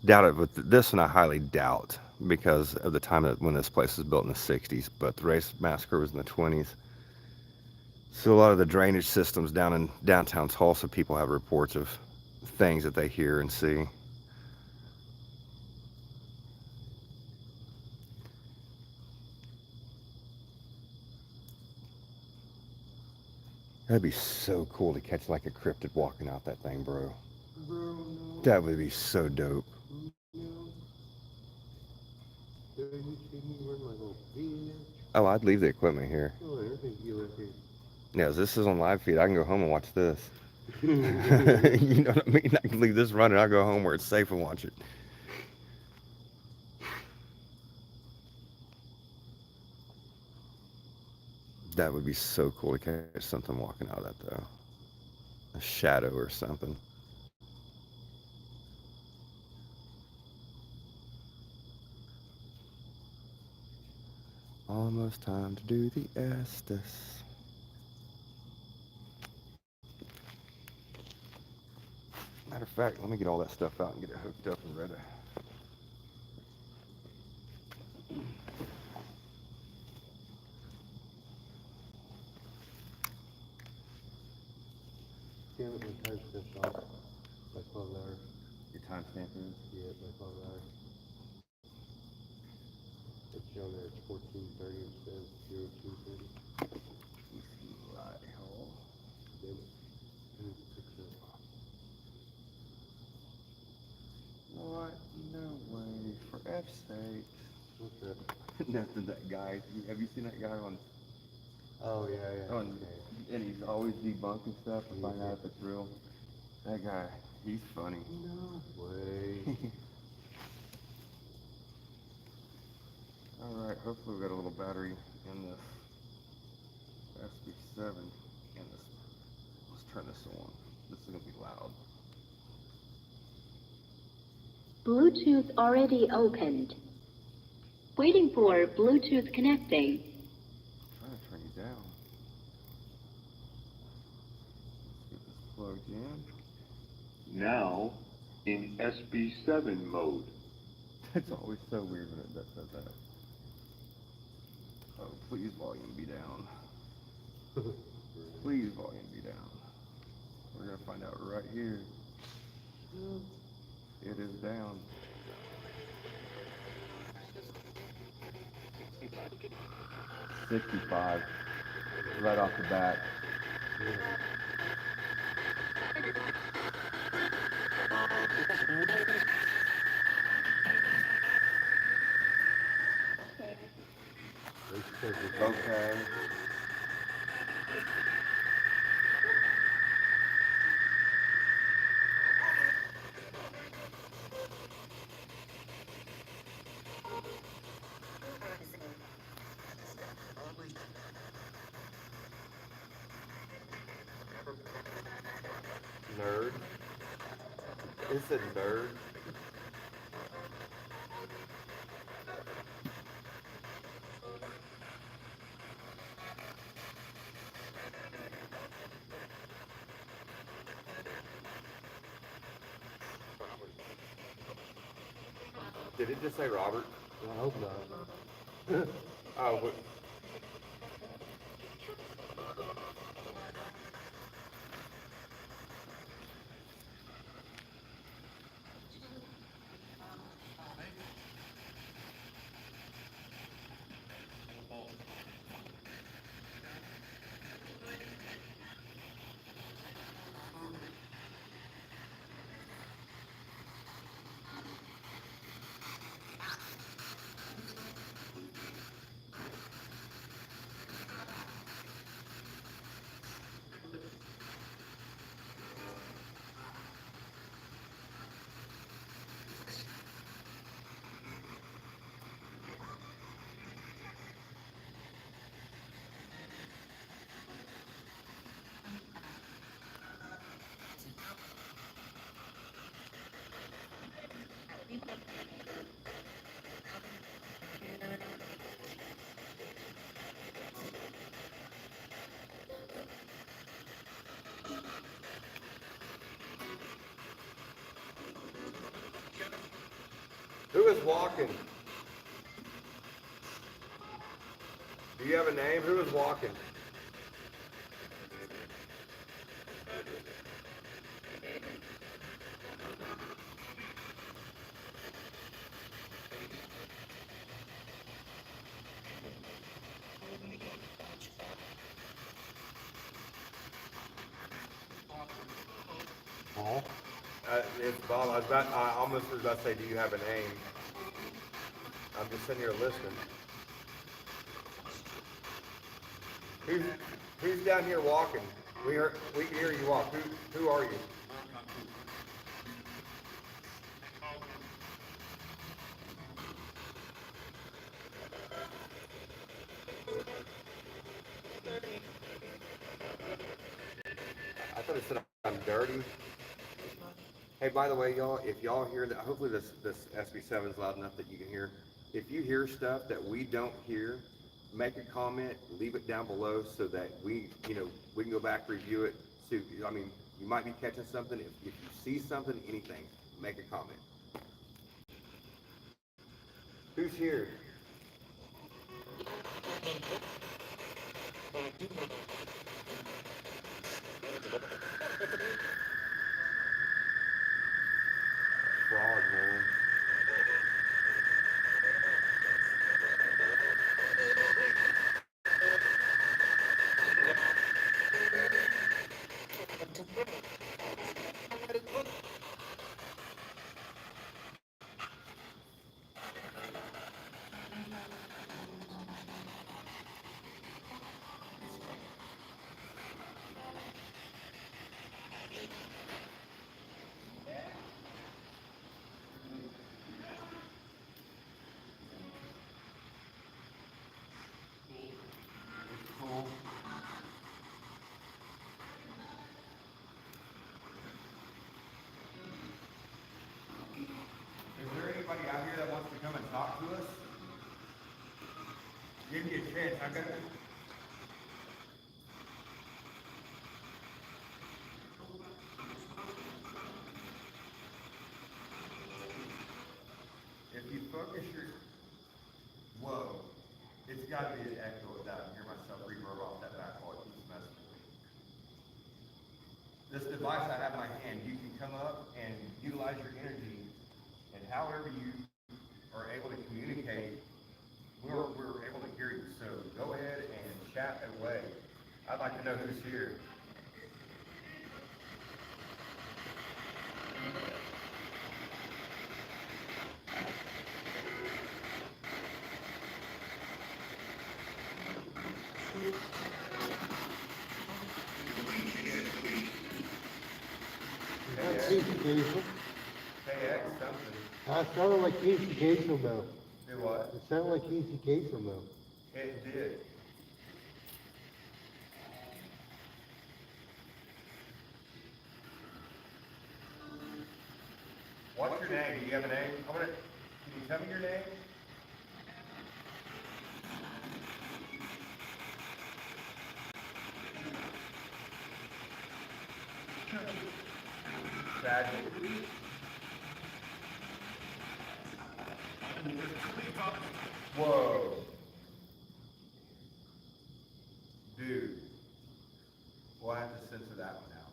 doubt it, but this one I highly doubt because of the time that when this place was built in the 60s, but the race massacre was in the 20s. So a lot of the drainage systems down in downtown Tulsa, people have reports of things that they hear and see. That'd be so cool to catch like a cryptid walking out that thing, bro. Bro, no. That would be so dope. No. Did you see me wearing my little beanie? Oh, I'd leave the equipment here. Oh, everything you left here. Yeah, this is on live feed. I can go home and watch this. You know what I mean? I can leave this running. I'll go home where it's safe and watch it. That would be so cool to catch something walking out of that, though. A shadow or something. Almost time to do the Estes. Matter of fact, let me get all that stuff out and get it hooked up and ready. Damn it, my time stepped off by 12 hours. Your timestamp is? Yeah, by 12 hours. It's shown there it's 14:30 instead of 02:30. Damn it. I need to fix it. What? No way. For F's sake. What's that? Nothing, that guy. Have you seen that guy on Oh, yeah. and he's always debunking stuff to find out if it's real? That guy, he's funny. No way. Alright, hopefully we got a little battery in this SB7 in this. Let's turn this on. This is gonna be loud. Bluetooth already opened. Waiting for Bluetooth connecting. I'm trying to turn you down. Let's get this plugged in. Now in SB7 mode. It's always so weird when it does that. Oh, please volume be down. Please volume be down. We're gonna find out right here. It is down. 65. Right off the bat. Okay. Nerd. It said nerd. Did it just say Robert? I hope not. Oh, what? is walking? Do you have a name? Who is walking? Paul? It's Bob. I almost was about to say, do you have a name? I'm just sitting here listening. Who's down here walking? We can hear you walk. Who are you? I thought it said I'm dirty. Hey, by the way, y'all, if y'all hear that, hopefully this SB7 is loud enough that you can hear. If you hear stuff that we don't hear, make a comment, leave it down below so that we can go back, review it. So, I mean, you might be catching something. If you see something, anything, make a comment. Who's here? Frog, man. Cool. Is there anybody out here that wants to come and talk to us? Give me a chance. I got If you focus your whoa, it's got to be an echo of that. I hear myself reverb off that back wall. It keeps messing with me. This device I have in my hand, you can come up and utilize your energy, and however you are able to communicate, we're able to hear you. So go ahead and chat away. I'd like to know who's here. That's Casey Kasem. KX something. That sounded like Casey Kasem though. Do what? It sounded like Casey Kasem though. It did. What's your name? Do you have a name? Can you tell me your name? Sadly. Whoa. Dude. We'll have to censor that one out.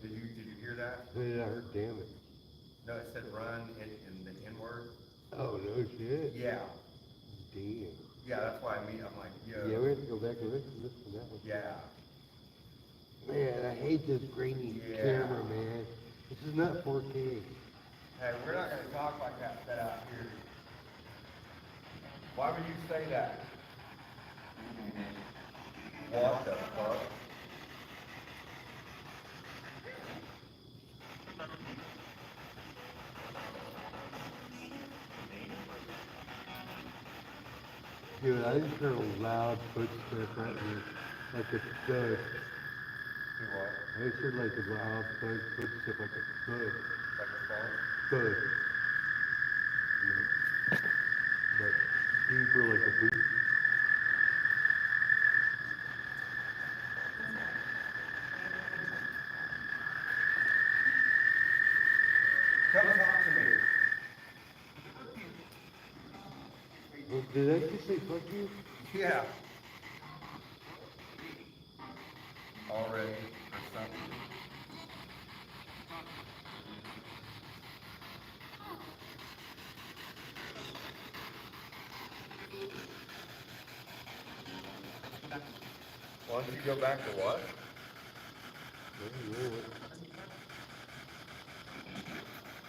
Did you hear that? Yeah, I heard damn it. No, it said run in the N-word. Oh no shit. Yeah. Damn. Yeah, that's why I'm like, yo. Yeah, we have to go back and listen to that one. Yeah. Man, I hate this grainy Yeah. camera, man. This is not 4K. Hey, we're not gonna talk like that out here. Why would you say that? What the fuck? Dude, I just heard a loud footstep right here. Like a thud. Do what? I just heard like a loud footstep, like a thud. Like a phone? Thud. But deeper like a boot. Come talk to me. say fuck you? Yeah. Already or something. Why don't you go back to what?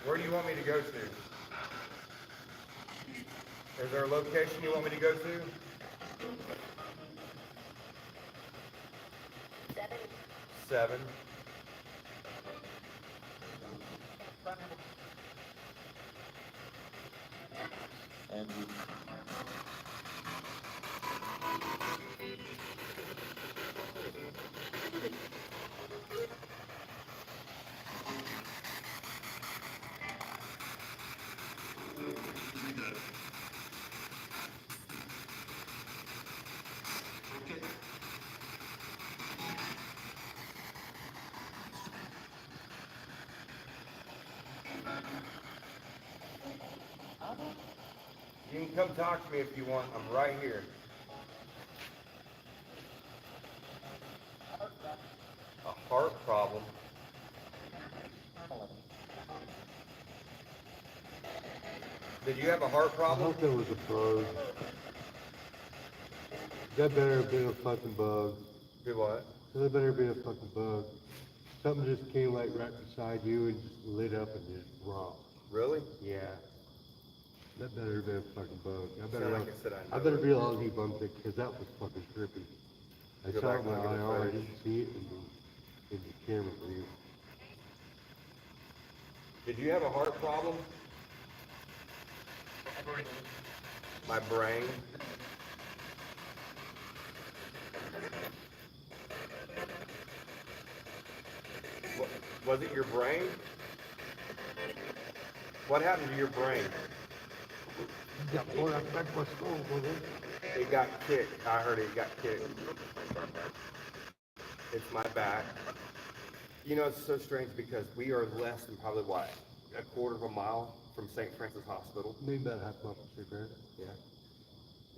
Where do you want me to go to? Is there a location you want me to go to? 7. You can come talk to me if you want. I'm right here. A heart problem. Did you have a heart I problem? hope that was a bug. That better have been a fucking bug. Do what? That better have been a fucking bug. Something just came like right beside you and just lit up and just raw. Really? Yeah. That better have been a fucking bug. I Sound like I said I know better it. be all debunked it because that was fucking trippy. I Go saw back it and with look my at the eye, I footage. didn't see it in the camera view. Did you have a heart problem? My brain. Was it your brain? What happened to your brain? You got pulled out back my skull, brother. It got kicked. I heard it got kicked. It's my back. You know, it's so strange because we are less than probably what, a quarter of a mile from St. Francis Hospital. Maybe about half mile from cigarette. Yeah.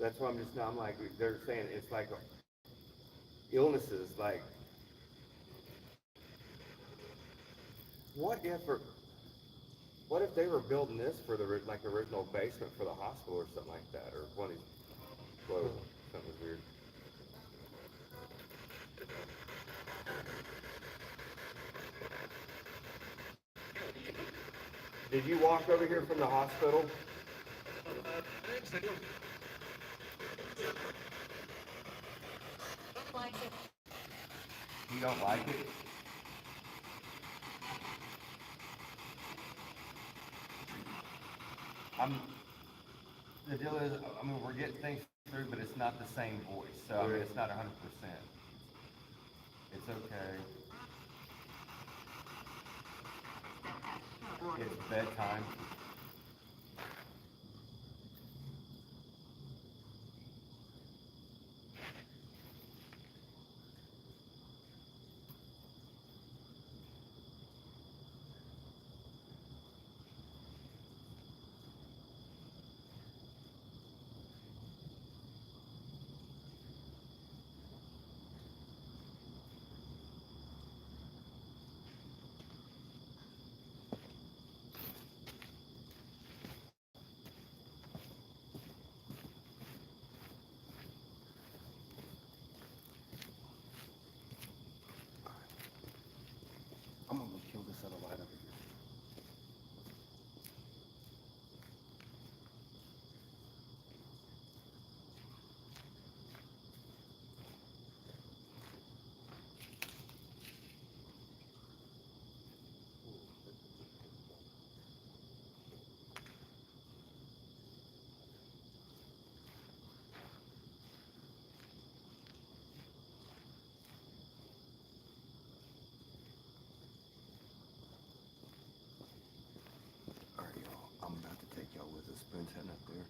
That's why I'm just now, I'm like, they're saying it's like illnesses, like, what if, what if they were building this for the, like, original basement for the hospital or something like that, or one of these, whoa, something was weird. Did you walk over here from the hospital? You don't like it? The deal is, I mean, we're getting things through, but it's not the same voice, so I mean, it's not 100%. It's okay. It's bedtime. I'm gonna go kill this other light over here. All right, y'all, I'm about to take y'all with us. Ben's heading up there.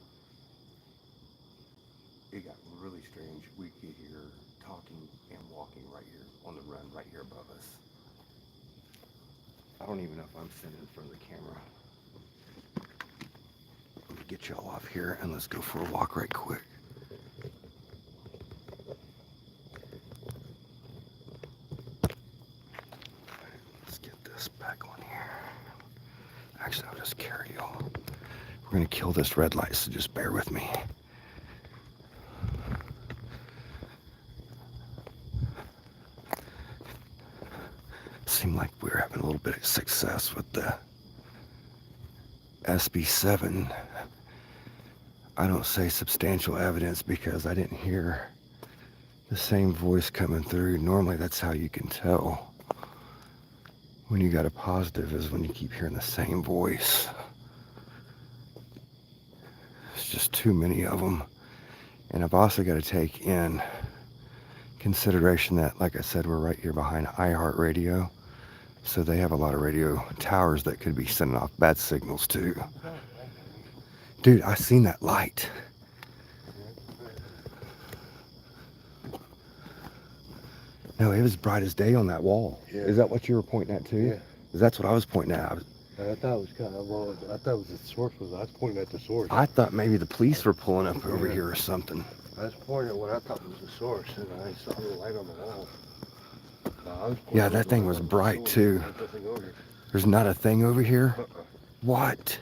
It got really strange. We could hear talking and walking right here on the run, right here above us. I don't even know if I'm sitting in front of the camera. Let me get y'all off here and let's go for a walk right quick. Actually, I'll just carry y'all. We're gonna kill this red light, so just bear with me. Seemed like we were having a little bit of success with the SB7. I don't say substantial evidence because I didn't hear the same voice coming through. Normally that's how you can tell when you got a positive, is when you keep hearing the same voice. It's just too many of them. And I've also got to take in consideration that, like I said, we're right here behind iHeartRadio. So they have a lot of radio towers that could be sending off bad signals too. Dude, I seen that light. No, it was bright as day on that wall. Yeah. Is that what you were pointing at too? Yeah. 'Cause that's what I was pointing at. I thought it was kind of, well, I thought it was the source. I was pointing at the source. I thought maybe the police were pulling up over Yeah. here or something. I was pointing at what I thought was the source, and I saw the light on the wall. I was Yeah, pointing that at thing the was light on the bright source. too. There's nothing over here. There's not a thing over here? Uh-uh. What?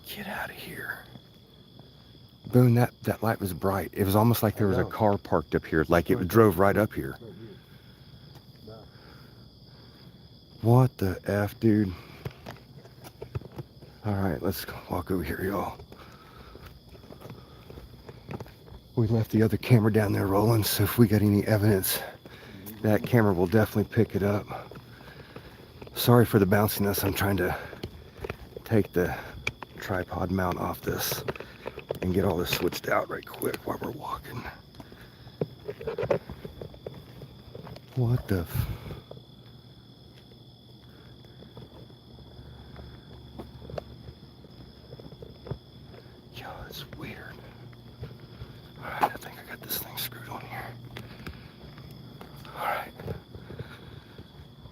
Get out of here. Boone, that light was bright. It was almost like there was a know. car parked up here, like it drove right up here. Right here. No. What the F, dude? All right, let's walk over here, y'all. We left the other camera down there rolling, so if we got any evidence, that camera will definitely pick it up. Sorry for the bounciness. I'm trying to take the tripod mount off this and get all this switched out right quick while we're walking. What the f... Yo, it's weird. Alright, I think I got this thing screwed on here. Alright.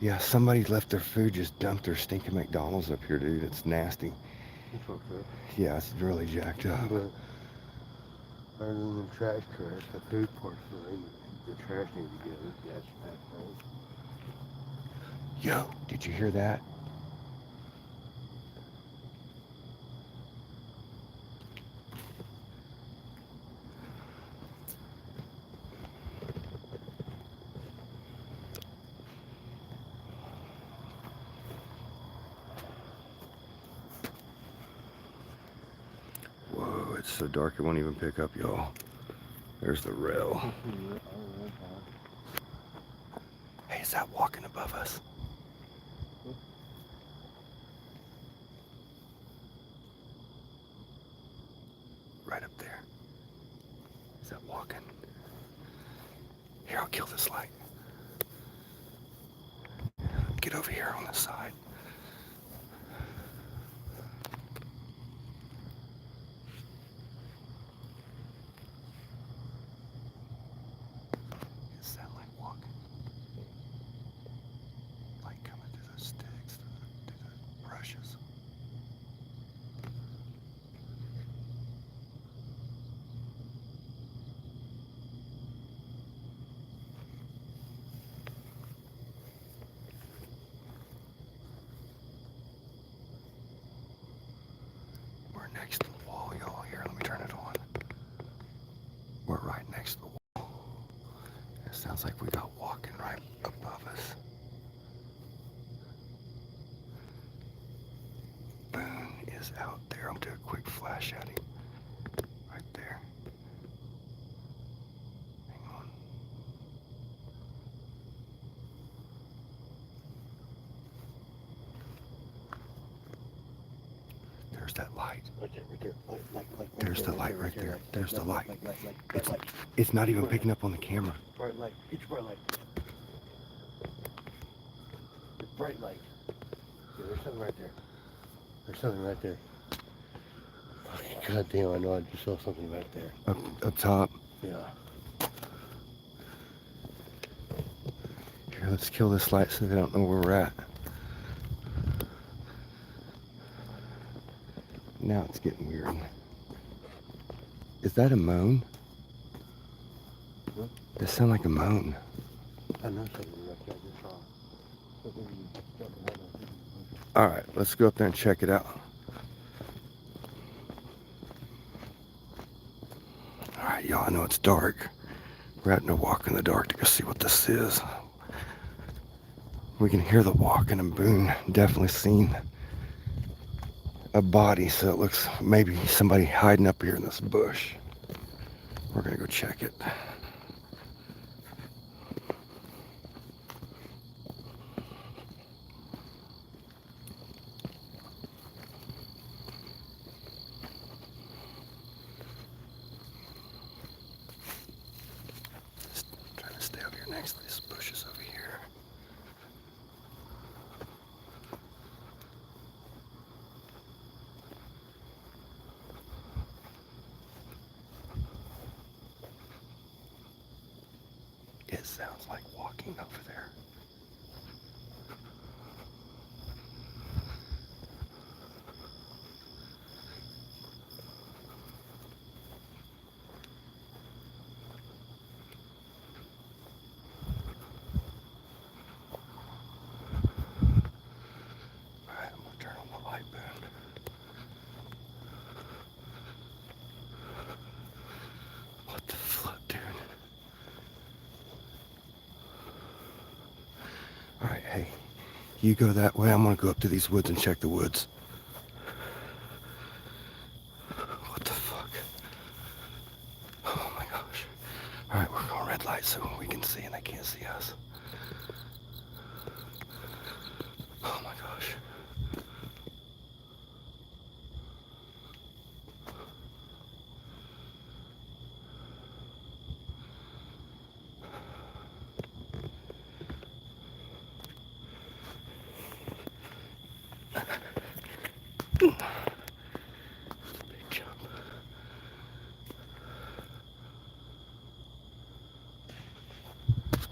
Yeah, somebody left their food, just dumped their stinking McDonald's up here, dude. It's nasty. It's okay. Yeah, it's really jacked up. But other than the trash, the food part's fine. The trash needs to go. That's fine. Yo, did you hear that? Whoa, it's so dark it won't even pick up, y'all. There's the rail. Hey, is that walking above us? Right up there. Is that walking? Here, I'll kill this light. Get over here on the side. Is that light walking? Light coming through those sticks, through the brushes. We're next to the wall, y'all. Here, let me turn it on. We're right next to the wall. It sounds like we got walking right above us. Boone is out there. I'll do a quick flash at him. Right there. Hang on. There's that light. Right there, right there. Light, There's the light right there. There's the light. Bright light. It's not even picking up on the camera. Bright light. It's bright light. It's bright light. Yeah, there's something right there. There's something right there. God damn, I know I just saw something right there. Up top. Yeah. Here, let's kill this light so they don't know where we're at. Now it's getting weird. Is that a moan? What? That sound like a moan. I know something like that. I just saw. All right, let's go up there and check it out. All right, y'all, I know it's dark. We're having to walk in the dark to go see what this is. We can hear the walking, and Boone definitely seen a body, so it looks maybe somebody hiding up here in this bush. We're gonna go check it. Just trying to stay over here next to these bushes over here. It sounds like walking over there. All right, I'm gonna turn on the light, Boone. What the fuck, dude? All right, hey, you go that way. I'm gonna go up to these woods and check the woods. What the fuck? Oh my gosh. All right, we're going red light so we can see and they can't see us. Oh my gosh. Big jump.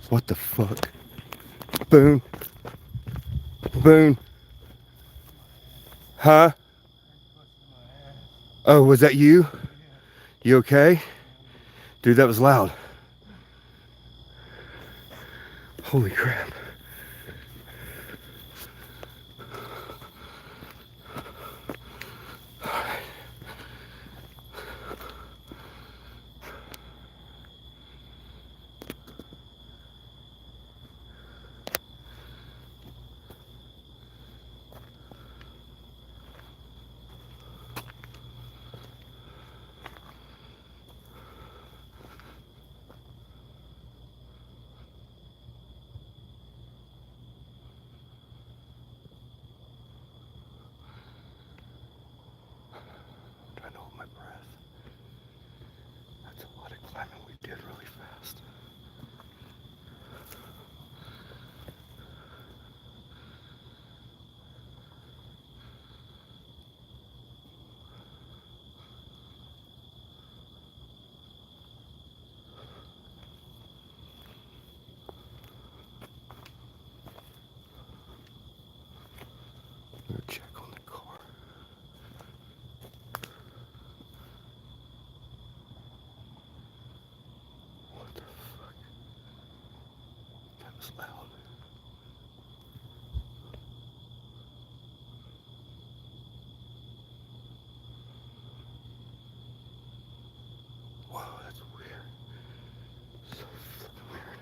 What the fuck? Boone? Boone? Huh? Oh, was that you? You okay? Dude, that was loud. Holy crap. Trying to hold my breath. That's a lot of climbing we did really fast. I'm gonna check on the car. What the fuck? That was loud. Whoa, that's weird. So fucking weird.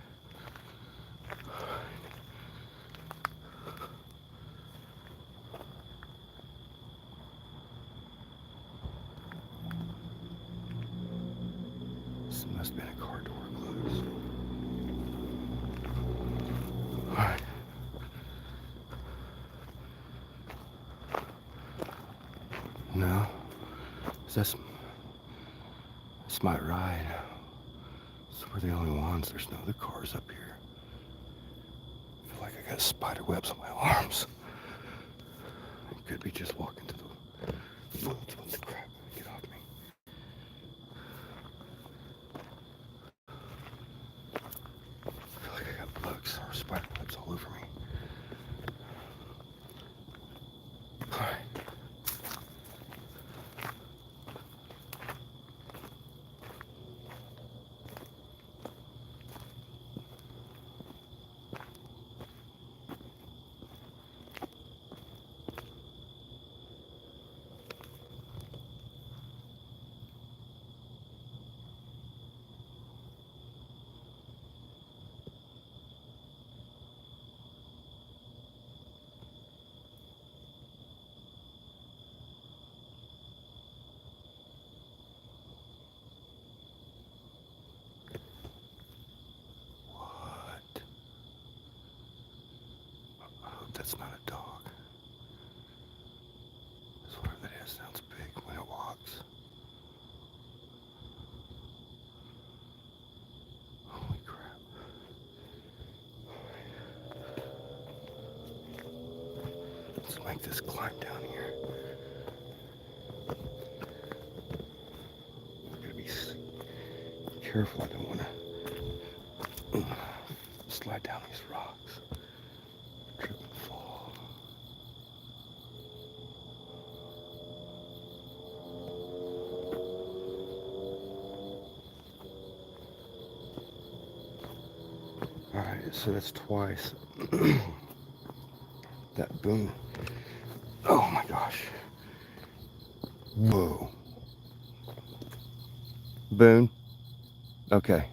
This must have been a car door closed. Alright. No. This might ride. So we're the only ones. There's no other cars up here. I feel like I got spider webs on my arms. It could be just walking to the woods. What the crap? Get off me. I feel like I got bugs or spider webs all over me. Alright. that's not a dog. So whatever that is sounds big when it walks. Holy crap. Let's make this climb down here. I gotta be careful. I don't want to slide down these rocks. Trip and fall. Alright, so that's twice. That boom. Oh my gosh. Whoa. Boone. Okay.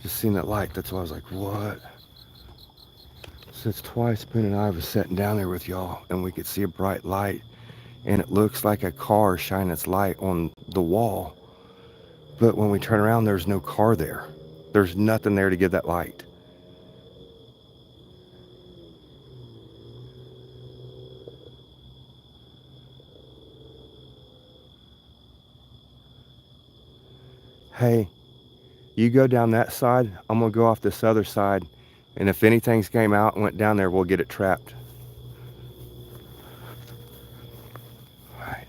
Just seen that light. That's why I was like, what? So it's twice Boone and I was sitting down there with y'all and we could see a bright light and it looks like a car shining its light on the wall. But when we turn around, there's no car there. There's nothing there to give that light. Hey, you go down that side, I'm gonna go off this other side, and if anything's came out and went down there, we'll get it trapped. Alright.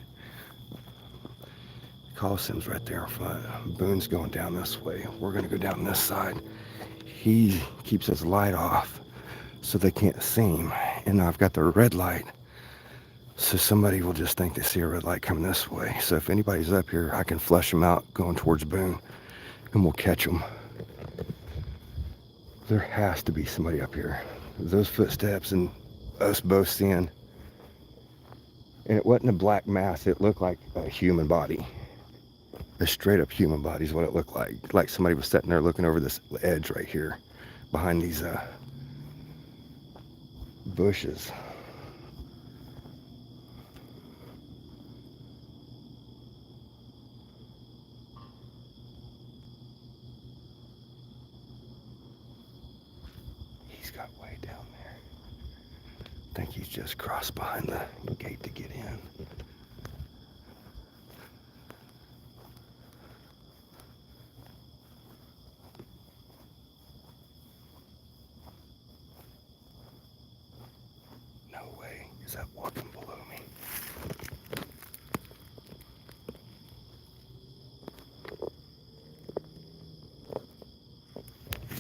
Coliseum's right there in front. Boone's going down this way. We're gonna go down this side. He keeps his light off so they can't see him. And I've got the red light. So somebody will just think they see a red light coming this way. So if anybody's up here, I can flush them out going towards Boone and we'll catch them. There has to be somebody up here. Those footsteps and us both seeing. And it wasn't a black mass. It looked like a human body. A straight up human body is what it looked like. Like somebody was sitting there looking over this edge right here behind these bushes. He's got way down there. I think he's just crossed behind the gate to get in. No way. Is that walking below me?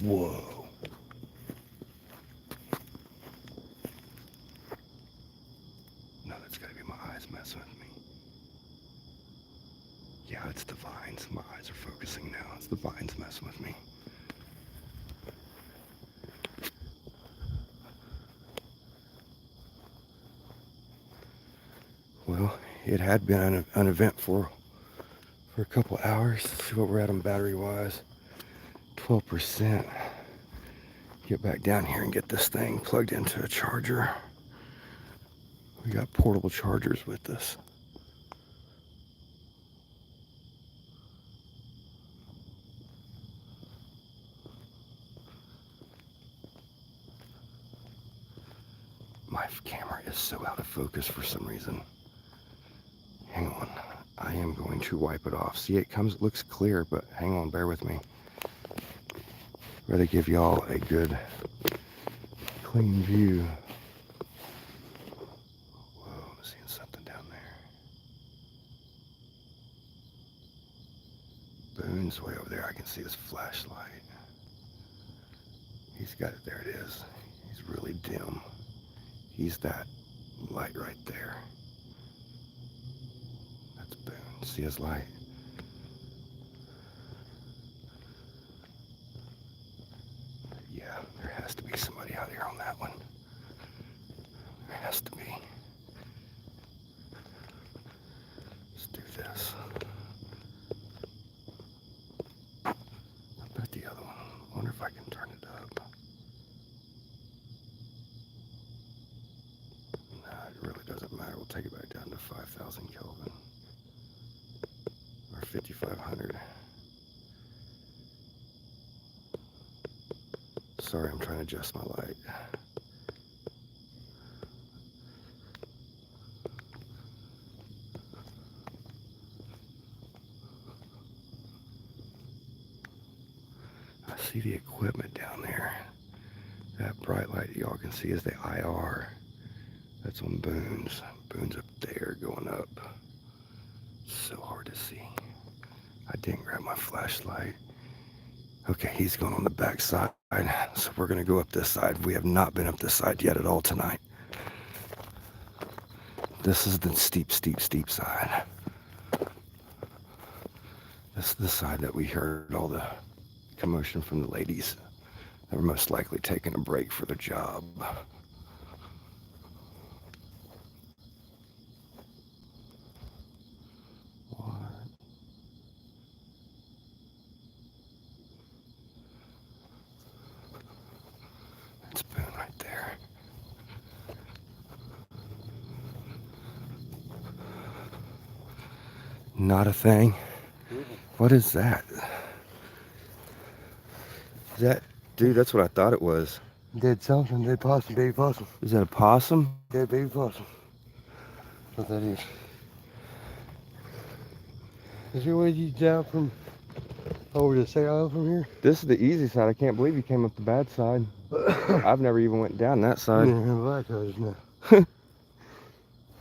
Whoa. No, that's gotta be my eyes messing with me. Yeah, it's the vines. My eyes are focusing now. It's the vines messing with me. Well, it had been uneventful for a couple hours. Let's see what we're at on battery wise. 12%. Get back down here and get this thing plugged into a charger. We got portable chargers with us. My camera is so out of focus for some reason. Hang on. I am going to wipe it off. See, it looks clear, but hang on, bear with me. Rather give y'all a good, clean view. Whoa, I'm seeing something down there. Boone's way over there. I can see his flashlight. He's got it. There it is. He's really dim. He's that light right there. That's Boone. See his light? Yeah, there has to be somebody out here on that one. There has to be. Let's do this. How about the other one? I wonder if I can turn it up. Nah, it really doesn't matter. We'll take it back down to 5,000 Kelvin. Or 5,500. Sorry, I'm trying to adjust my light. I see the equipment down there. That bright light y'all can see is the IR. That's on Boone's. Boone's up there going up. So hard to see. I didn't grab my flashlight. Okay, he's going on the back side. So we're gonna go up this side. We have not been up this side yet at all tonight. This is the steep side. This is the side that we heard all the commotion from the ladies that were most likely taking a break for their job. That's Boone right there. Not a thing. What is that? Is that, dude, that's what I thought it was. Dead something, dead possum, baby possum. Is that a possum? Dead baby possum. That's what that is. Is there a way you down from over to St. Island from here? This is the easy side. I can't believe you came up the bad side. I've never even went down that side.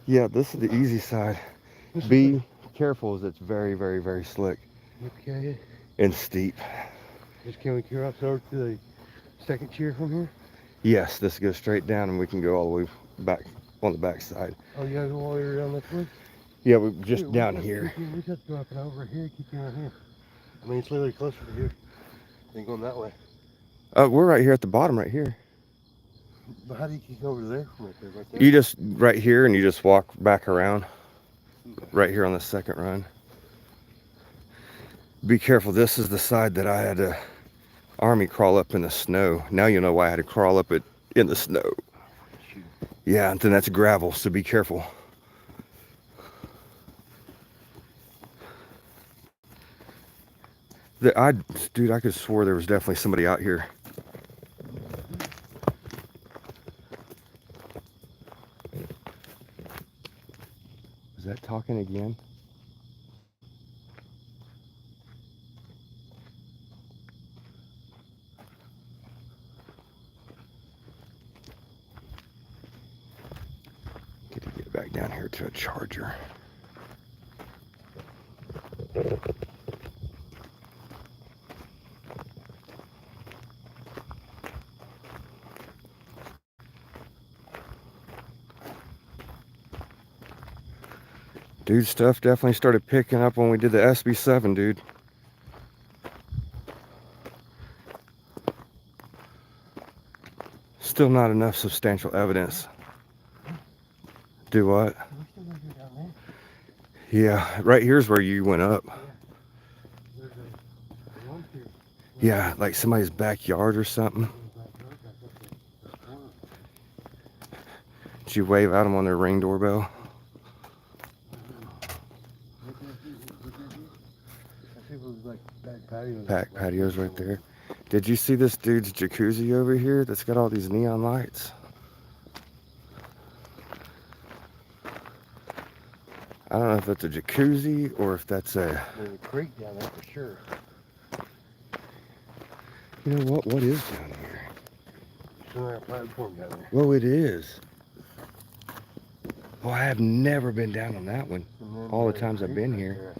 Yeah, this is the easy side. Be careful as it's very, very, very slick Okay. and steep. Just can we cross over to the second tier from here? Yes, this goes straight down and we can go all the way back on the back side. Oh, you gotta go all the way around this way? Yeah, we're just Dude, down we here. just have to go up and over here, keep going here. I mean, it's literally closer to here than going that way. We're right here at the bottom right here. But how do you keep over there from right there? Right there? You just right here and you just walk back around right here on the second run. Be careful. This is the side that I had to army crawl up in the snow. Now you know why I had to crawl up it in the snow. Yeah, and then that's gravel, so be careful. Dude, I could swear there was definitely somebody out here. Is that talking again? Get back down here to a charger. Dude, stuff definitely started picking up when we did the SB7, dude. Still not enough substantial evidence. Do what? Yeah, right here's where you went up. Yeah, like somebody's backyard or something. Did you wave at them on their Ring doorbell? Back patios right there. Did you see this dude's jacuzzi over here that's got all these neon lights? I don't know if that's a jacuzzi or if that's a... There's a creek down there for sure. You know what? What is down here? It's another platform down there. Well, it is. Well, I have never been down on that one. All the times I've been here.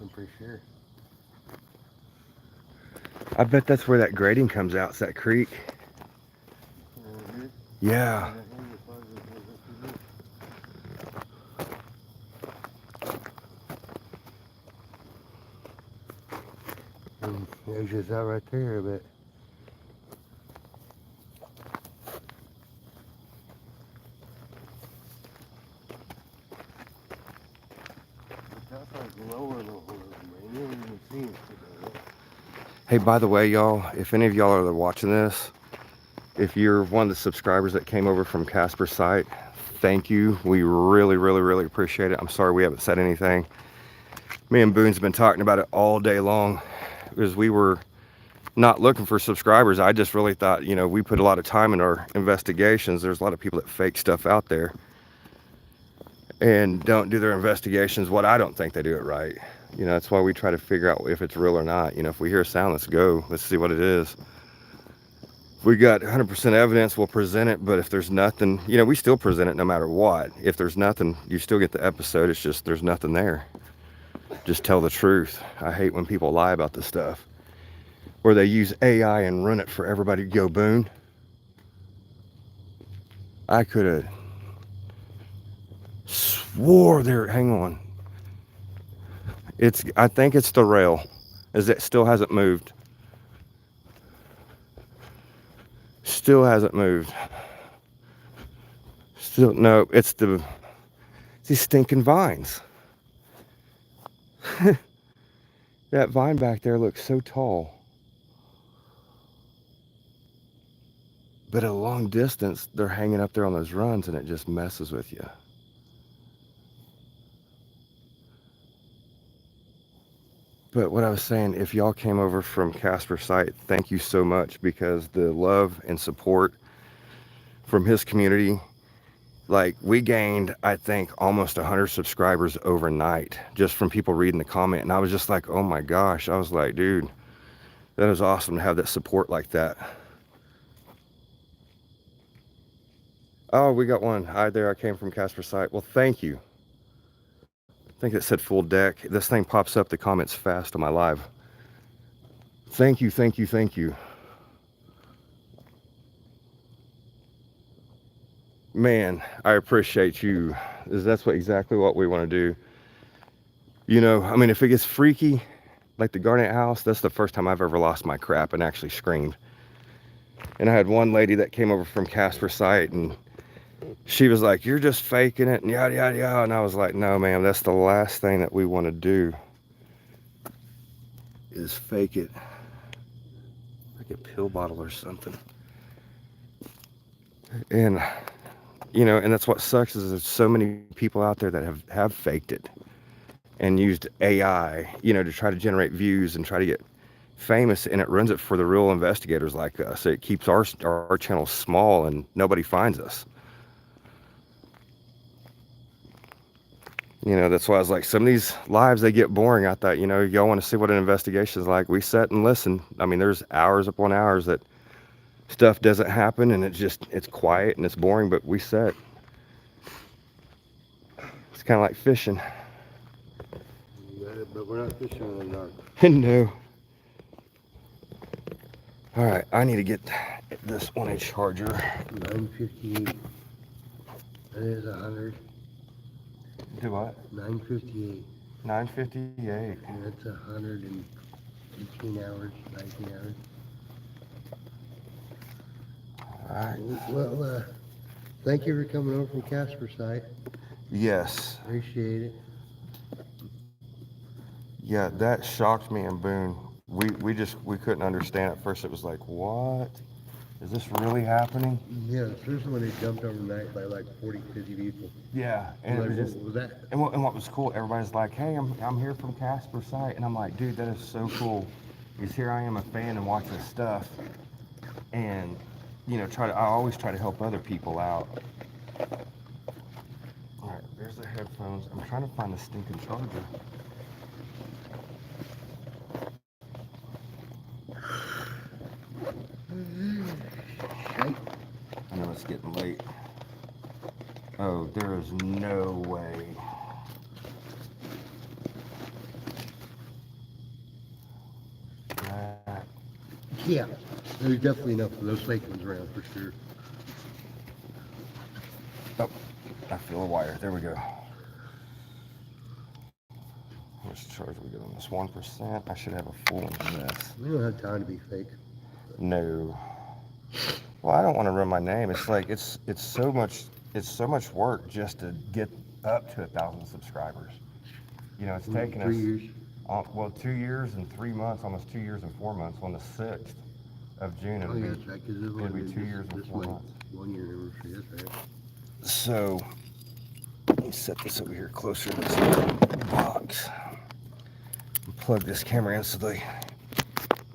I'm pretty sure. I bet that's where that grading comes out. It's that creek. Yeah. There's just that right there, but that's like lower man. You don't even see it. Hey, by the way, y'all, if any of y'all are watching this, if you're one of the subscribers that came over from Casper's site, thank you. We really, really, really appreciate it. I'm sorry we haven't said anything. Me and Boone's been talking about it all day long because we were not looking for subscribers. I just really thought, you know, we put a lot of time in our investigations. There's a lot of people that fake stuff out there and don't do their investigations. What I don't think they do it right. You know, that's why we try to figure out if it's real or not. You know, if we hear a sound, let's go. Let's see what it is. If we got 100% evidence, we'll present it. But if there's nothing, you know, we still present it no matter what. If there's nothing, you still get the episode. It's just there's nothing there. Just tell the truth. I hate when people lie about this stuff. Or they use AI and run it for everybody to go boon. I could have swore there. Hang on. I think it's the rail, as it still hasn't moved. Still hasn't moved. Still, no, it's these stinking vines. That vine back there looks so tall. But at a long distance, they're hanging up there on those runs and it just messes with you. But what I was saying, if y'all came over from Casper's site, thank you so much, because the love and support from his community, like we gained, I think, almost 100 subscribers overnight just from people reading the comment. And I was just like, oh my gosh. I was like, dude, that is awesome to have that support like that. Oh, we got one. Hi there, I came from Casper's site. Well, thank you. I think it said full deck. This thing pops up the comments fast on my live. Thank you, thank you, thank you. Man, I appreciate you. That's exactly what we want to do. You know, I mean, if it gets freaky, like the Garnet House, that's the first time I've ever lost my crap and actually screamed. And I had one lady that came over from Casper's site and she was like, you're just faking it and yada, yada, yada. And I was like, no, ma'am, that's the last thing that we want to do is fake it. Like a pill bottle or something. And, you know, and that's what sucks is there's so many people out there that have faked it and used AI, you know, to try to generate views and try to get famous, and it runs it for the real investigators like us. It keeps our channel small and nobody finds us. You know, that's why I was like, some of these lives, they get boring. I thought, you know, y'all want to see what an investigation is like. We sit and listen. I mean, there's hours upon hours that stuff doesn't happen and it's quiet and it's boring, but we sit. It's kind of like fishing. But we're not fishing in the dark. No. All right, I need to get this on a charger. 958. That is 100. Do what? 958. 958. And that's 118 hours, 19 hours. All right. Well, thank you for coming over from Casper's site. Yes. Appreciate it. Yeah, that shocked me and Boone. We couldn't understand at first. It was like, what? Is this really happening? Yeah, especially when they jumped overnight by like 40, 50 people. Yeah, and Like, it was just, what was that? and what was cool, everybody's like, hey, I'm here from Casper's site, and I'm like, dude, that is so cool. Because here I am, a fan, and watch this stuff, and you know, I always try to help other people out. All right, there's the headphones. I'm trying to find the stinking charger. I know it's getting late. Oh, there is no way. Yeah, there's definitely enough of those fake ones around for sure. Oh, I feel a wire. There we go. How much charge we get on this? 1%. I should have a full one of this. We don't have time to be fake. No. Well, I don't want to ruin my name. It's like it's so much work just to get up to 1,000 subscribers. You know, it's taken us 3 years. Well, 2 years and 3 months, almost 2 years and 4 months. On the 6th of June, Oh, yeah, that's right, because this it'll be one 2 years and 4 months. 1 year anniversary, that's right. So let me set this over here closer to this box. Plug this camera in so the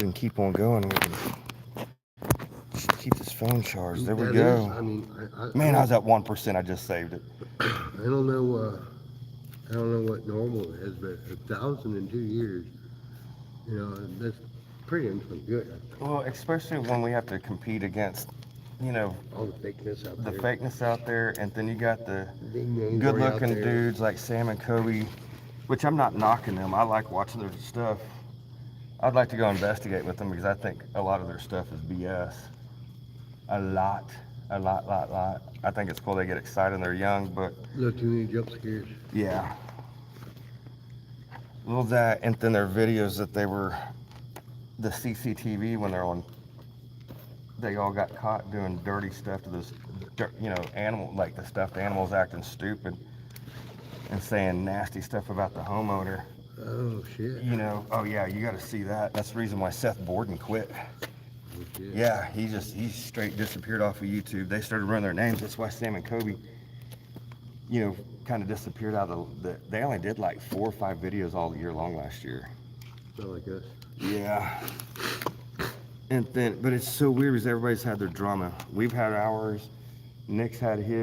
can keep on going. We can just keep this phone charged. There we That go. is, I mean, Man, I was at 1%. I just saved it. I don't know. I don't know what normal is, but 1,000 in 2 years, you know, that's pretty good. Well, especially when we have to compete against, you know, All the fakeness out the there. fakeness out there, and then you got the Big names good already out looking there. dudes like Sam and Kobe, which I'm not knocking them. I like watching their stuff. I'd like to go investigate with them because I think a lot of their stuff is BS. A lot. I think it's cool they get excited and they're young, but A little too many jump scares. yeah. Well, that, and then their videos that they were, the CCTV when they're on, they all got caught doing dirty stuff to this, you know, animal, like the stuffed animals acting stupid and saying nasty stuff about the homeowner. Oh, shit. You know, oh yeah, you got to see that. That's the reason why Seth Borden quit. Oh, shit. Yeah, he straight disappeared off of YouTube. They started running their names. That's why Sam and Kobe, you know, kind of disappeared out of they only did like 4 or 5 videos all year long last year. Not like us. Yeah. And then, but it's so weird because everybody's had their drama. We've had ours. Nick's had his.